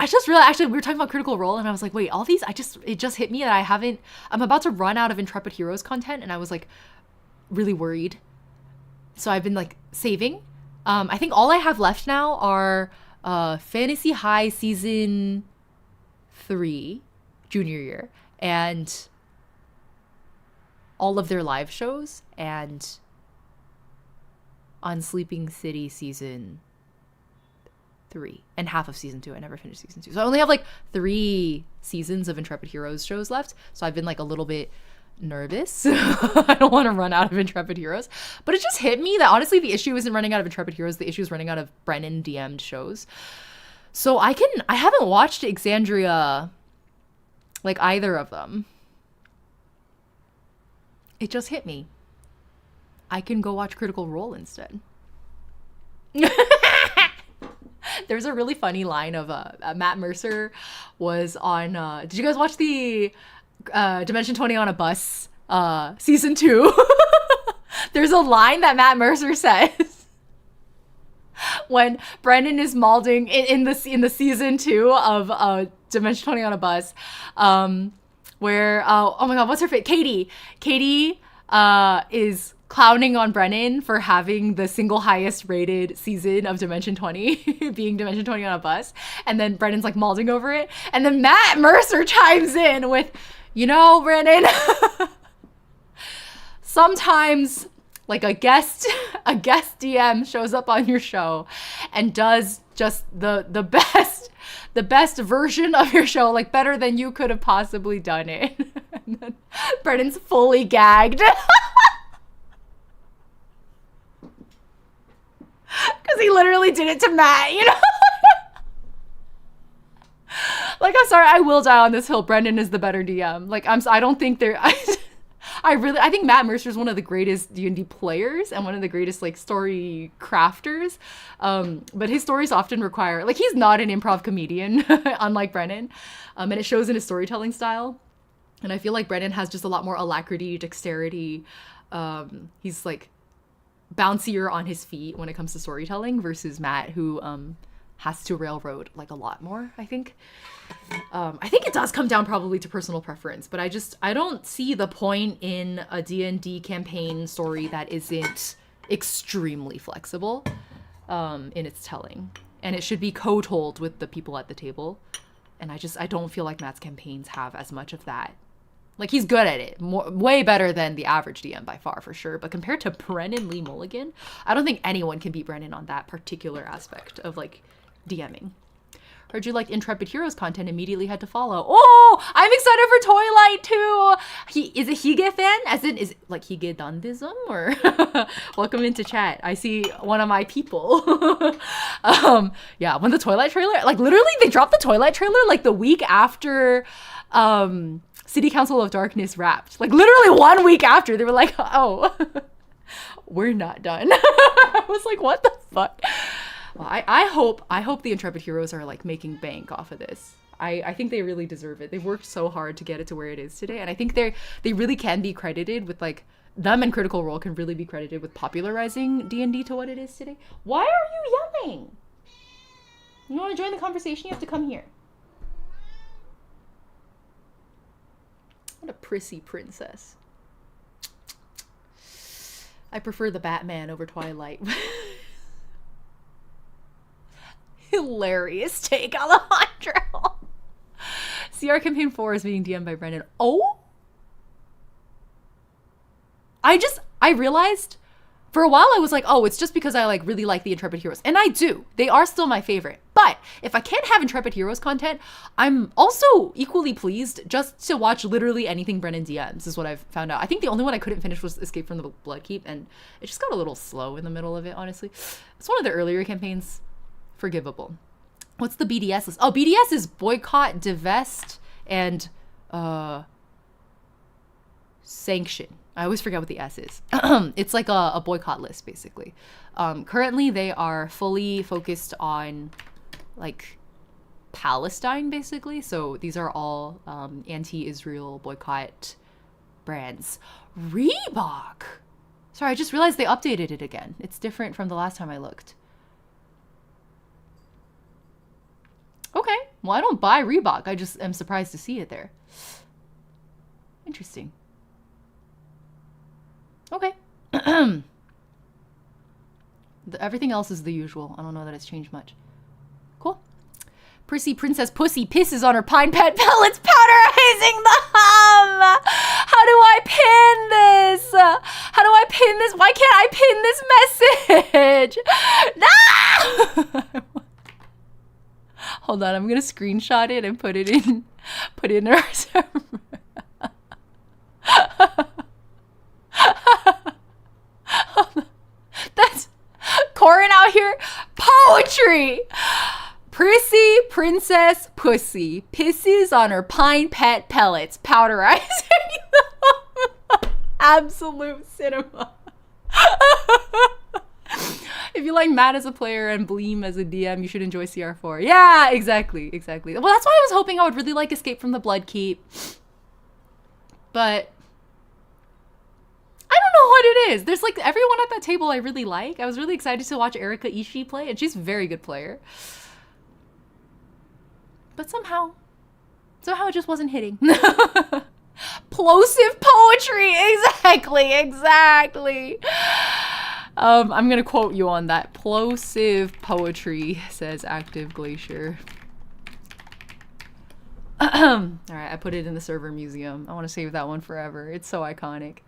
I just realized, actually, we were talking about Critical Role, and I was like, wait, all these, it just hit me that I'm about to run out of Intrepid Heroes content, and I was like, really worried. So I've been like saving. I think all I have left now are Fantasy High Season 3, junior year, and all of their live shows, and on Sleeping City Season 3 and half of Season 2. I never finished Season 2. So I only have like 3 seasons of Intrepid Heroes shows left. So I've been like a little bit nervous. I don't want to run out of Intrepid Heroes. But it just hit me that honestly the issue isn't running out of Intrepid Heroes. The issue is running out of Brennan DM'd shows. So I haven't watched Exandria, like either of them. It just hit me. I can go watch Critical Role instead. There's a really funny line of Matt Mercer was on, did you guys watch the Dimension 20 on a Bus Season 2? There's a line that Matt Mercer says when Brendan is malding in the Season 2 of Dimension 20 on a Bus, where, oh my god, what's her face? Katie is clowning on Brennan for having the single highest rated season of Dimension 20 being Dimension 20 on a Bus, and then Brennan's like malding over it, and then Matt Mercer chimes in with, you know, Brennan, sometimes like a guest DM shows up on your show and does just the best version of your show, like better than you could have possibly done it. And then Brennan's fully gagged. Because he literally did it to Matt, you know? Like, I'm sorry, I will die on this hill. Brendan is the better DM. Like, I don't think they're... I think Matt Mercer is one of the greatest D&D players and one of the greatest, like, story crafters. But his stories often require... Like, he's not an improv comedian, unlike Brennan. And it shows in his storytelling style. And I feel like Brennan has just a lot more alacrity, dexterity. He's, like, bouncier on his feet when it comes to storytelling versus Matt, who has to railroad like a lot more, I think. I think it does come down probably to personal preference, but I don't see the point in a D&D campaign story that isn't extremely flexible in its telling, and it should be co-told with the people at the table. And I don't feel like Matt's campaigns have as much of that. Like, he's good at it. Way better than the average DM by far, for sure. But compared to Brennan Lee Mulligan, I don't think anyone can beat Brennan on that particular aspect of, like, DMing. Heard you liked Intrepid Heroes content, immediately had to follow. Oh, I'm excited for Twilight too. Is a Hige fan? As in, is it like Hige Dandism? Or welcome into chat. I see one of my people. Yeah, when the Twilight trailer, like literally they dropped the Twilight trailer like the week after City Council of Darkness wrapped. Like literally 1 week after, they were like, oh, we're not done. I was like, what the fuck? Well, I hope the Intrepid Heroes are like making bank off of this. I think they really deserve it. They've worked so hard to get it to where it is today, and I think they really can be credited with like them and Critical Role can really be credited with popularizing D&D to what it is today. Why are you yelling? You want to join the conversation? You have to come here. What a prissy princess. I prefer the Batman over Twilight. Hilarious take, Alejandro. CR Campaign 4 is being DM'd by Brendan. Oh? I realized for a while I was like, oh, it's just because I like really like the Intrepid Heroes. And I do. They are still my favorite. But if I can't have Intrepid Heroes content, I'm also equally pleased just to watch literally anything Brennan DMs is what I've found out. I think the only one I couldn't finish was Escape from the Bloodkeep, and it just got a little slow in the middle of it, honestly. It's one of the earlier campaigns. Forgivable. What's the BDS list? Oh, BDS is Boycott, Divest, and Sanction. I always forget what the S is. It's like a boycott list, basically. Currently, they are fully focused on, like, Palestine, basically. So these are all anti-Israel boycott brands. Reebok! Sorry, I just realized they updated it again. It's different from the last time I looked. Okay. Well, I don't buy Reebok. I just am surprised to see it there. Interesting. Okay. Everything else is the usual. I don't know that it's changed much. Cool. Prissy Princess Pussy pisses on her pine pet pellets, powderizing the hum. How do I pin this? How do I pin this? Why can't I pin this message? No! Hold on, I'm gonna screenshot it and put it in our server. That's Corin out here. Poetry. Prissy Princess Pussy pisses on her pine pet pellets, powderizing them. Absolute cinema. If you like Matt as a player and Bleem as a DM, you should enjoy CR4. Yeah, exactly. Well, that's why I was hoping I would really like Escape from the Bloodkeep. But I don't know what it is. There's like everyone at that table I really like. I was really excited to watch Erika Ishii play, and she's a very good player. But somehow it just wasn't hitting. Plosive poetry. Exactly. I'm gonna quote you on that. Plosive poetry, says Active Glacier. Alright, I put it in the server museum. I want to save that one forever. It's so iconic.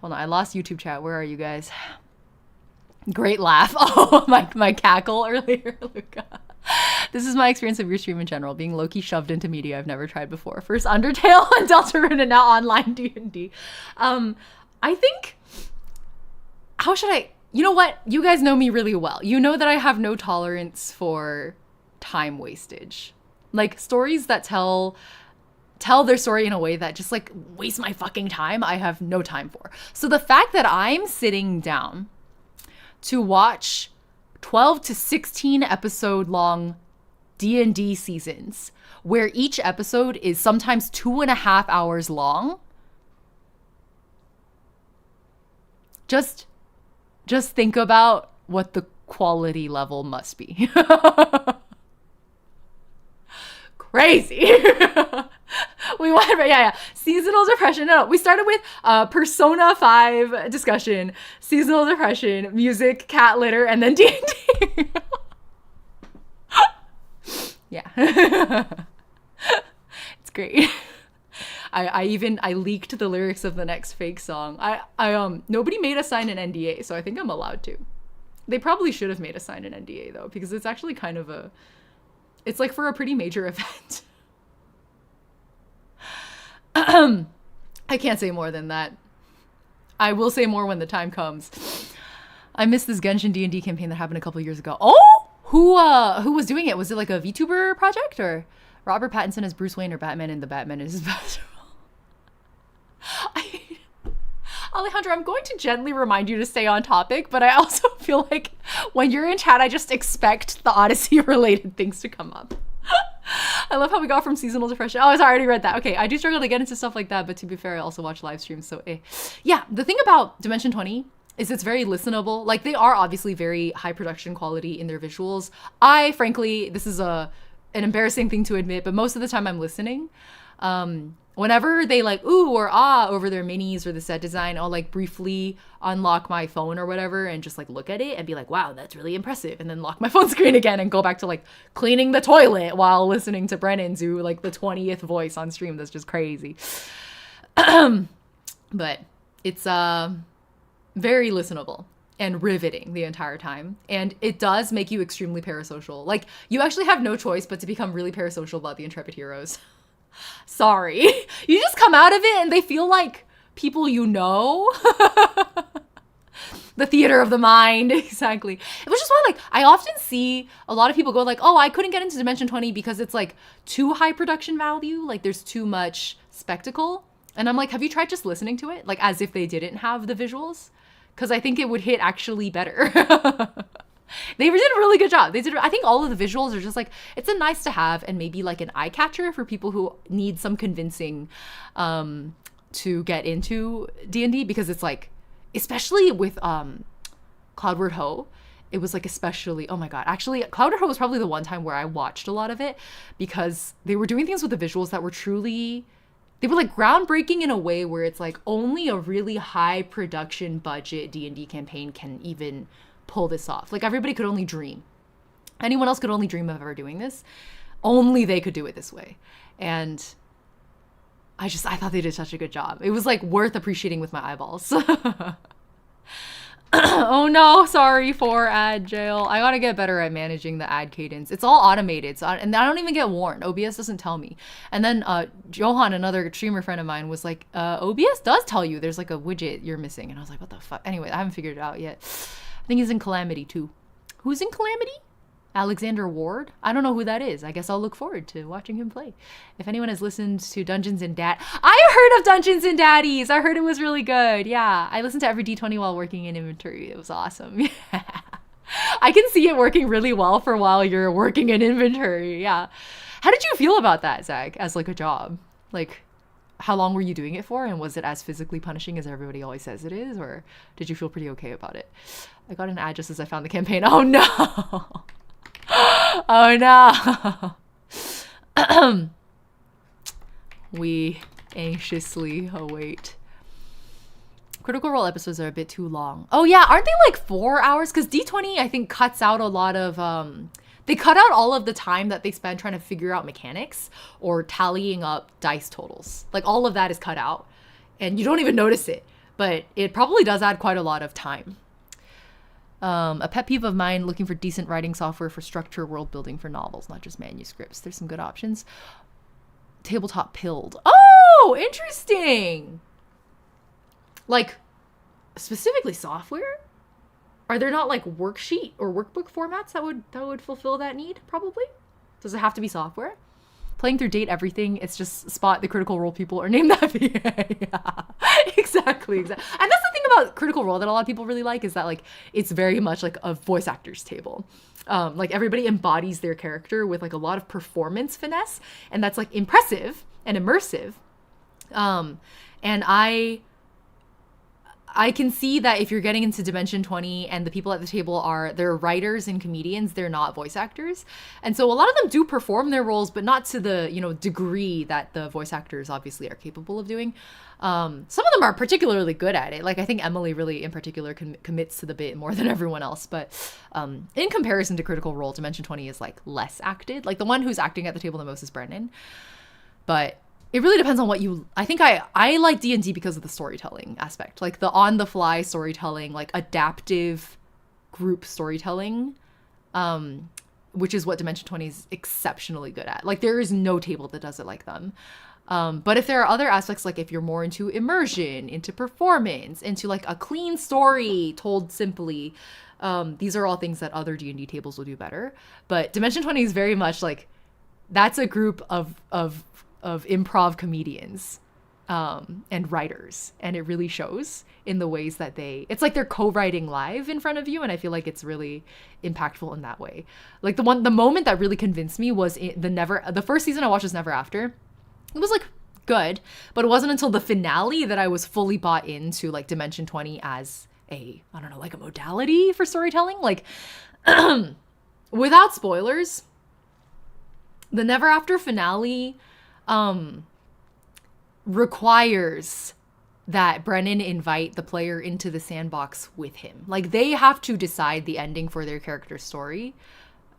Hold on, I lost YouTube chat. Where are you guys? Great laugh. Oh, my cackle earlier, Luca. This is my experience of your stream in general, being low-key shoved into media I've never tried before. First Undertale and Deltarune, and now online D&D. I think... How should I... You know what? You guys know me really well. You know that I have no tolerance for time wastage. Like, stories that tell their story in a way that just, like, wastes my fucking time, I have no time for. So the fact that I'm sitting down to watch 12 to 16 episode long D&D seasons, where each episode is sometimes 2.5 hours long, just think about what the quality level must be. Crazy. We went, yeah. Seasonal depression. No, we started with Persona 5 discussion, seasonal depression, music, cat litter, and then D&D. Yeah. It's great. I leaked the lyrics of the next fake song. Nobody made us sign an NDA, so I think I'm allowed to. They probably should have made us sign an NDA though, because it's actually kind of it's like for a pretty major event. I can't say more than that. I will say more when the time comes. I missed this Genshin D&D campaign that happened a couple years ago. Oh, who was doing it? Was it like a VTuber project, or Robert Pattinson as Bruce Wayne, or Batman and the Batman is Batman? Alejandro, I'm going to gently remind you to stay on topic, but I also feel like when you're in chat, I just expect the Odyssey related things to come up. I love how we got from seasonal depression. Oh, sorry, I already read that. Okay, I do struggle to get into stuff like that, but to be fair, I also watch live streams, so yeah, the thing about Dimension 20 is it's very listenable. Like, they are obviously very high production quality in their visuals. I, frankly, this is an embarrassing thing to admit, but most of the time I'm listening. Whenever they like ooh or ah over their minis or the set design, I'll like briefly unlock my phone or whatever and just like look at it and be like, wow, that's really impressive, and then lock my phone screen again and go back to like cleaning the toilet while listening to Brennan do like the 20th voice on stream. That's just crazy. But it's very listenable and riveting the entire time, and it does make you extremely parasocial. Like, you actually have no choice but to become really parasocial about the Intrepid Heroes. Sorry. You just come out of it and they feel like people you know. The theater of the mind. Exactly. Which is why, like, I often see a lot of people go like, oh, I couldn't get into Dimension 20 because it's like too high production value. Like, there's too much spectacle. And I'm like, have you tried just listening to it? Like, as if they didn't have the visuals? Because I think it would hit actually better. They did a really good job. I think all of the visuals are just like, it's a nice to have and maybe like an eye catcher for people who need some convincing to get into D&D, because it's like, especially with Cloudward Ho, it was like especially, oh my god. Actually, Cloudward Ho was probably the one time where I watched a lot of it, because they were doing things with the visuals that were truly, they were like groundbreaking in a way where it's like only a really high production budget D&D campaign can even pull this off. Like, everybody could only dream. Anyone else could only dream of ever doing this. Only they could do it this way. And I thought they did such a good job. It was like worth appreciating with my eyeballs. Oh no, sorry for ad jail. I gotta get better at managing the ad cadence. It's all automated, and I don't even get warned. OBS doesn't tell me. And then Johan, another streamer friend of mine, was like, OBS does tell you there's like a widget you're missing. And I was like, what the fuck? Anyway, I haven't figured it out yet. I think he's in Calamity too. Who's in Calamity? Alexander Ward? I don't know who that is. I guess I'll look forward to watching him play. If anyone has listened to Dungeons and I heard of Dungeons and Daddies. I heard it was really good. Yeah. I listened to every D20 while working in inventory. It was awesome. Yeah. I can see it working really well for while you're working in inventory. Yeah. How did you feel about that, Zach, as like a job? Like, how long were you doing it for? And was it as physically punishing as everybody always says it is? Or did you feel pretty okay about it? I got an ad just as I found the campaign. Oh no. Oh no. We anxiously await. Critical Role episodes are a bit too long. Oh yeah, aren't they like 4 hours? Because D20, I think, cuts out a lot of they cut out all of the time that they spend trying to figure out mechanics or tallying up dice totals. Like, all of that is cut out and you don't even notice it, but it probably does add quite a lot of time. A pet peeve of mine, looking for decent writing software for structure world building for novels, not just manuscripts. There's some good options. Tabletop Pilled. Oh, interesting. Like, specifically software? Are there not like worksheet or workbook formats that would fulfill that need? Probably. Does it have to be software? Playing through Date Everything, it's just spot the Critical Role people or name that VA. Yeah, exactly. And that's the thing about Critical Role that a lot of people really like, is that like it's very much like a voice actors table. Like, everybody embodies their character with like a lot of performance finesse, and that's like impressive and immersive. And I can see that if you're getting into Dimension 20 and the people at the table they're writers and comedians, they're not voice actors. And so a lot of them do perform their roles, but not to the, degree that the voice actors obviously are capable of doing. Some of them are particularly good at it. Like, I think Emily really in particular commits to the bit more than everyone else. But in comparison to Critical Role, Dimension 20 is like less acted. Like, the one who's acting at the table the most is Brennan. But it really depends on what I think I like D&D because of the storytelling aspect, like the on the fly storytelling, like adaptive group storytelling, which is what Dimension 20 is exceptionally good at. Like, there is no table that does it like them. But if there are other aspects, like if you're more into immersion, into performance, into like a clean story told simply, these are all things that other D&D tables will do better. But Dimension 20 is very much like, that's a group of improv comedians and writers, and it really shows in the ways that it's like they're co-writing live in front of you, and I feel like it's really impactful in that way. Like the moment that really convinced me was the first season I watched was Never After. It was like good, but it wasn't until the finale that I was fully bought into like Dimension 20 as I don't know, like a modality for storytelling. Like without spoilers, the Never After finale requires that Brennan invite the player into the sandbox with him. Like they have to decide the ending for their character's story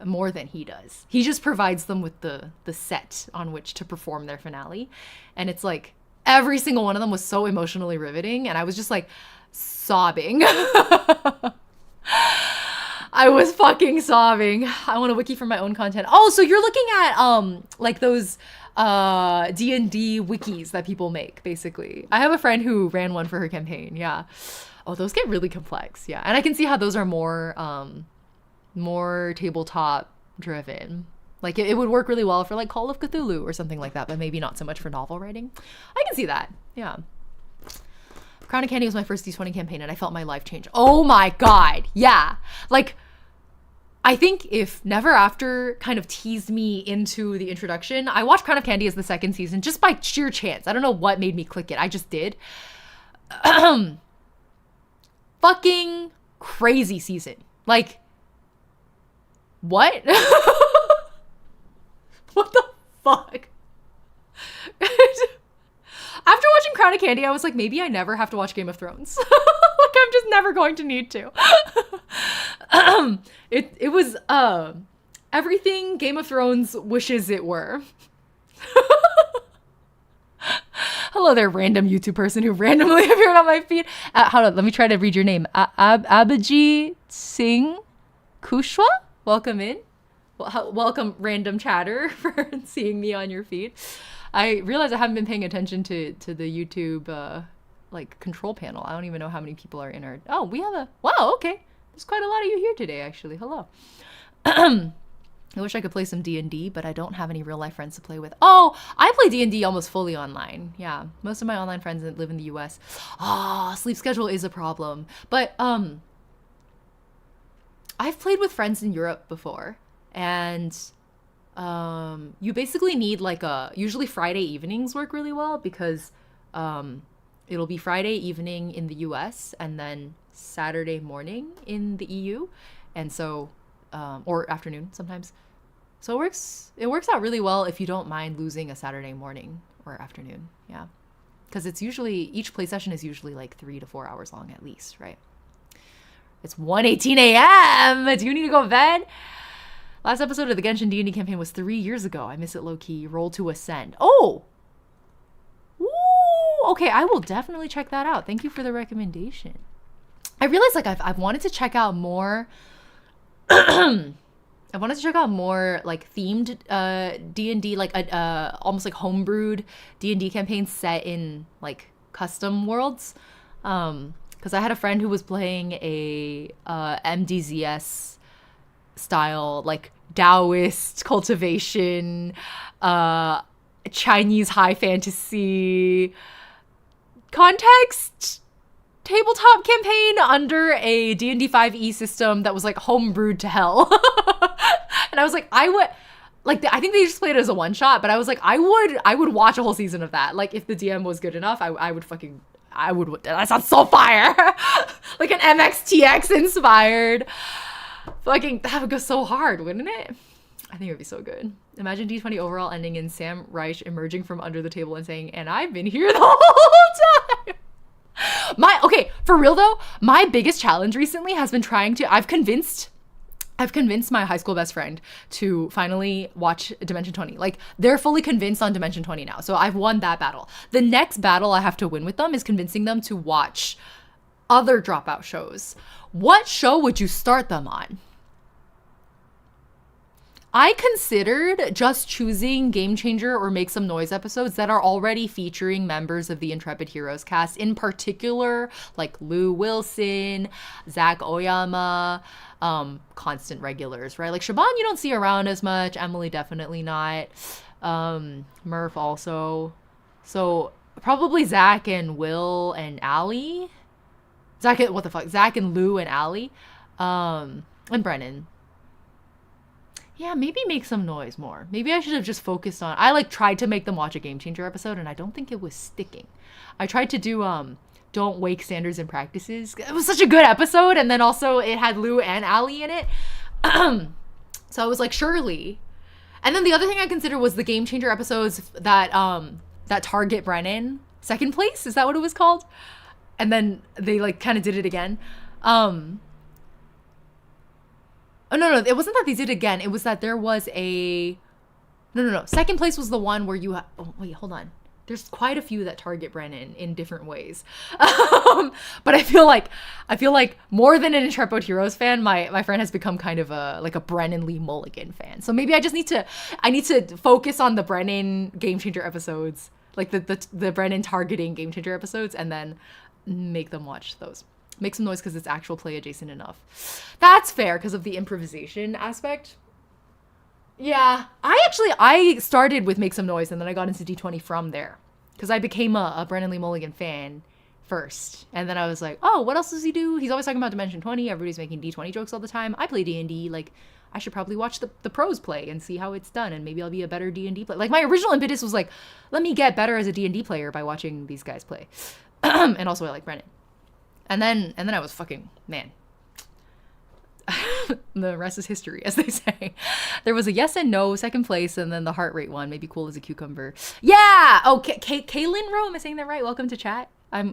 more than he does. He just provides them with the set on which to perform their finale. And it's like every single one of them was so emotionally riveting, and I was just like sobbing. I was fucking sobbing. I want to wiki for my own content. Oh, so you're looking at like those D&D wikis that people make, basically. I have a friend who ran one for her campaign. Yeah. Oh, those get really complex. Yeah. And I can see how those are more tabletop driven. Like it would work really well for like Call of Cthulhu or something like that, but maybe not so much for novel writing. I can see that. Yeah. Crown of Candy was my first D20 campaign, and I felt my life change. Oh my God. Yeah. Like, I think if Never After kind of teased me into the introduction, I watched Crown of Candy as the second season just by sheer chance. I don't know what made me click it. I just did. Fucking crazy season. Like, what? What the fuck? After watching Crown of Candy, I was like, maybe I never have to watch Game of Thrones. Like, I'm just never going to need to. It was everything Game of Thrones wishes it were. Hello there, random YouTube person who randomly appeared on my feed. Hold on, let me try to read your name. Abhijit Singh Kushwa? Welcome in. Welcome, random chatter, for seeing me on your feed. I realize I haven't been paying attention to the YouTube like control panel. I don't even know how many people are in our... Oh, we have wow, okay. There's quite a lot of you here today, actually. Hello. I wish I could play some D&D, but I don't have any real life friends to play with. Oh, I play D&D almost fully online. Yeah, most of my online friends live in the US. Oh, sleep schedule is a problem. But I've played with friends in Europe before, and you basically need like usually Friday evenings work really well, because it'll be Friday evening in the US and then Saturday morning in the EU. And so, or afternoon sometimes. So it works out really well if you don't mind losing a Saturday morning or afternoon. Yeah. Because it's usually, each play session is usually like 3 to 4 hours long at least, right? It's 1:18 a.m. Do you need to go to bed? Last episode of the Genshin D&D campaign was 3 years ago. I miss it low-key. Roll to Ascend. Oh! Ooh, okay, I will definitely check that out. Thank you for the recommendation. I realized like I've wanted to check out more... I wanted to check out more like themed D&D, like almost like homebrewed D&D campaigns set in like custom worlds. Because I had a friend who was playing a MDZS style, like Taoist cultivation, Chinese high fantasy context tabletop campaign under a D&D 5e system that was like homebrewed to hell. And I was like, I think they just played it as a one shot, but I was like, I would watch a whole season of that. Like if the DM was good enough, I would, that sounds so fire. Like an MXTX inspired. Fucking, that would go so hard, wouldn't it? I think it would be so good. Imagine D20 overall ending in Sam Reich emerging from under the table and saying, and I've been here the whole time. Okay, for real though, my biggest challenge recently has been I've convinced my high school best friend to finally watch Dimension 20. Like, they're fully convinced on Dimension 20 now. So I've won that battle. The next battle I have to win with them is convincing them to watch other Dropout shows. What show would you start them on? I considered just choosing Game Changer or Make Some Noise episodes that are already featuring members of the Intrepid Heroes cast, in particular, like Lou Wilson, Zach Oyama, constant regulars, right? Like Shaban, you don't see around as much. Emily, definitely not. Murph also. So Probably Zach and Will and Allie. What the fuck? Zach and Lou and Allie. And Brennan. Yeah, maybe make some noise more. Maybe I should have just focused on. I like tried to make them watch a Game Changer episode, and I don't think it was sticking. I tried to do Don't Wake Standards and Practices. It was such a good episode, and then also it had Lou and Allie in it. So I was like, surely. And then the other thing I considered was the Game Changer episodes that that target Brennan. Second place, is that what it was called? And then they like kind of did it again. Oh, no, it wasn't that they did it again. It was that there was a... No. Second place was the one where you... Oh, wait, hold on. There's quite a few that target Brennan in different ways. But I feel like more than an Intrepid Heroes fan, my friend has become kind of a Brennan Lee Mulligan fan. So maybe I need to focus on the Brennan Game Changer episodes, like the Brennan targeting Game Changer episodes, and then make them watch those. Make some noise because it's actual play adjacent enough. That's fair because of the improvisation aspect. Yeah, I started with Make Some Noise and then I got into D20 from there because I became a Brennan Lee Mulligan fan first. And then I was like, oh, what else does he do? He's always talking about Dimension 20. Everybody's making D20 jokes all the time. I play D&D. Like, I should probably watch the pros play and see how it's done, and maybe I'll be a better D&D player. Like, my original impetus was like, let me get better as a D&D player by watching these guys play. And also I like Brennan. And then I was fucking, man. The rest is history, as they say. There was a yes and no, second place, and then the heart rate one, maybe cool as a cucumber. Yeah! Oh, Kaylin Rowe, am I saying that right? Welcome to chat.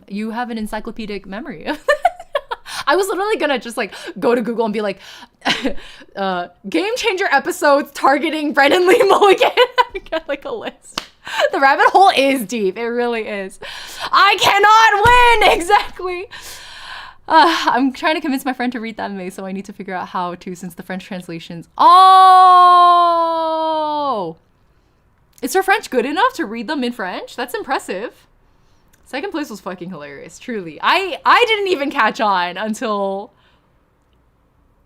You have an encyclopedic memory. I was literally gonna just like go to Google and be like, Game Changer episodes targeting Brennan Lee Mulligan. Get like a list. The rabbit hole is deep. It really is. I cannot win! Exactly. I'm trying to convince my friend to read that May, so I need to figure out how to, since the French translations. Oh! Is her French good enough to read them in French? That's impressive. Second place was fucking hilarious, truly. I didn't even catch on until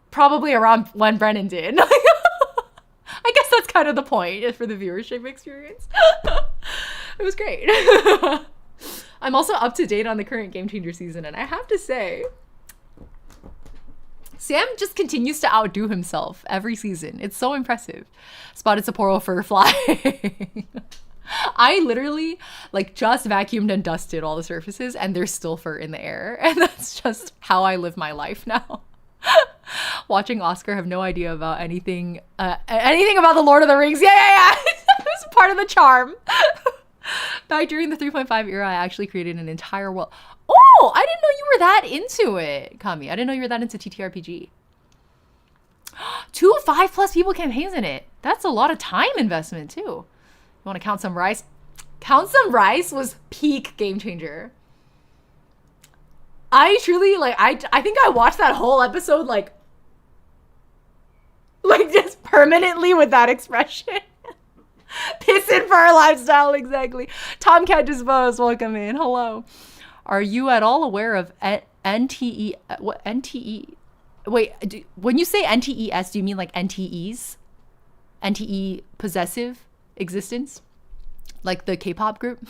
probably around when Brennan did. I guess that's kind of the point for the viewership experience. It was great. I'm also up to date on the current Game Changer season, and I have to say, Sam just continues to outdo himself every season. It's so impressive. Spotted Sapporo fur fly. I literally like just vacuumed and dusted all the surfaces and there's still fur in the air. And that's just how I live my life now. Watching Oscar, have no idea about anything about the Lord of the Rings. Yeah. It was part of the charm. Back during the 3.5 era, I actually created an entire world. Oh, I didn't know you were that into it, Kami. I didn't know you were that into TTRPG. 2 5+ people campaigns in it. That's a lot of time investment too. You want to count some rice? Count Some Rice was peak Game Changer. I truly like. I think I watched that whole episode like just permanently with that expression. Pissing for our lifestyle, exactly. Tomcat Dispose, welcome in. Hello. Are you at all aware of NTE? What NTE? Wait, when you say NTES, do you mean like NTEs? NTE possessive existence? Like the K-pop group?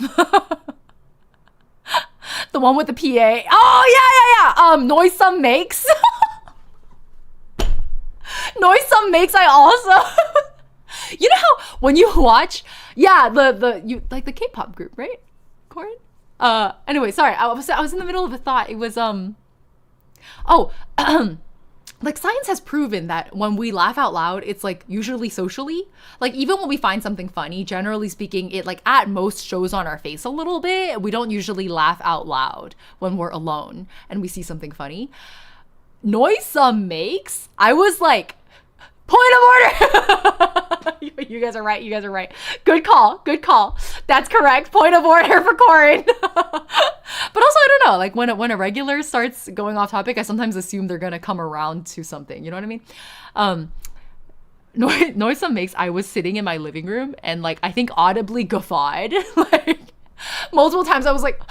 The one with the PA. Oh, yeah. Noisome Makes. Noisome Makes, I also... You know how when you watch, you like the K-pop group, right, Corin? Anyway, sorry, I was in the middle of a thought. It was like science has proven that when we laugh out loud, it's like usually socially. Like even when we find something funny, generally speaking, it like at most shows on our face a little bit. We don't usually laugh out loud when we're alone and we see something funny. Noisome Makes, I was like, point of order. You guys are right. Good call. That's correct. Point of order for Corin. But also, I don't know. Like when a regular starts going off topic, I sometimes assume they're gonna come around to something. You know what I mean? Noisome Makes. I was sitting in my living room and like I think audibly guffawed like multiple times. I was like,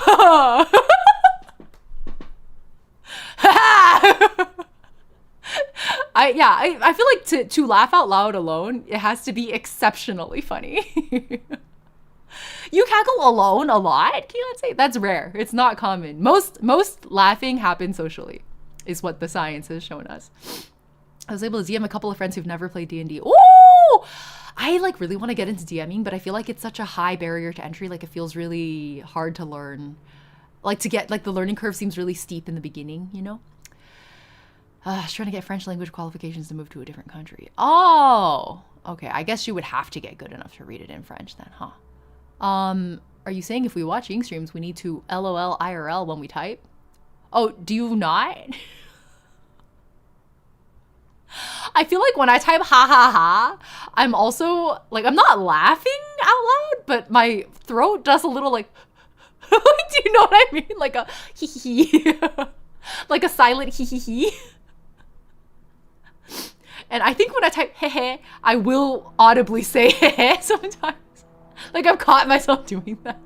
I feel like to laugh out loud alone, it has to be exceptionally funny. You cackle alone a lot, Beyonce? That's rare. It's not common. Most laughing happens socially, is what the science has shown us. I was able to DM a couple of friends who've never played D&D. Ooh! I like really want to get into DMing, but I feel like it's such a high barrier to entry. Like it feels really hard to learn. Like to get, like the learning curve seems really steep in the beginning, you know? I was trying to get French language qualifications to move to a different country. Oh, okay. I guess you would have to get good enough to read it in French then, huh? Are you saying if we watch Ying streams, we need to LOL IRL when we type? Oh, do you not? I feel like when I type ha ha ha, I'm also like, I'm not laughing out loud, but my throat does a little like, do you know what I mean? Like a hee hee hee. Like a silent hee hee hee. And I think when I type heh, I will audibly say heh sometimes. Like I've caught myself doing that.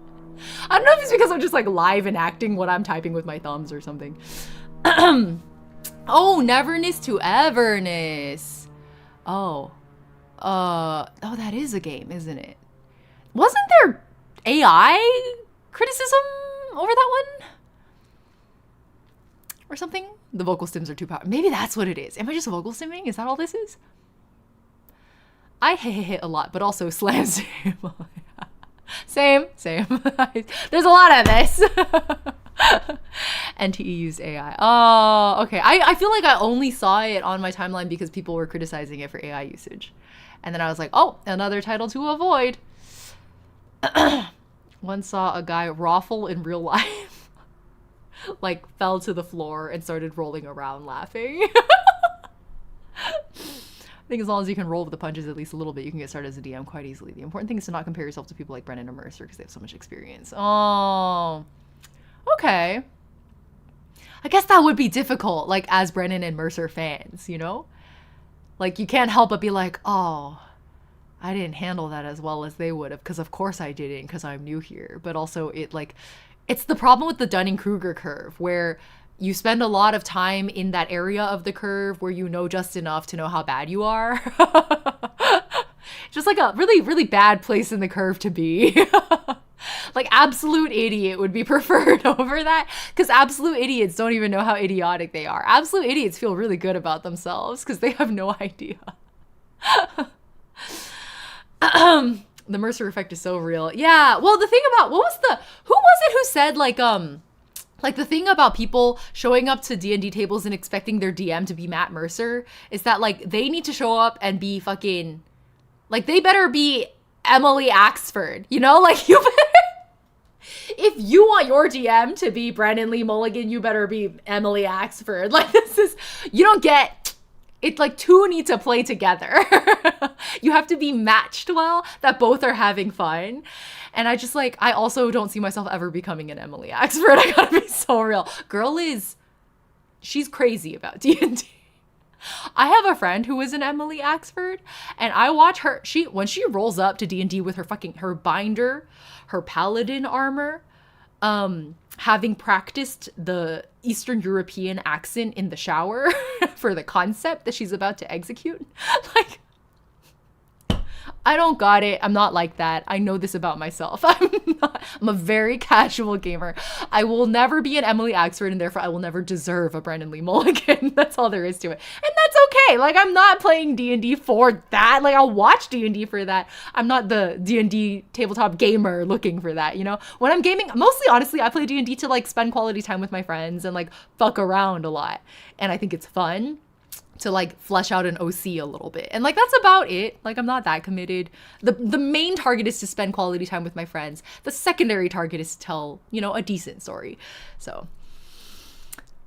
I don't know if it's because I'm just like live enacting what I'm typing with my thumbs or something. Oh, neverness to everness. Oh, that is a game, isn't it? Wasn't there AI criticism over that one? Or something? The vocal stims are too powerful. Maybe that's what it is. Am I just vocal stimming? Is that all this is? I hit a lot, but also slam same. Same. There's a lot of this. NTE used AI. Oh, okay. I feel like I only saw it on my timeline because people were criticizing it for AI usage. And then I was like, oh, another title to avoid. Once saw a guy raffle in real life. Like fell to the floor and started rolling around laughing. I think as long as you can roll with the punches at least a little bit, you can get started as a DM quite easily. The important thing is to not compare yourself to people like Brennan or Mercer because they have so much experience. Oh, okay. I guess that would be difficult, like as Brennan and Mercer fans, you know? Like you can't help but be like, oh, I didn't handle that as well as they would have because of course I didn't because I'm new here. But also it's the problem with the Dunning-Kruger curve where you spend a lot of time in that area of the curve where you know just enough to know how bad you are. Just like a really, really bad place in the curve to be. Like absolute idiot would be preferred over that because absolute idiots don't even know how idiotic they are. Absolute idiots feel really good about themselves because they have no idea. The Mercer effect is so real. Yeah. Well, the thing about who was it who said like the thing about people showing up to D&D tables and expecting their DM to be Matt Mercer is that like they need to show up and be fucking like they better be Emily Axford, you know? Like you better if you want your DM to be Brennan Lee Mulligan, you better be Emily Axford. Like this is you don't get it's like two need to play together. You have to be matched well, that both are having fun. And I just like, I also don't see myself ever becoming an Emily Axford. I gotta be so real. She's crazy about D&D. I have a friend who is an Emily Axford, and I watch her, when she rolls up to D&D with her binder, her paladin armor, having practiced the Eastern European accent in the shower for the concept that she's about to execute. Like, I don't got it. I'm not like that. I know this about myself. I'm a very casual gamer. I will never be an Emily Axford, and therefore I will never deserve a Brennan Lee Mulligan. That's all there is to it. And that's okay. Like, I'm not playing D&D for that. Like, I'll watch D&D for that. I'm not the D&D tabletop gamer looking for that, you know? When I'm gaming, mostly, honestly, I play D&D to, like, spend quality time with my friends and, like, fuck around a lot. And I think it's fun to like flesh out an OC a little bit. And like, that's about it. Like, I'm not that committed. The main target is to spend quality time with my friends. The secondary target is to tell, you know, a decent story. So,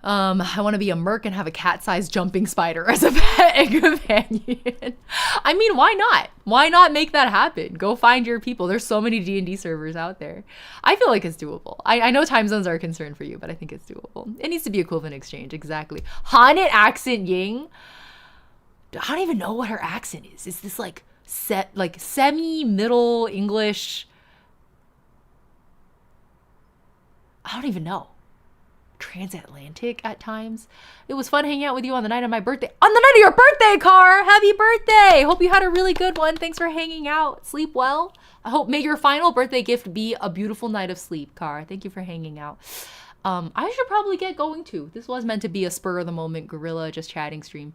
I want to be a merc and have a cat-sized jumping spider as a pet and companion. I mean, why not? Why not make that happen? Go find your people. There's so many D&D servers out there. I feel like it's doable. I know time zones are a concern for you, but I think it's doable. It needs to be equivalent exchange, exactly. Haunted accent Ying. I don't even know what her accent is. Is this like semi-middle English? I don't even know. transatlantic at times. It was fun hanging out with you on the night of my birthday. On the night of your birthday, Car! Happy birthday! Hope you had a really good one. Thanks for hanging out. Sleep well. I hope may your final birthday gift be a beautiful night of sleep, Car. Thank you for hanging out. I should probably get going too. This was meant to be a spur of the moment gorilla just chatting stream.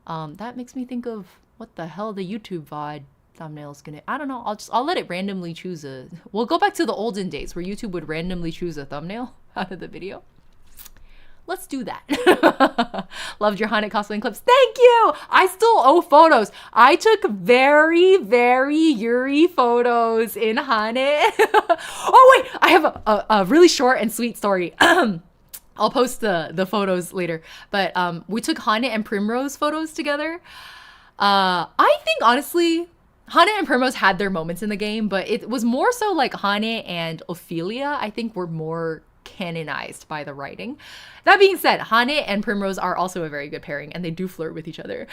That makes me think of what the hell the YouTube VOD thumbnail's gonna, I don't know. I'll let it randomly choose we'll go back to the olden days where YouTube would randomly choose a thumbnail out of the video. Let's do that. Loved your Haunted cosplaying clips. Thank you! I still owe photos. I took very, very Yuri photos in Haunted. Oh wait, I have a really short and sweet story. I'll post the photos later. But we took Haunted and Primrose photos together. I think honestly, Haunted and Primrose had their moments in the game, but it was more so like Haunted and Ophelia, I think, were more canonized by the writing. That being said, Haunted and Primrose are also a very good pairing, and they do flirt with each other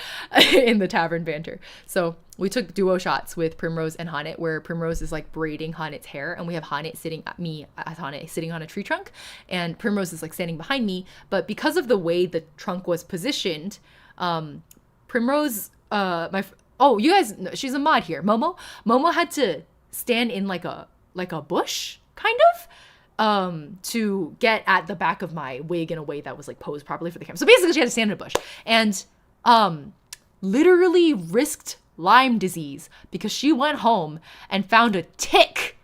in the tavern banter. So we took duo shots with Primrose and Haunted, where Primrose is like braiding Haunted's hair, and we have Haunted sitting at me as Haunted sitting on a tree trunk, and Primrose is like standing behind me. But because of the way the trunk was positioned, Primrose, you guys, she's a mod here. Momo had to stand in like a bush, kind of, to get at the back of my wig in a way that was like posed properly for the camera. So basically she had to stand in a bush and literally risked Lyme disease because she went home and found a tick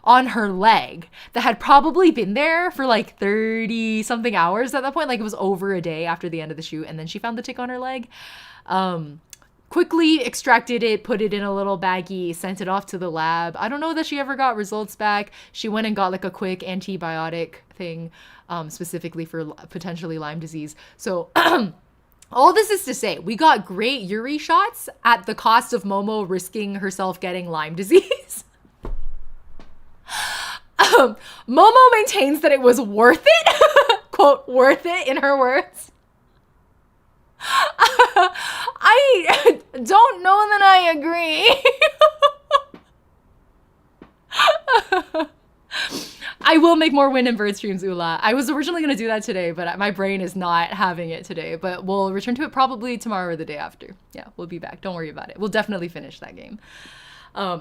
on her leg that had probably been there for like 30 something hours at that point. Like it was over a day after the end of the shoot, and then she found the tick on her leg. Quickly extracted it, put it in a little baggie, sent it off to the lab. I don't know that she ever got results back. She went and got like a quick antibiotic thing, specifically for potentially Lyme disease. So all this is to say, we got great Yuri shots at the cost of Momo risking herself getting Lyme disease. Momo maintains that it was worth it, quote, worth it in her words. I don't know that I agree. I will make more Wind and Bird streams, Ula. I was originally going to do that today, but my brain is not having it today. But we'll return to it probably tomorrow or the day after. Yeah, we'll be back. Don't worry about it. We'll definitely finish that game.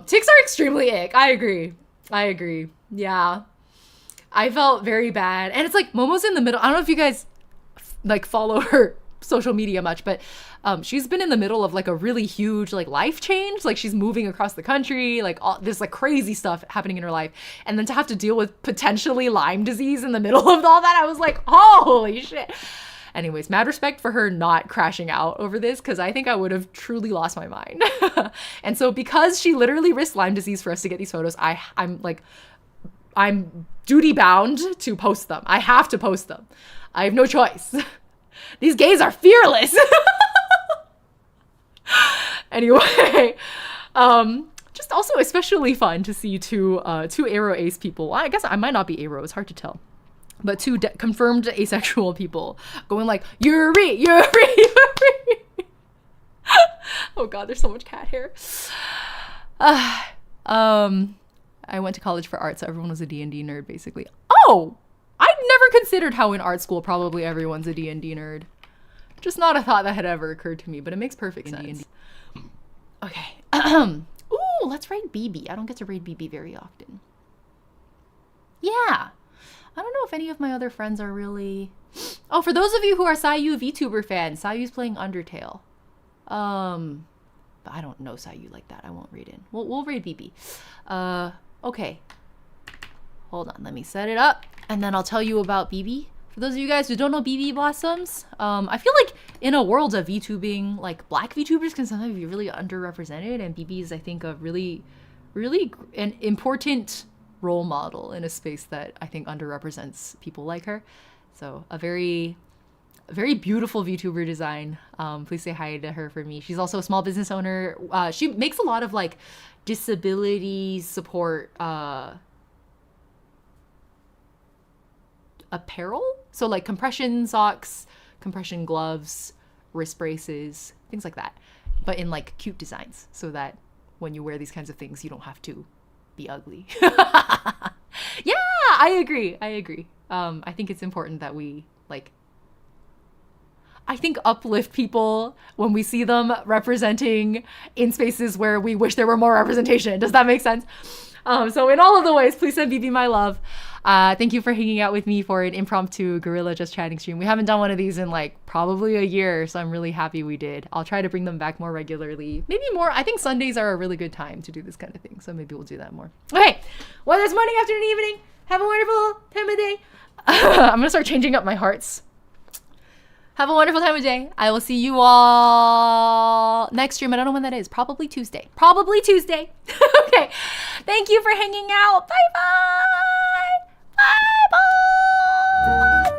Ticks are extremely ick. I agree. Yeah. I felt very bad. And it's like Momo's in the middle. I don't know if you guys like follow her social media much, but she's been in the middle of like a really huge like life change. Like she's moving across the country, like all this like crazy stuff happening in her life, and then to have to deal with potentially Lyme disease in the middle of all that, I was like, holy shit. Anyways, mad respect for her not crashing out over this, because I think I would have truly lost my mind. And so because she literally risked Lyme disease for us to get these photos, I'm duty bound to post them. I have to post them. I have no choice. These gays are fearless. Anyway, just also especially fun to see two Aero Ace people. I guess I might not be Aero, it's hard to tell. But two confirmed asexual people going like, Yuri, Yuri, Yuri. Oh God, there's so much cat hair. I went to college for art, so everyone was a D&D nerd, basically. Oh! I'd never considered how in art school probably everyone's a D&D nerd. Just not a thought that had ever occurred to me, but it makes perfect sense. Okay. Ooh, let's raid BB. I don't get to raid BB very often. Yeah. I don't know if any of my other friends are really... Oh, for those of you who are Sayu VTuber fans, Sayu's playing Undertale. But I don't know Sayu like that. I won't raid in. We'll raid BB. Okay. Hold on, let me set it up, and then I'll tell you about BB. For those of you guys who don't know BB Blossoms, I feel like in a world of VTubing, like black VTubers can sometimes be really underrepresented, and BB is, I think, a really an important role model in a space that I think underrepresents people like her. So a very beautiful VTuber design. Please say hi to her for me. She's also a small business owner. She makes a lot of like disability support apparel, so like compression socks, compression gloves, wrist braces, things like that, but in like cute designs, so that when you wear these kinds of things you don't have to be ugly. Yeah, I agree. I think it's important that we like, I think, uplift people when we see them representing in spaces where we wish there were more representation. Does that make sense? So in all of the ways, please send BB my love. Thank you for hanging out with me for an impromptu Gorilla Just Chatting stream. We haven't done one of these in like probably a year, so I'm really happy we did. I'll try to bring them back more regularly. Maybe more. I think Sundays are a really good time to do this kind of thing, so maybe we'll do that more. Okay, whether it's morning, afternoon, evening, have a wonderful time of day. I'm gonna start changing up my hearts. Have a wonderful time of day. I will see you all next stream. I don't know when that is. Probably Tuesday. Probably Tuesday. Okay. Thank you for hanging out. Bye-bye. Bye-bye.